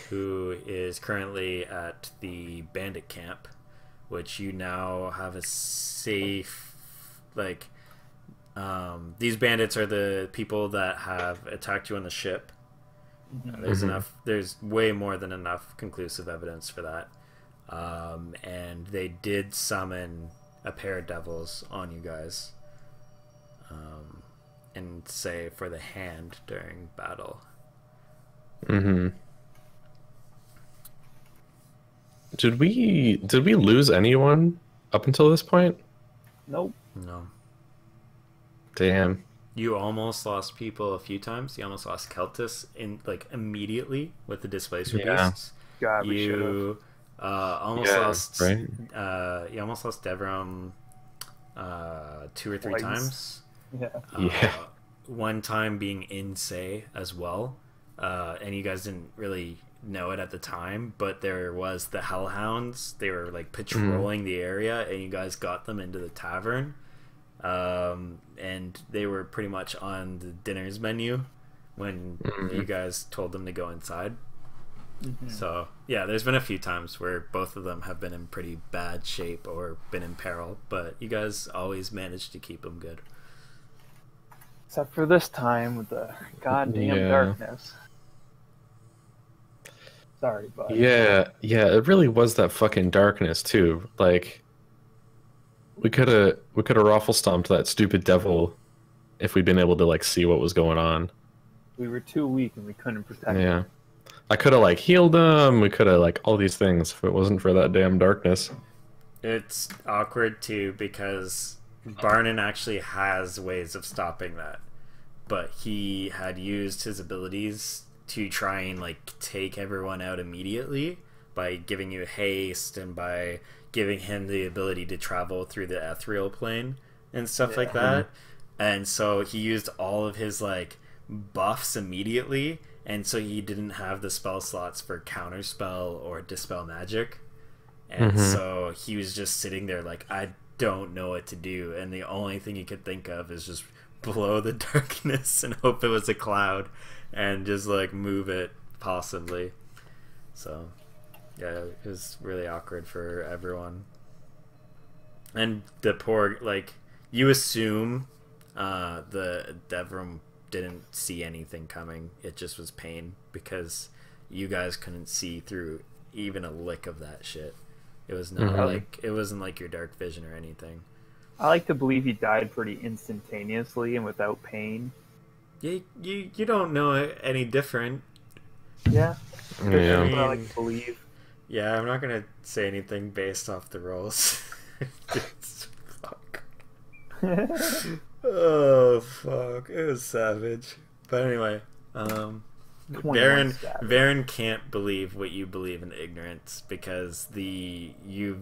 S4: who is currently at the bandit camp, which you now have a safe, like, these bandits are the people that have attacked you on the ship. There's way more than enough conclusive evidence for that. And they did summon a pair of devils on you guys, and say for the hand during battle.
S3: Mhm. Did we lose anyone up until this point?
S1: Nope.
S4: No.
S3: Damn.
S4: You almost lost people a few times. You almost lost Keltis in like immediately with the displacer
S3: Yeah.
S4: beasts.
S1: God, we should have.
S4: You almost
S3: Yeah,
S4: lost
S3: right?
S4: You almost lost Devram 2 or 3
S1: Twice.
S4: times.
S1: Yeah.
S3: Yeah.
S4: One time being in Say as well, and you guys didn't really know it at the time, but there was the Hellhounds. They were like patrolling the area, and you guys got them into the tavern, and they were pretty much on the dinner's menu when you guys told them to go inside. So yeah, there's been a few times where both of them have been in pretty bad shape or been in peril, but you guys always managed to keep them good.
S1: Except for this time with the goddamn
S3: Yeah.
S1: darkness. Sorry, bud.
S3: Yeah, it really was that fucking darkness too. Like we could have raffle stomped that stupid devil if we'd been able to like see what was going on.
S1: We were too weak and we couldn't protect
S3: Yeah.
S1: him.
S3: I could have like healed him. We could have like all these things if it wasn't for that damn darkness.
S4: It's awkward too because Barnon actually has ways of stopping that, but he had used his abilities to try and like take everyone out immediately by giving you haste and by giving him the ability to travel through the ethereal plane and stuff like that. And so he used all of his like buffs immediately, and so he didn't have the spell slots for counterspell or dispel magic. And so he was just sitting there like, I don't know what to do, and the only thing he could think of is just blow the darkness and hope it was a cloud and just like move it possibly. So yeah, it was really awkward for everyone. And the poor, like, you assume the Devram didn't see anything coming. It just was pain because you guys couldn't see through even a lick of that shit. It was not like, it wasn't like your dark vision or anything.
S1: I like to believe he died pretty instantaneously and without pain.
S4: You don't know any different.
S1: Yeah.
S3: Yeah.
S1: That's what I like to believe.
S4: Yeah, I'm not gonna say anything based off the rolls. Fuck. Oh fuck! It was savage. But anyway,
S1: 21 stat.
S4: Varen can't believe what you believe in ignorance because your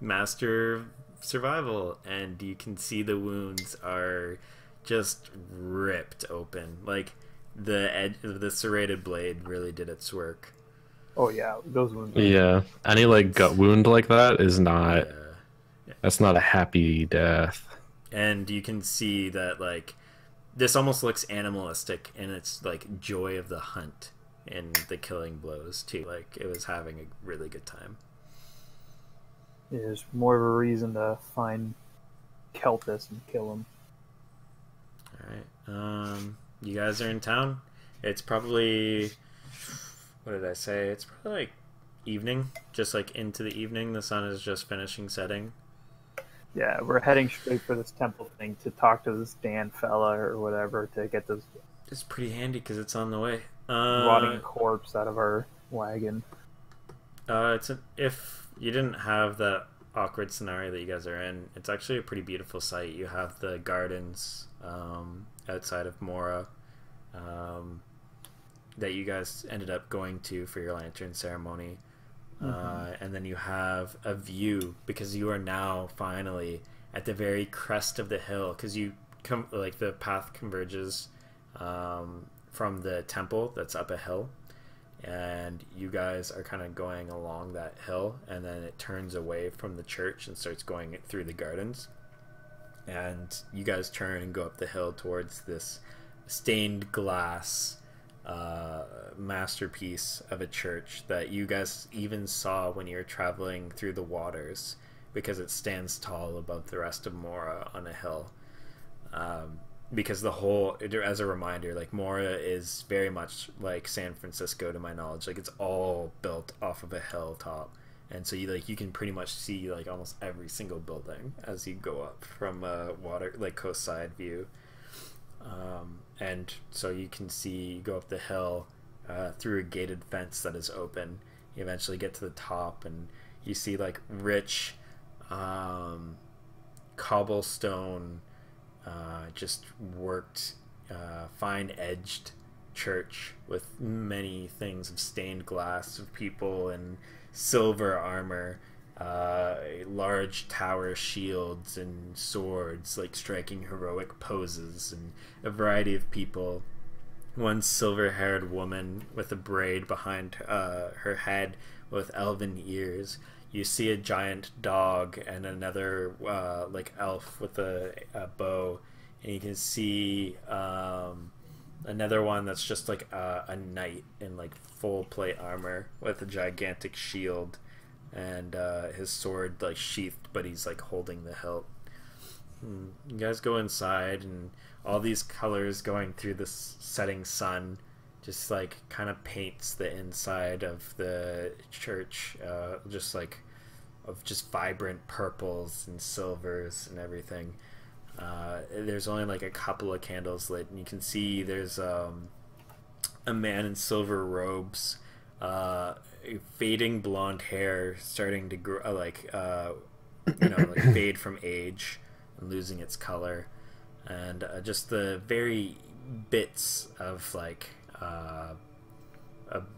S4: master survival, and you can see the wounds are just ripped open. Like the edge of the serrated blade really did its work.
S1: Oh yeah, those wounds.
S3: Yeah, any like gut wound like that is not.
S4: Yeah.
S3: That's not a happy death.
S4: And you can see that like this almost looks animalistic in its like joy of the hunt and the killing blows too. Like it was having a really good time.
S1: There's more of a reason to find Kelpis and kill him.
S4: Alright. You guys are in town. It's probably, what did I say? It's probably like evening. Just like into the evening. The sun is just finishing setting.
S1: Yeah, we're heading straight for this temple thing to talk to this Dan fella or whatever to get this
S4: It's pretty handy because it's on the way.
S1: rotting corpse out of our wagon.
S4: If you didn't have that awkward scenario that you guys are in, it's actually a pretty beautiful sight. You have the gardens outside of Mora that you guys ended up going to for your lantern ceremony. And then you have a view because you are now finally at the very crest of the hill because you come like the path converges from the temple that's up a hill, and you guys are kind of going along that hill, and then it turns away from the church and starts going through the gardens, and you guys turn and go up the hill towards this stained glass masterpiece of a church that you guys even saw when you were traveling through the waters because it stands tall above the rest of Mora on a hill. Because the whole, as a reminder, like Mora is very much like San Francisco to my knowledge. Like it's all built off of a hilltop, and so you can pretty much see like almost every single building as you go up from a water like coastside view. And so you can see you go up the hill through a gated fence that is open. You eventually get to the top and you see like rich cobblestone just worked fine edged church with many things of stained glass of people in silver armor, large tower shields and swords like striking heroic poses, and a variety of people. One silver-haired woman with a braid behind her head with elven ears. You see a giant dog and another like elf with a bow, and you can see another one that's just like a knight in like full plate armor with a gigantic shield and his sword like sheathed, but he's like holding the hilt. You guys go inside, and all these colors going through this setting sun just like kind of paints the inside of the church, just like of just vibrant purples and silvers and everything. There's only like a couple of candles lit, and you can see there's a man in silver robes, fading blonde hair starting to grow, like fade from age and losing its color, and just the very bits of like a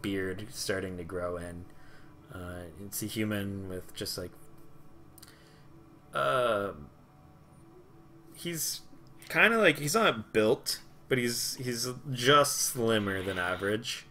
S4: beard starting to grow in. It's a human with just like he's kind of like, he's not built, but he's just slimmer than average.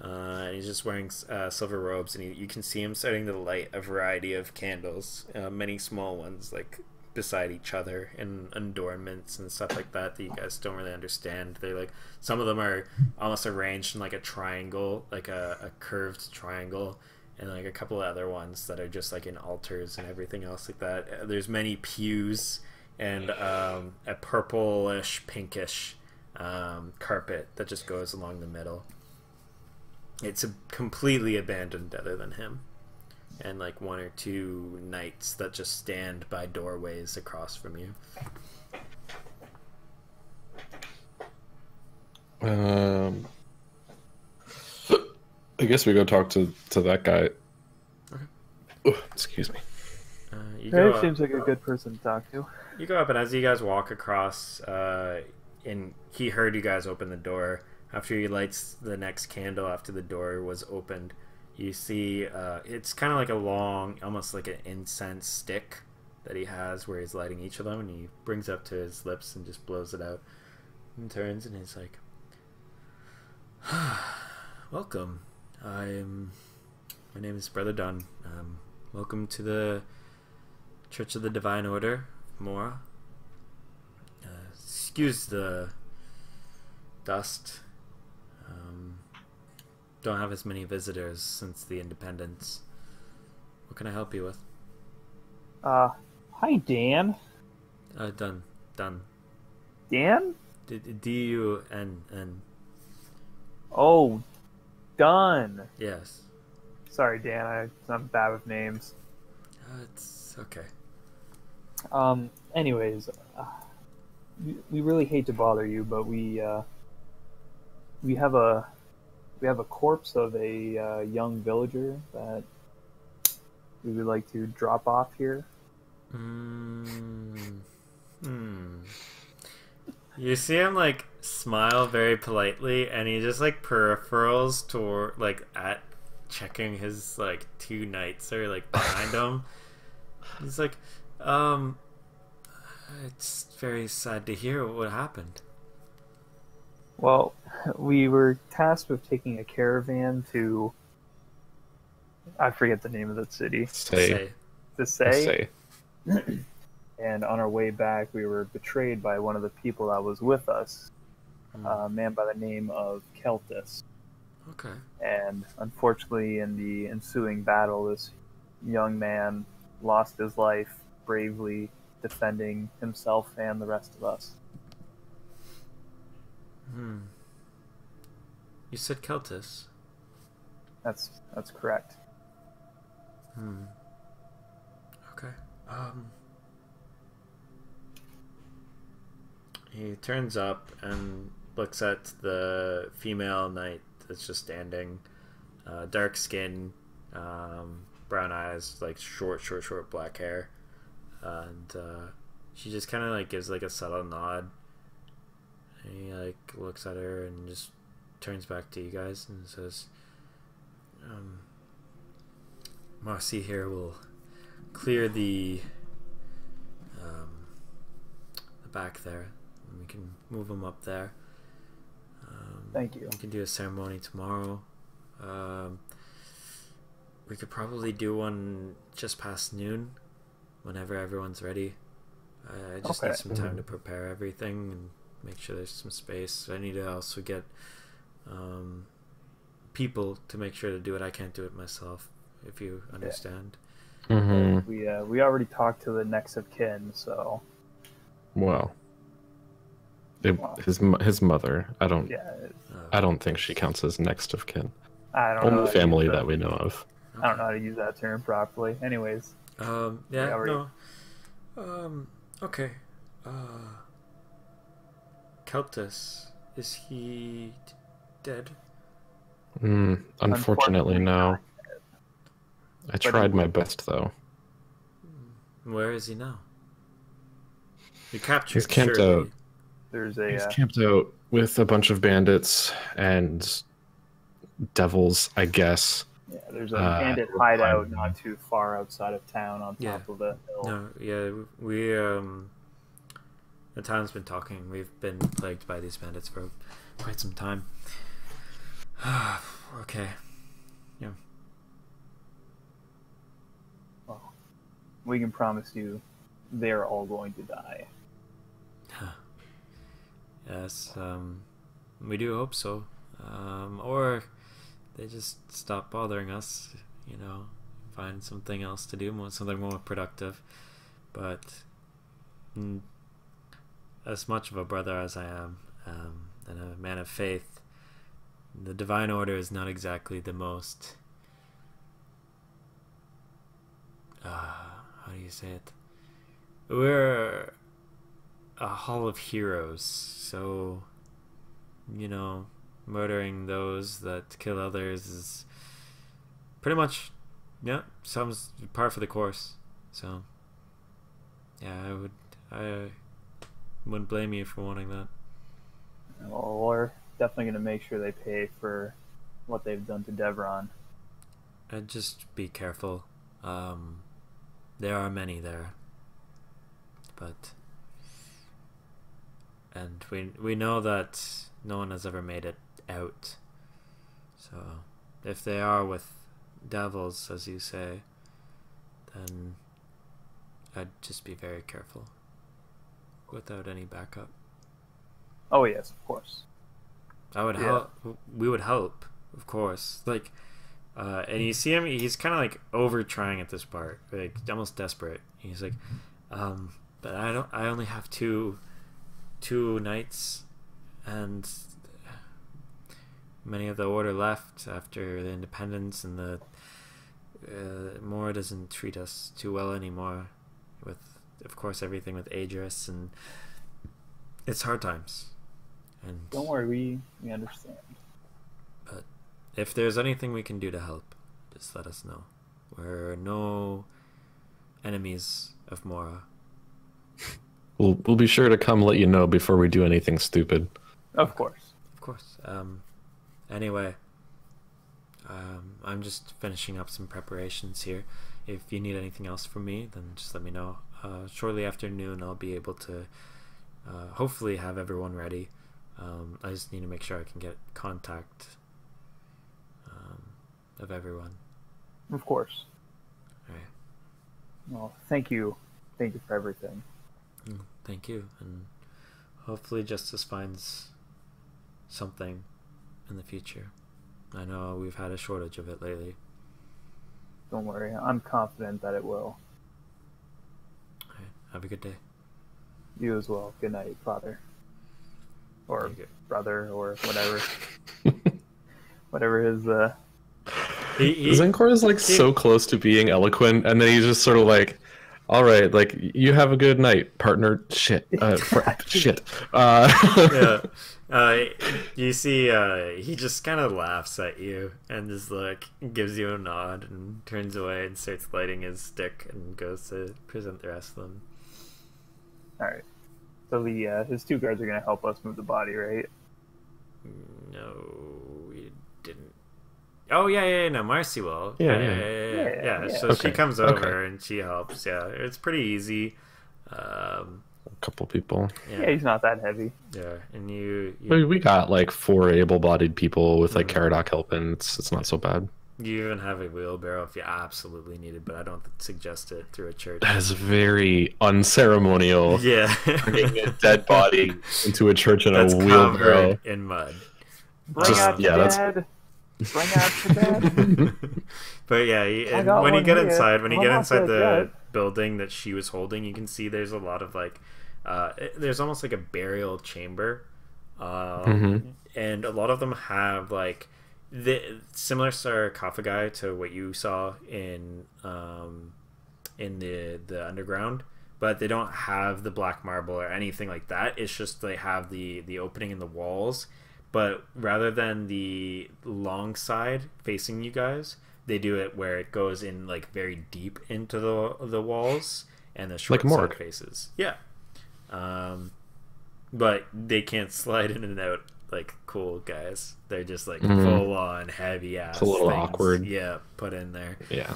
S4: And he's just wearing silver robes, and you can see him starting to light a variety of candles, many small ones like beside each other, and adornments and stuff like that you guys don't really understand. They're like, some of them are almost arranged in like a triangle, like a curved triangle, and like a couple of other ones that are just like in altars and everything else like that. There's many pews and a purplish pinkish carpet that just goes along the middle. It's completely abandoned other than him, and like one or two knights that just stand by doorways across from you.
S3: I guess we go talk to that guy.
S4: Okay.
S3: Oh, excuse me.
S4: You
S1: Dave
S4: go,
S1: seems like a good person to talk to.
S4: you go up, and as you guys walk across, and he heard you guys open the door. After he lights the next candle after the door was opened, you see it's kind of like a long, almost like an incense stick that he has where he's lighting each of them, and he brings it up to his lips and just blows it out and turns, and he's like, welcome. My name is Brother Dunn. Welcome to the Church of the Divine Order, Mora. Excuse the dust. Don't have as many visitors since the independence. What can I help you with?
S1: Hi, Dan.
S4: Done.
S1: Dan?
S4: D-U-N-N.
S1: Oh, done.
S4: Yes.
S1: Sorry, Dan. I'm bad with names.
S4: It's okay.
S1: Anyways, we really hate to bother you, but we have a corpse of a young villager that we would like to drop off here.
S4: You see him like smile very politely, and he just like peripherals toward like at checking his like two knights are like behind him. He's like, it's very sad to hear what happened.
S1: Well, we were tasked with taking a caravan to, I forget the name of the city.
S3: Say.
S1: To say. And on our way back, we were betrayed by one of the people that was with us, a man by the name of Keltis.
S4: Okay.
S1: And unfortunately, in the ensuing battle, this young man lost his life bravely defending himself and the rest of us.
S4: You said Keltis.
S1: That's correct.
S4: Okay. He turns up and looks at the female knight that's just standing. Dark skin, brown eyes, like short black hair. And she just kind of like gives like a subtle nod. And he like looks at her and just turns back to you guys and says, Marcy here will clear the back there. And we can move him up there.
S1: Thank you.
S4: We can do a ceremony tomorrow. We could probably do one just past noon, whenever everyone's ready. I just need some time to prepare everything and make sure there's some space. I need to also get people to make sure to do it. I can't do it myself, if you understand.
S1: We already talked to the next of kin, so.
S3: Well, his mother. I don't think she counts as next of kin.
S1: I don't know.
S3: Only family that we know of.
S1: I don't know how to use that term properly. Anyways.
S4: Okay. Keltis, is he dead?
S3: Unfortunately, no. I tried my best, though.
S4: Where is he now? You captured.
S3: He's camped out.
S1: He's
S3: camped out with a bunch of bandits and devils, I guess.
S1: Yeah, there's a bandit hideout not too far outside of town on top of the hill.
S4: No, yeah, we the town's been talking. We've been plagued by these bandits for quite some time. Okay. Yeah.
S1: Well, we can promise you they're all going to die.
S4: Yes, we do hope so. Or they just stop bothering us, find something else to do, something more productive. But as much of a brother as I am, and a man of faith, the Divine Order is not exactly the most, how do you say it? We're a hall of heroes, so, murdering those that kill others is pretty much, sounds par for the course. So Yeah, I wouldn't blame you for wanting that.
S1: Well, we're definitely going to make sure they pay for what they've done to Devron.
S4: I'd just be careful. There are many there, but and we know that no one has ever made it out. So if they are with devils, as you say, then I'd just be very careful without any backup.
S1: Oh yes, of course.
S4: I would
S1: Yeah.
S4: help. We would help, of course. Like, and you see him. He's kind of like over trying at this part, like almost desperate. He's like, but I don't. I only have two knights, and many of the order left after the independence, and the Mora doesn't treat us too well anymore. With, of course, everything with Adris, and it's hard times. And
S1: Don't worry, we understand.
S4: but if there's anything we can do to help, just let us know. We're no enemies of Mora.
S3: We'll be sure to come let you know before we do anything stupid.
S1: Of course.
S4: Of course. Anyway, I'm just finishing up some preparations here. If you need anything else from me, then just let me know. Shortly after noon, I'll be able to hopefully have everyone ready. I just need to make sure I can get contact of everyone.
S1: Of course.
S4: All right.
S1: Well, thank you. Thank you for everything.
S4: Thank you, and hopefully Justice finds something in the future. I know we've had a shortage of it lately.
S1: Don't worry. I'm confident that it will.
S4: All right. Have a good day.
S1: You as well. Good night, father. Or
S4: Thank you.
S1: brother, or whatever. Whatever his,
S3: Zenkor is like so close to being eloquent, and then he's just sort of like, "All right, like you have a good night, partner." Shit, shit.
S4: Yeah. You see, he just kind of laughs at you and just like gives you a nod and turns away and starts lighting his stick and goes to present the rest of them.
S1: Alright. So the, his two guards are going to help us move the body, right?
S4: No, we didn't. Oh yeah, no, Marcy will.
S3: Yeah.
S4: Yeah. So
S3: Okay,
S4: she comes
S3: okay.
S4: over and she helps. Yeah, it's pretty easy.
S3: A couple people.
S1: Yeah, he's not that heavy.
S4: Yeah, and you
S3: We got like 4 able-bodied people with like Caradoc helping. It's not so bad.
S4: you even have a wheelbarrow if you absolutely need it, but I don't suggest it through a church.
S3: That is very unceremonial.
S4: Yeah.
S3: Bringing a dead body into a church in
S4: That's
S3: a wheelbarrow.
S4: covered in mud.
S1: Bring
S3: Just-
S1: out the
S3: yeah, that's-
S1: dad. Bring out the dad.
S4: But yeah,
S1: I
S4: and
S1: got
S4: when you
S1: one
S4: get
S1: here.
S4: inside, when you
S1: I'm
S4: get
S1: not
S4: inside
S1: dead
S4: the
S1: yet.
S4: building that she was holding, you can see there's a lot of like, there's almost like a burial chamber, and a lot of them have like the similar sarcophagi to what you saw in the underground, but they don't have the black marble or anything like that. It's just they have the opening in the walls, but rather than the long side facing you guys, they do it where it goes in like very deep into the walls, and the short
S3: Like a morgue.
S4: side faces. Yeah. But they can't slide in and out like cool guys. They're just like full on heavy ass.
S3: It's a little
S4: things,
S3: awkward.
S4: Yeah, put in there.
S3: Yeah.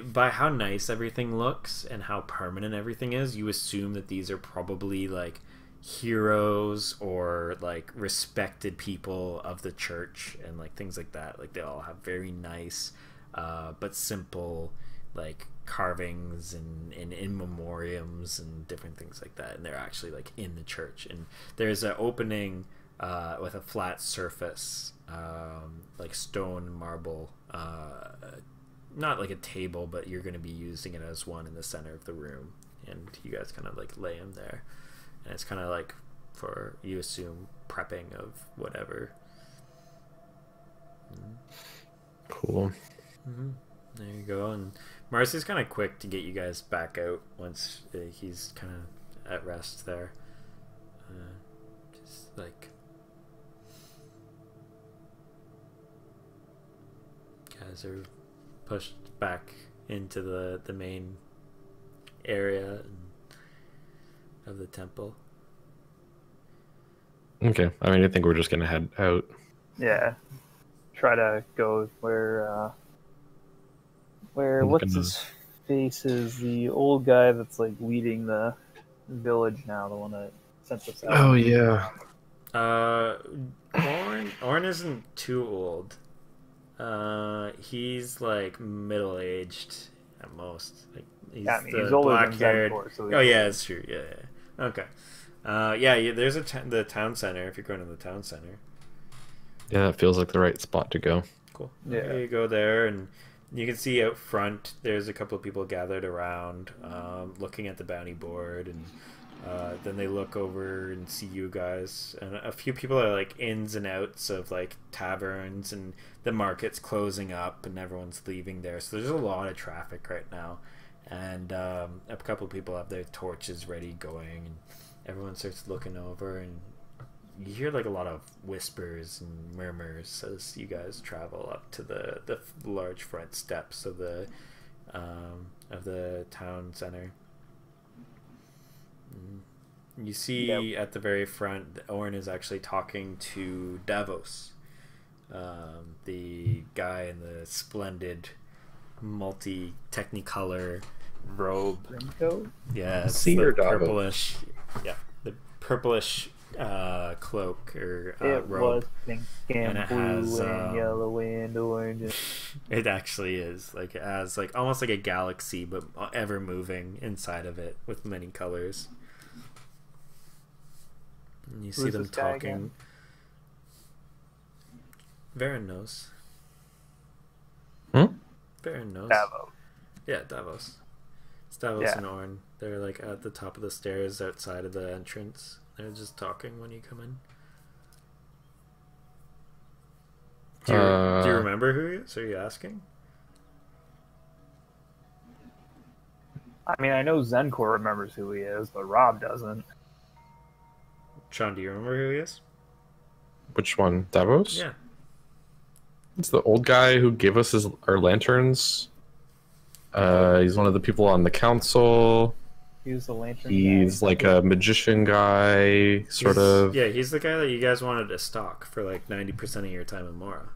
S4: By how nice everything looks and how permanent everything is, you assume that these are probably like heroes or like respected people of the church and like things like that. Like they all have very nice but simple like carvings and in memoriams and different things like that, and they're actually like in the church, and there's an opening with a flat surface, like stone and marble, not like a table, but you're going to be using it as one in the center of the room, and you guys kind of like lay him there, and it's kind of like for, you assume, prepping of whatever.
S3: Cool.
S4: There you go. And Marcy's kind of quick to get you guys back out once he's kind of at rest there. Just like guys are pushed back into the main area of the temple.
S3: Okay. I mean, I think we're just gonna head out.
S1: Yeah. Try to go where
S3: I'm
S1: what's
S3: gonna-
S1: his face is the old guy that's like leading the village now, the one that sent us out.
S3: Oh yeah.
S4: Orn isn't too old. He's like middle aged at most. Like he's
S1: Yeah, I mean,
S4: the
S1: he's older than
S4: black-haired.
S1: Zenkor, so
S4: Oh yeah, that's true. Yeah, yeah. Okay. Yeah. There's the town center. If you're going to the town center,
S3: Yeah, that feels like the right spot to go.
S4: cool.
S1: Yeah.
S4: Okay, you go there, and you can see out front. There's a couple of people gathered around, looking at the bounty board, and then they look over and see you guys. And a few people are like ins and outs of like taverns, and the market's closing up, and everyone's leaving there. So there's a lot of traffic right now, and a couple of people have their torches ready going, and everyone starts looking over, and you hear like a lot of whispers and murmurs as you guys travel up to the large front steps of the town center. You see at the very front, Orin is actually talking to Davos, the guy in the splendid multi-technicolor robe.
S1: Remco?
S4: Yeah, it's
S3: Senior
S4: the
S3: Davos.
S4: purplish. Yeah, the purplish cloak or
S1: It
S4: robe.
S1: was pink
S4: And
S1: and
S4: it
S1: blue
S4: has,
S1: and yellow and orange.
S4: It actually is like it has like almost like a galaxy, but ever moving inside of it with many colors. And you see
S1: Who's
S4: them
S1: this guy
S4: talking.
S1: again?
S4: Varen knows.
S3: Hmm?
S4: Varen knows.
S1: Davos.
S4: Yeah, Davos. It's Davos
S1: Yeah.
S4: and Orn. They're like at the top of the stairs outside of the entrance. They're just talking when you come in. Do you remember who he is? Are you asking?
S1: I mean, I know Zenkor remembers who he is, but Rob doesn't.
S4: Sean, do you remember who he is?
S3: Which one? Davos?
S4: Yeah.
S3: It's the old guy who gave us our lanterns. He's one of the people on the council.
S1: He was the lantern
S3: He's
S1: guy.
S3: like a magician guy, sort of.
S4: Yeah, he's the guy that you guys wanted to stalk for like 90% of your time in Mora.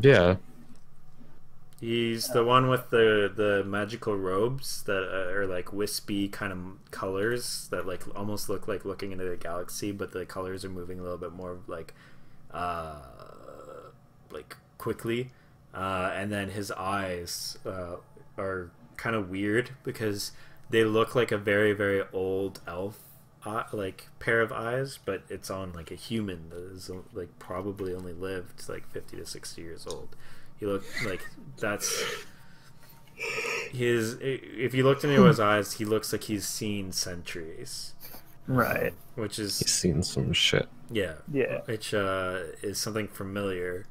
S3: Yeah.
S4: He's the one with the magical robes that are like wispy kind of colors that like almost look like looking into the galaxy, but the colors are moving a little bit more like quickly. And then his eyes are kind of weird because they look like a very, very old elf like pair of eyes, but it's on like a human that is like probably only lived like 50 to 60 years old. He looked like that's his. If you looked into his eyes, he looks like he's seen centuries,
S1: Right.
S4: which
S3: He's
S4: is
S3: seen some shit.
S4: yeah,
S1: Yeah.
S4: which is something familiar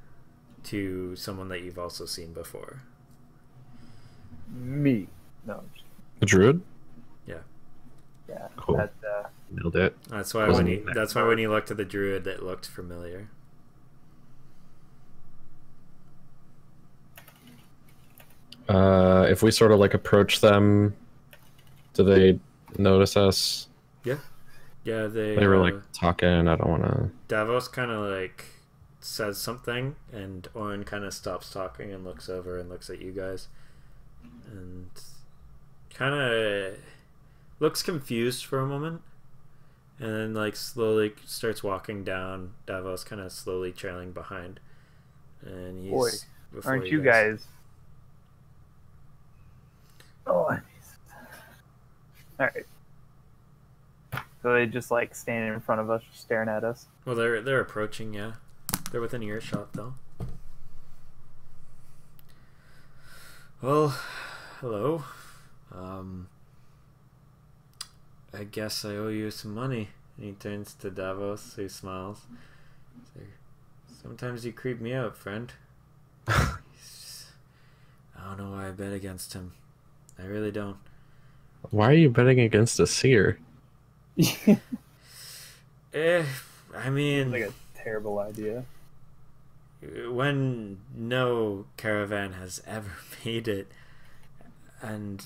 S4: to someone that you've also seen before.
S1: Me. No.
S3: The druid?
S1: Yeah.
S3: Cool.
S1: That,
S3: Nailed it.
S4: That's why
S3: Wasn't
S4: when
S3: that
S4: that's why when you looked at the druid, that looked familiar.
S3: If we sort of like approach them, do they notice us?
S4: Yeah,
S3: They were like talking. I don't want to.
S4: Davos kind of like says something, and Orin kind of stops talking and looks over and looks at you guys, and kind of looks confused for a moment, and then like slowly starts walking down. Davos kind of slowly trailing behind, and he's
S1: Boy,
S4: before
S1: aren't you guys? Oh. All right. So they just like standing in front of us, just staring at us.
S4: Well, they're approaching. Yeah, they're within earshot though. Well, hello. I guess I owe you some money. And he turns to Davos, who smiles. Sometimes you creep me out, friend. I don't know why I bet against him. I really don't.
S3: Why are you betting against a seer?
S4: I mean,
S1: Like a terrible idea.
S4: when no caravan has ever made it, and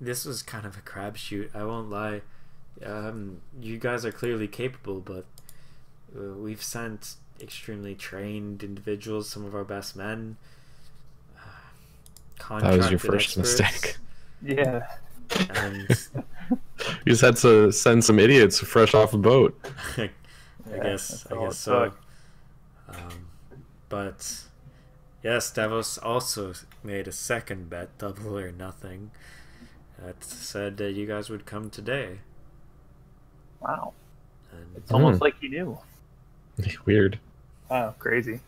S4: this was kind of a crapshoot. I won't lie. You guys are clearly capable, but we've sent extremely trained individuals, some of our best men.
S3: That was your
S4: Contracted
S3: first
S4: experts,
S3: mistake.
S1: Yeah.
S4: And
S3: You just had to send some idiots fresh off a boat.
S4: I
S1: Yeah,
S4: guess
S1: that's
S4: I
S1: all it
S4: guess so.
S1: took.
S4: But yes, Davos also made a second bet, double or nothing. That said that you guys would come today.
S1: Wow.
S4: And
S1: It's almost like he knew.
S3: Weird.
S1: Wow, crazy.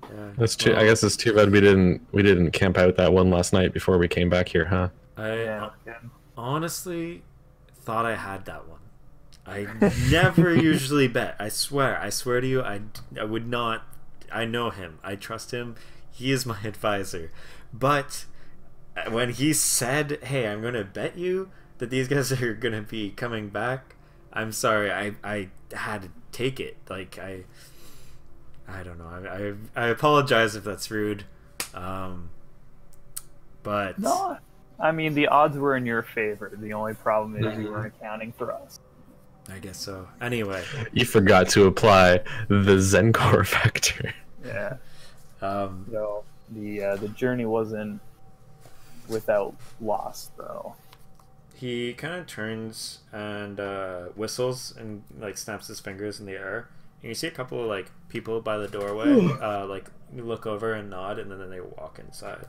S4: yeah,
S3: That's too, I
S4: well,
S3: guess it's too bad we didn't camp out that one last night before we came back here, huh?
S4: I
S1: Yeah.
S4: honestly thought I had that one. I never usually bet. I swear to you, I would not. I know him. I trust him. He is my advisor. But when he said, "Hey, I'm gonna bet you that these guys are gonna be coming back," I'm sorry. I had to take it. Like I don't know. I apologize if that's rude. But
S1: No, I mean the odds were in your favor. The only problem is you weren't accounting for us.
S4: I guess so. Anyway,
S3: You forgot to apply the Zencor factor.
S1: Yeah.
S4: um,
S1: So the journey wasn't without loss, though.
S4: he kind of turns and whistles and like snaps his fingers in the air. And you see a couple of like people by the doorway, like look over and nod, and then they walk inside.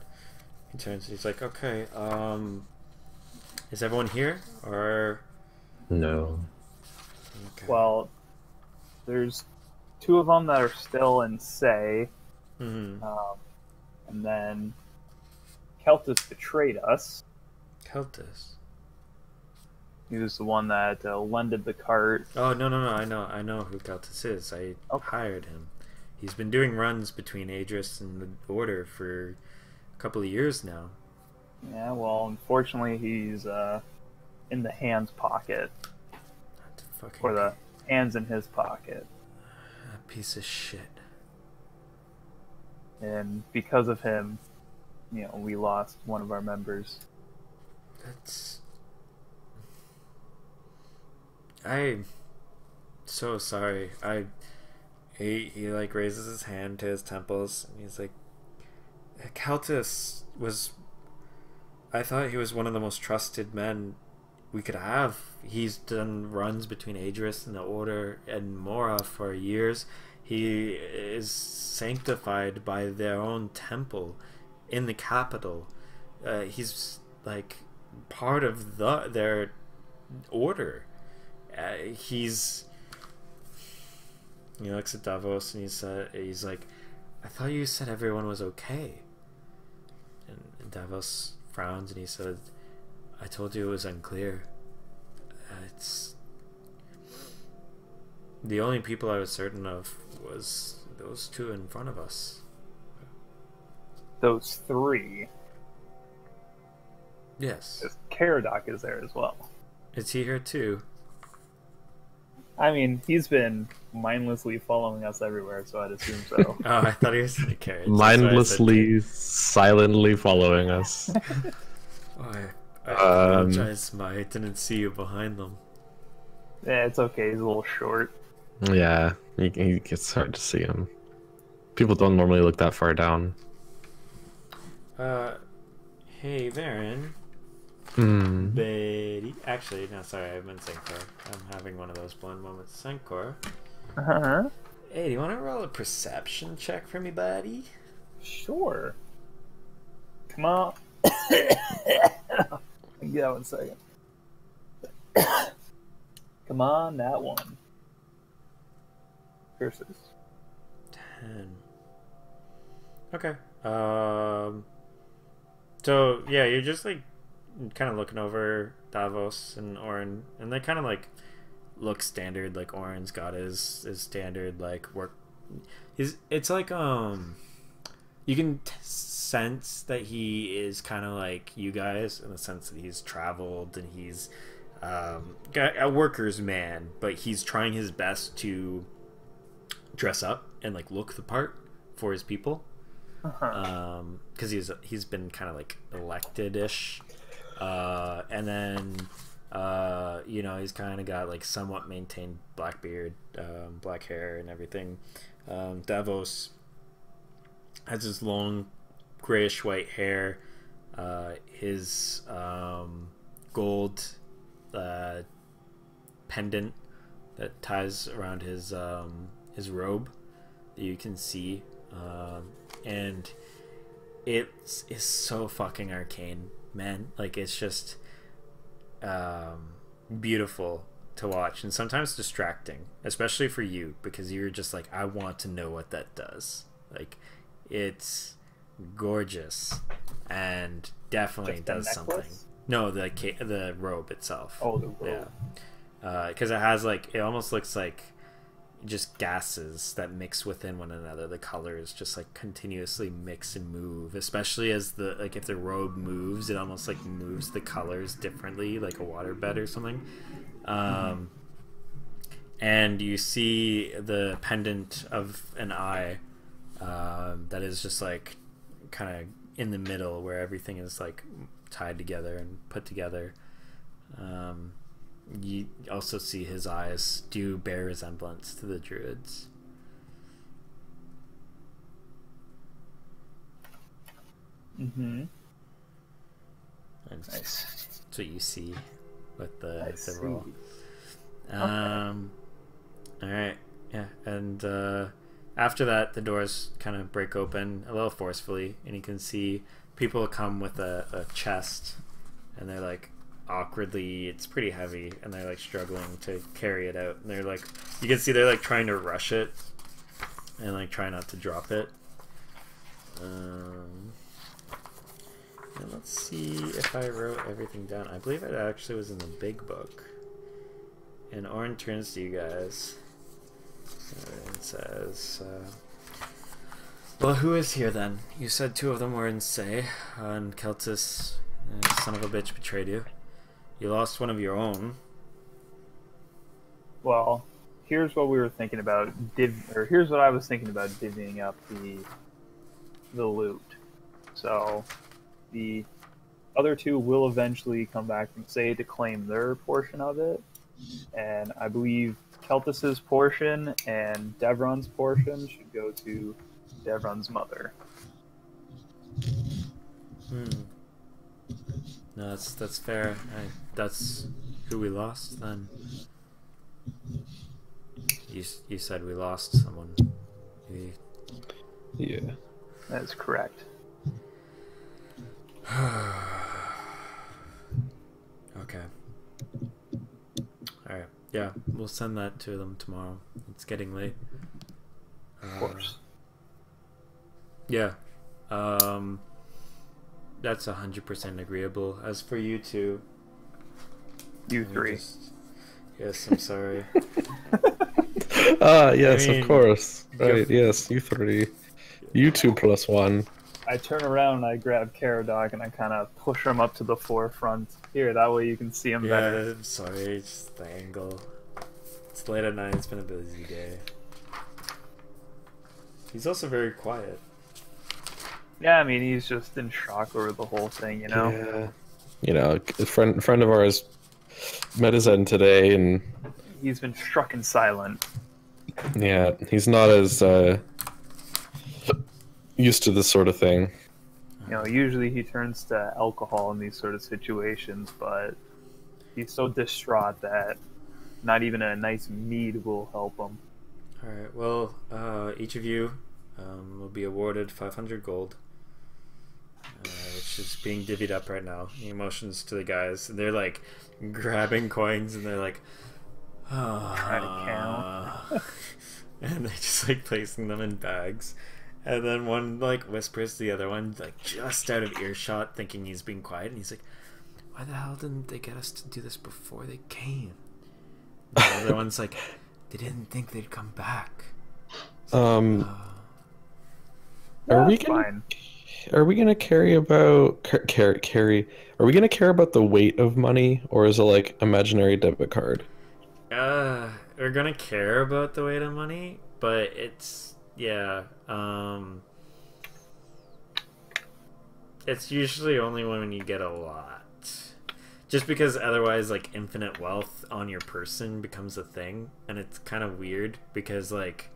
S4: He turns. He's like, "Okay, is everyone here?" Or
S3: No.
S4: okay.
S1: Well, there's two of them that are still in Say,
S4: Mm-hmm.
S1: and then Keltus betrayed us.
S4: Keltis.
S1: He was the one that lended the cart.
S4: Oh no! I know who Keltis is. I hired him. He's been doing runs between Adris and the Order for a couple of years now.
S1: Yeah, well, unfortunately, he's in the hands pocket,
S4: That fucking
S1: or the hands in his pocket.
S4: that piece of shit.
S1: And because of him, we lost one of our members.
S4: That's. I'm so sorry. He like raises his hand to his temples and he's like, Keltis was. I thought he was one of the most trusted men we could have. He's done runs between Adris and the Order and Mora for years. He is sanctified by their own temple in the capital. He's like part of their order. He looks at Davos and he's like, I thought you said everyone was okay. And Davos frowns and he said, I told you it was unclear. It's the only people I was certain of was those two in front of us.
S1: Those three.
S4: Yes.
S1: Caradoc is there as well.
S4: Is he here too?
S1: I mean, he's been mindlessly following us everywhere, so I'd assume so.
S4: Oh, I thought he was in the carriage.
S3: Mindlessly, silently following us.
S4: Oh, I apologize, I didn't see you behind them.
S1: Yeah, it's okay. He's a little short.
S3: Yeah, he gets hard to see him. People don't normally look that far down.
S4: Hey, Varen.
S3: Hmm.
S4: Betty. Actually, no, sorry, I meant Senkor. I'm having one of those blind moments. Senkor.
S1: Uh-huh.
S4: Hey, do you want to roll a perception check for me, buddy?
S1: Sure. Come on. Get out 1 second. Come on, that one. Curses.
S4: 10. Okay. So yeah, you're just like kind of looking over Davos and Orin, and they kind of like look standard. Like Orin's got his standard like work. It's like you can sense that he is kind of like you guys in the sense that he's traveled and he's a worker's man, but he's trying his best to dress up and like look the part for his people, because he's been kind of like elected-ish And then you know, he's kind of got like somewhat maintained black beard, black hair and everything. Davos has his long grayish white hair, his gold pendant that ties around his robe that you can see, and it is so fucking arcane, man. Like, it's just beautiful to watch and sometimes distracting, especially for you, because you're just like, I want to know what that does. Like, it's gorgeous and definitely does something. No, the robe itself.
S1: Oh, the robe.
S4: Yeah, because it has like, it almost looks like just gases that mix within one another. The colors just like continuously mix and move, especially as the, like, if the robe moves, it almost like moves the colors differently, like a waterbed or something. And you see the pendant of an eye that is just like kind of in the middle where everything is like tied together and put together. You also see his eyes do bear resemblance to the druids.
S1: Mm-hmm.
S4: And
S1: Nice.
S4: that's what you see with the
S1: I
S4: roll.
S1: see.
S4: All right, yeah, and after that, the doors kind of break open a little forcefully, and you can see people come with a chest, and they're like awkwardly, it's pretty heavy, and they're like struggling to carry it out, and they're like, you can see they're like trying to rush it and like try not to drop it. And let's see if I wrote everything down. I believe it actually was in the big book. And Orin turns to you guys and says, well, who is here then? You said two of them were in Say, and Keltis, son of a bitch, betrayed you. You lost one of your own.
S1: Well, here's what we were thinking about. Here's what I was thinking about divvying up the loot. So, the other two will eventually come back from Say to claim their portion of it, and I believe Keltis's portion and Devron's portion should go to Devron's mother.
S4: No, that's fair. That's who we lost then. You said we lost someone.
S3: Yeah.
S1: That is correct.
S4: Okay. Alright. Yeah, we'll send that to them tomorrow. It's getting late.
S1: Of course.
S4: Yeah. That's 100% agreeable. As for you two...
S1: You three.
S4: Yes, I'm sorry.
S3: Yes,
S4: I mean,
S3: of course.
S4: you're-
S3: Right, yes, you three. You two plus one.
S1: I turn around and I grab Caradog and I kind of push him up to the forefront. Here, that way you can see him
S4: Yeah,
S1: better.
S4: I'm sorry. It's just the angle. It's late at night. It's been a busy day. He's also very quiet.
S1: Yeah, I mean, he's just in shock over the whole thing, you know?
S3: Yeah. You know, a friend of ours met his end today, and
S1: He's been struck in silent.
S3: yeah, he's not as used to this sort of thing.
S1: You know, usually he turns to alcohol in these sort of situations, but he's so distraught that not even a nice mead will help him.
S4: Alright, well, each of you will be awarded 500 gold, which is being divvied up right now. He motions to the guys, and they're like grabbing coins, and they're like,
S1: Trying to count.
S4: and they're just like placing them in bags. And then one like whispers to the other one, like just out of earshot, thinking he's being quiet, and he's like, why the hell didn't they get us to do this before they came? And the other one's like, they didn't think they'd come back.
S3: Are we
S1: That's
S3: gonna
S1: fine.
S3: are we gonna carry about carry? Are we gonna care about the weight of money, or is it like imaginary debit card?
S4: We're gonna care about the weight of money, but it's it's usually only when you get a lot. just because otherwise, like, infinite wealth on your person becomes a thing, and it's kind of weird because, like,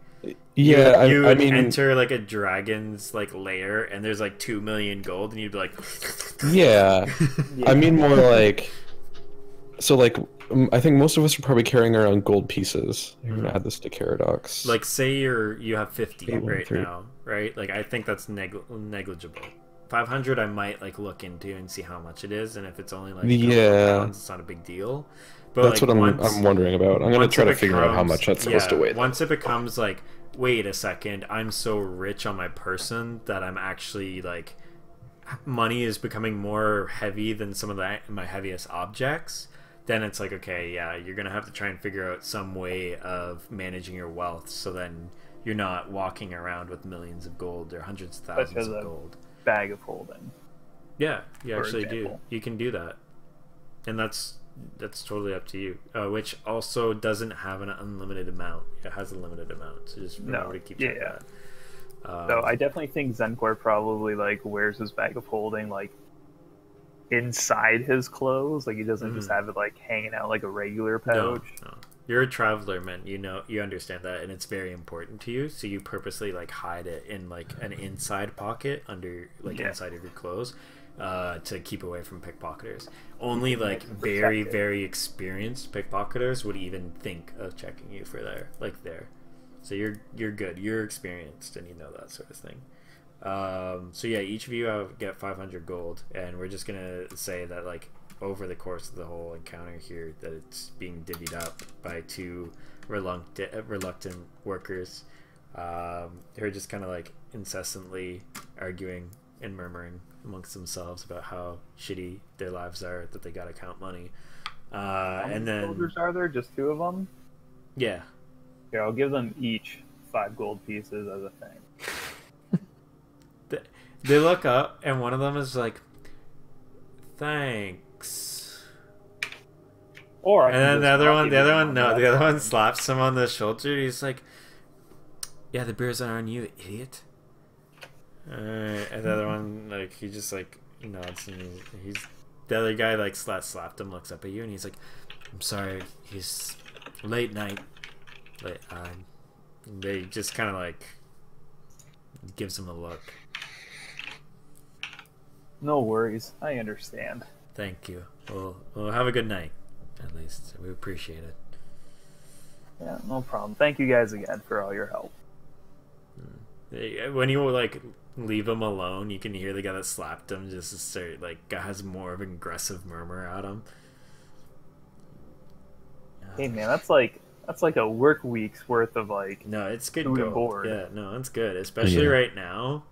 S3: Yeah,
S4: you
S3: I
S4: would
S3: mean,
S4: enter like a dragon's like lair, and there's like 2 million gold, and you'd be like,
S3: yeah, I mean more like, so like, I think most of us are probably carrying around gold pieces. I'm gonna add this to Caradox.
S4: like, say you have 50
S3: 8, 1,
S4: right
S3: 3.
S4: now, right? Like, I think that's negligible. 500, I might like look into and see how much it is, and if it's only like a couple of
S3: Yeah.
S4: pounds, it's not a big deal. But
S3: That's
S4: like,
S3: what
S4: once,
S3: I'm wondering about. I'm gonna
S4: once
S3: try
S4: it
S3: to figure out how
S4: becomes-
S3: much that's supposed to weigh.
S4: Once it becomes like, wait a second, I'm so rich on my person that I'm actually like, money is becoming more heavy than some of my heaviest objects. Then it's like, okay, yeah, you're gonna have to try and figure out some way of managing your wealth, so then you're not walking around with millions of gold or hundreds of thousands
S1: as
S4: of
S1: a
S4: gold.
S1: bag of holding.
S4: Yeah, you
S1: for
S4: actually
S1: example.
S4: do. You can do that, and that's totally up to you. Which also doesn't have an unlimited amount. It has a limited amount, so just remember to keep track
S1: yeah.
S4: of that.
S1: So I definitely think Zenkor probably like wears his bag of holding like inside his clothes. Like he doesn't just have it like hanging out like a regular pouch.
S4: No. You're a traveler, man. You know, you understand that, and it's very important to you. So you purposely like hide it in like an inside pocket under like inside of your clothes, to keep away from pickpocketers. Only like very very experienced pickpocketers would even think of checking you for there. So you're good. You're experienced, and you know that sort of thing. So yeah, each of you get 500 gold, and we're just gonna say that like over the course of the whole encounter here, that it's being divvied up by two reluctant workers who are just kind of like incessantly arguing and murmuring amongst themselves about how shitty their lives are, that they gotta count money.
S1: How
S4: And
S1: many
S4: then
S1: soldiers are there? Just 2 of them?
S4: yeah,
S1: Here, I'll give them each 5 gold pieces as a thing.
S4: they look up, and one of them is like, "Thanks."
S1: Or I
S4: And
S1: can
S4: then
S1: just
S4: the other
S1: not
S4: one,
S1: give
S4: the other
S1: them
S4: one, no,
S1: that
S4: the other one
S1: time.
S4: slaps him on the shoulder. He's like, "Yeah, the beers are on you, idiot." And the other one, like, he just like nods, and he's the other guy like slapped him, looks up at you, and he's like, "I'm sorry, he's late night." Like, they just kind of like gives him a look.
S1: No worries. I understand.
S4: Thank you. Well, have a good night. At least we appreciate it.
S1: Yeah, no problem. Thank you guys again for all your help.
S4: When you like leave him alone, you can hear the guy that slapped him just start like has more of an aggressive murmur at him.
S1: Hey man, that's like a work week's worth of like
S4: No, it's good.
S1: Food and
S4: Gold.
S1: board.
S4: Yeah, no, it's good, especially
S3: Yeah.
S4: right now.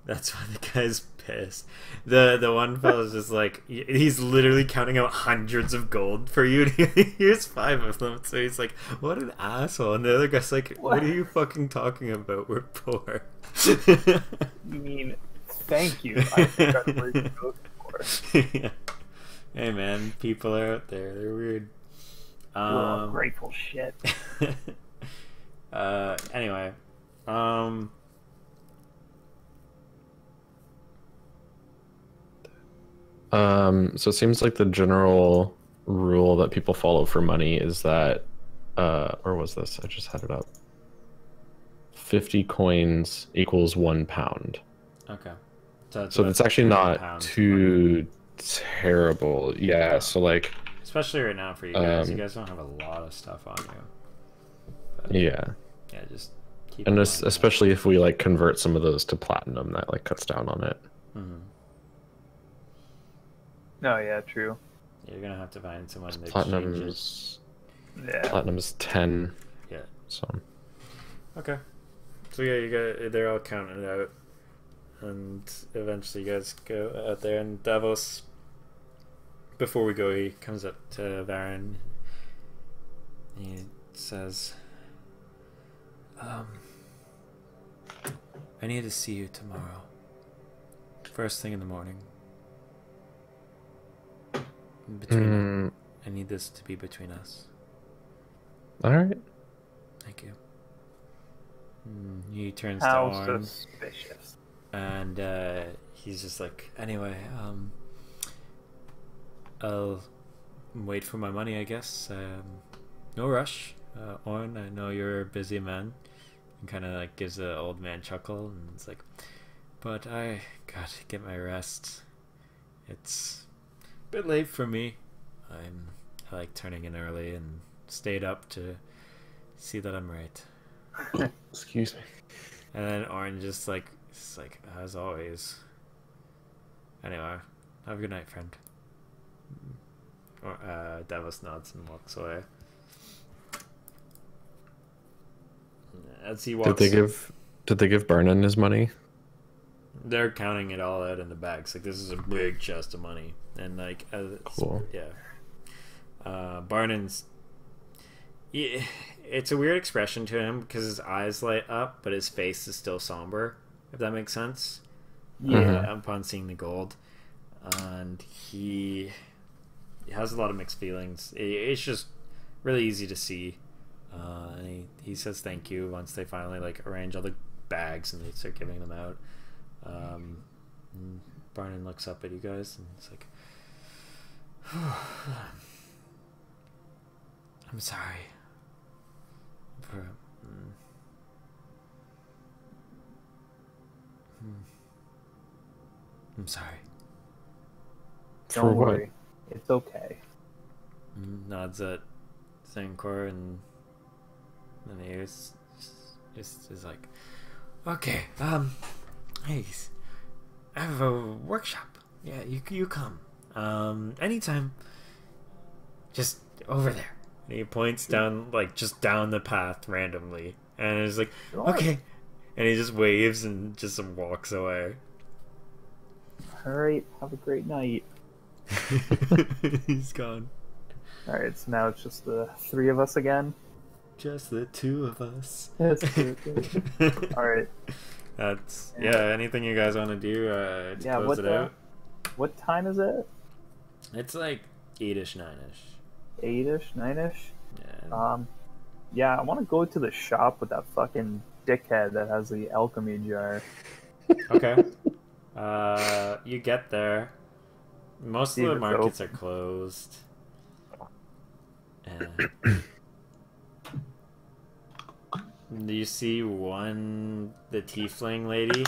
S4: That's why the guy's pissed. The one fella's just like, he's literally counting out hundreds of gold for you. And here's 5 of them. So he's like, what an asshole. And the other guy's like, what are you fucking talking about? We're poor.
S1: You mean thank you. I think that's where you go for.
S4: Yeah. Hey man, people are out there. They're weird.
S1: We're all grateful shit.
S4: Anyway.
S3: So it seems like the general rule that people follow for money is that, or was this? I just had it up. 50 coins equals 1 pound.
S4: Okay.
S3: So that's actually not too terrible. Yeah. So like,
S4: especially right now for you guys. You guys don't have a lot of stuff on you. But,
S3: yeah.
S4: Yeah, just keep.
S3: And
S4: in mind that.
S3: especially if we like convert some of those to platinum, that like cuts down on it.
S4: Mhm.
S1: No, yeah, true.
S4: You're gonna have to find someone to exchange it.
S3: Platinum's
S1: Yeah.
S3: platinum's 10.
S4: Yeah.
S3: So
S4: Okay. So yeah, they're all counted out, and eventually you guys go out there, and Davos. Before we go, he comes up to Varen. He says, I need to see you tomorrow. First thing in the morning. I need this to be between us.
S3: all right.
S4: Thank you. He turns
S1: How
S4: to Orn,
S1: suspicious.
S4: and he's just like, anyway, I'll wait for my money, I guess. No rush. Oren, I know you're a busy man. And kind of like gives the old man chuckle, and it's like, but I gotta get my rest. It's a bit late for me. I like turning in early and stayed up to see that I'm right.
S3: Excuse me.
S4: And then Oren just like, it's like, as always. Anyway, have a good night, friend. Or Davos nods and walks away. As he walks,
S3: Did they give Barnon his money?
S4: they're counting it all out in the bags. Like, this is a big chest of money, and like,
S3: Cool.
S4: yeah. Barnon's, yeah, it's a weird expression to him because his eyes light up, but his face is still somber. If that makes sense.
S1: Yeah.
S4: Upon seeing the gold, and he has a lot of mixed feelings. It's just really easy to see. And he says thank you once they finally like arrange all the bags and they start giving them out. And Barnon looks up at you guys and it's like, I'm sorry. I'm sorry.
S3: For
S1: Don't
S3: what?
S1: worry. It's okay.
S4: Nods at Zancor and then he is like, okay, hey, I have a workshop. Yeah, you come. Anytime. Just over there. And he points down, like, just down the path randomly. And it's like,
S1: Sure.
S4: okay. And he just waves and just walks away.
S1: Alright, have a great night.
S4: He's gone.
S1: Alright, so now it's just the three of us again.
S4: Just the two of us.
S1: Alright.
S4: That's, yeah, anything you guys want to do to
S1: Yeah,
S4: close
S1: what
S4: it out?
S1: what time is it?
S4: It's like 8-ish, 9-ish.
S1: 8-ish, 9-ish?
S4: Yeah.
S1: Yeah, I want to go to the shop with that fucking dickhead that has the alchemy jar.
S4: Okay. You get there. Most
S1: See
S4: of the
S1: if it's
S4: markets are closed. And you see the tiefling lady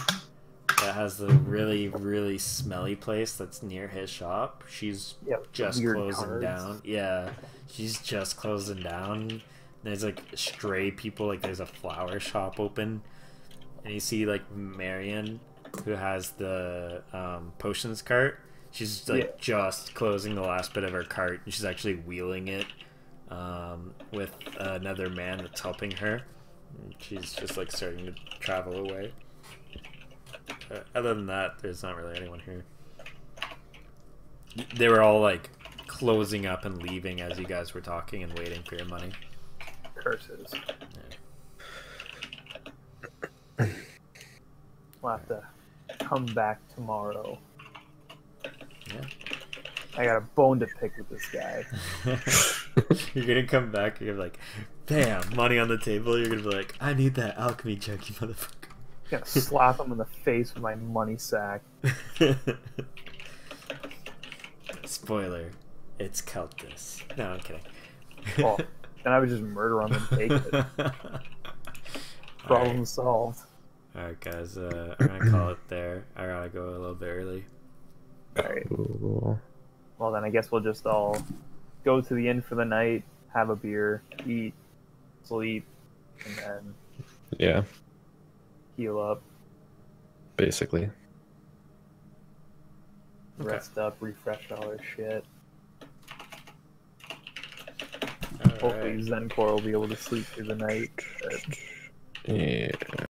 S4: that has the really, really smelly place that's near his shop. She's
S1: Yeah,
S4: just
S1: weird
S4: closing
S1: cards.
S4: down. Yeah, she's just closing down. There's like stray people, like there's a flower shop open. And you see like Marion, who has the potions cart. She's like just closing the last bit of her cart, and she's actually wheeling it with another man that's helping her. And she's just like starting to travel away. Other than that, there's not really anyone here. They were all like closing up and leaving as you guys were talking and waiting for your money.
S1: Curses.
S4: Yeah.
S1: We'll have to come back tomorrow.
S4: Yeah.
S1: I got a bone to pick with this guy.
S4: You're gonna come back, you're gonna be like, bam, money on the table, you're gonna be like, I need that alchemy check, you motherfucker.
S1: I'm gonna slap him in the face with my money sack.
S4: Spoiler, it's Keltis. No, I'm kidding.
S1: Oh, and I would just murder him and take it. Problem solved.
S4: Alright guys, I'm gonna call it there. I gotta go a little bit early.
S1: Alright.
S3: Cool.
S1: Well, then I guess we'll just all go to the inn for the night, have a beer, eat, sleep, and then
S3: Yeah,
S1: heal up,
S3: basically.
S4: Okay.
S1: rest up, refresh all our shit.
S4: Alright.
S1: Hopefully Zencor will be able to sleep through the night. But
S3: Yeah.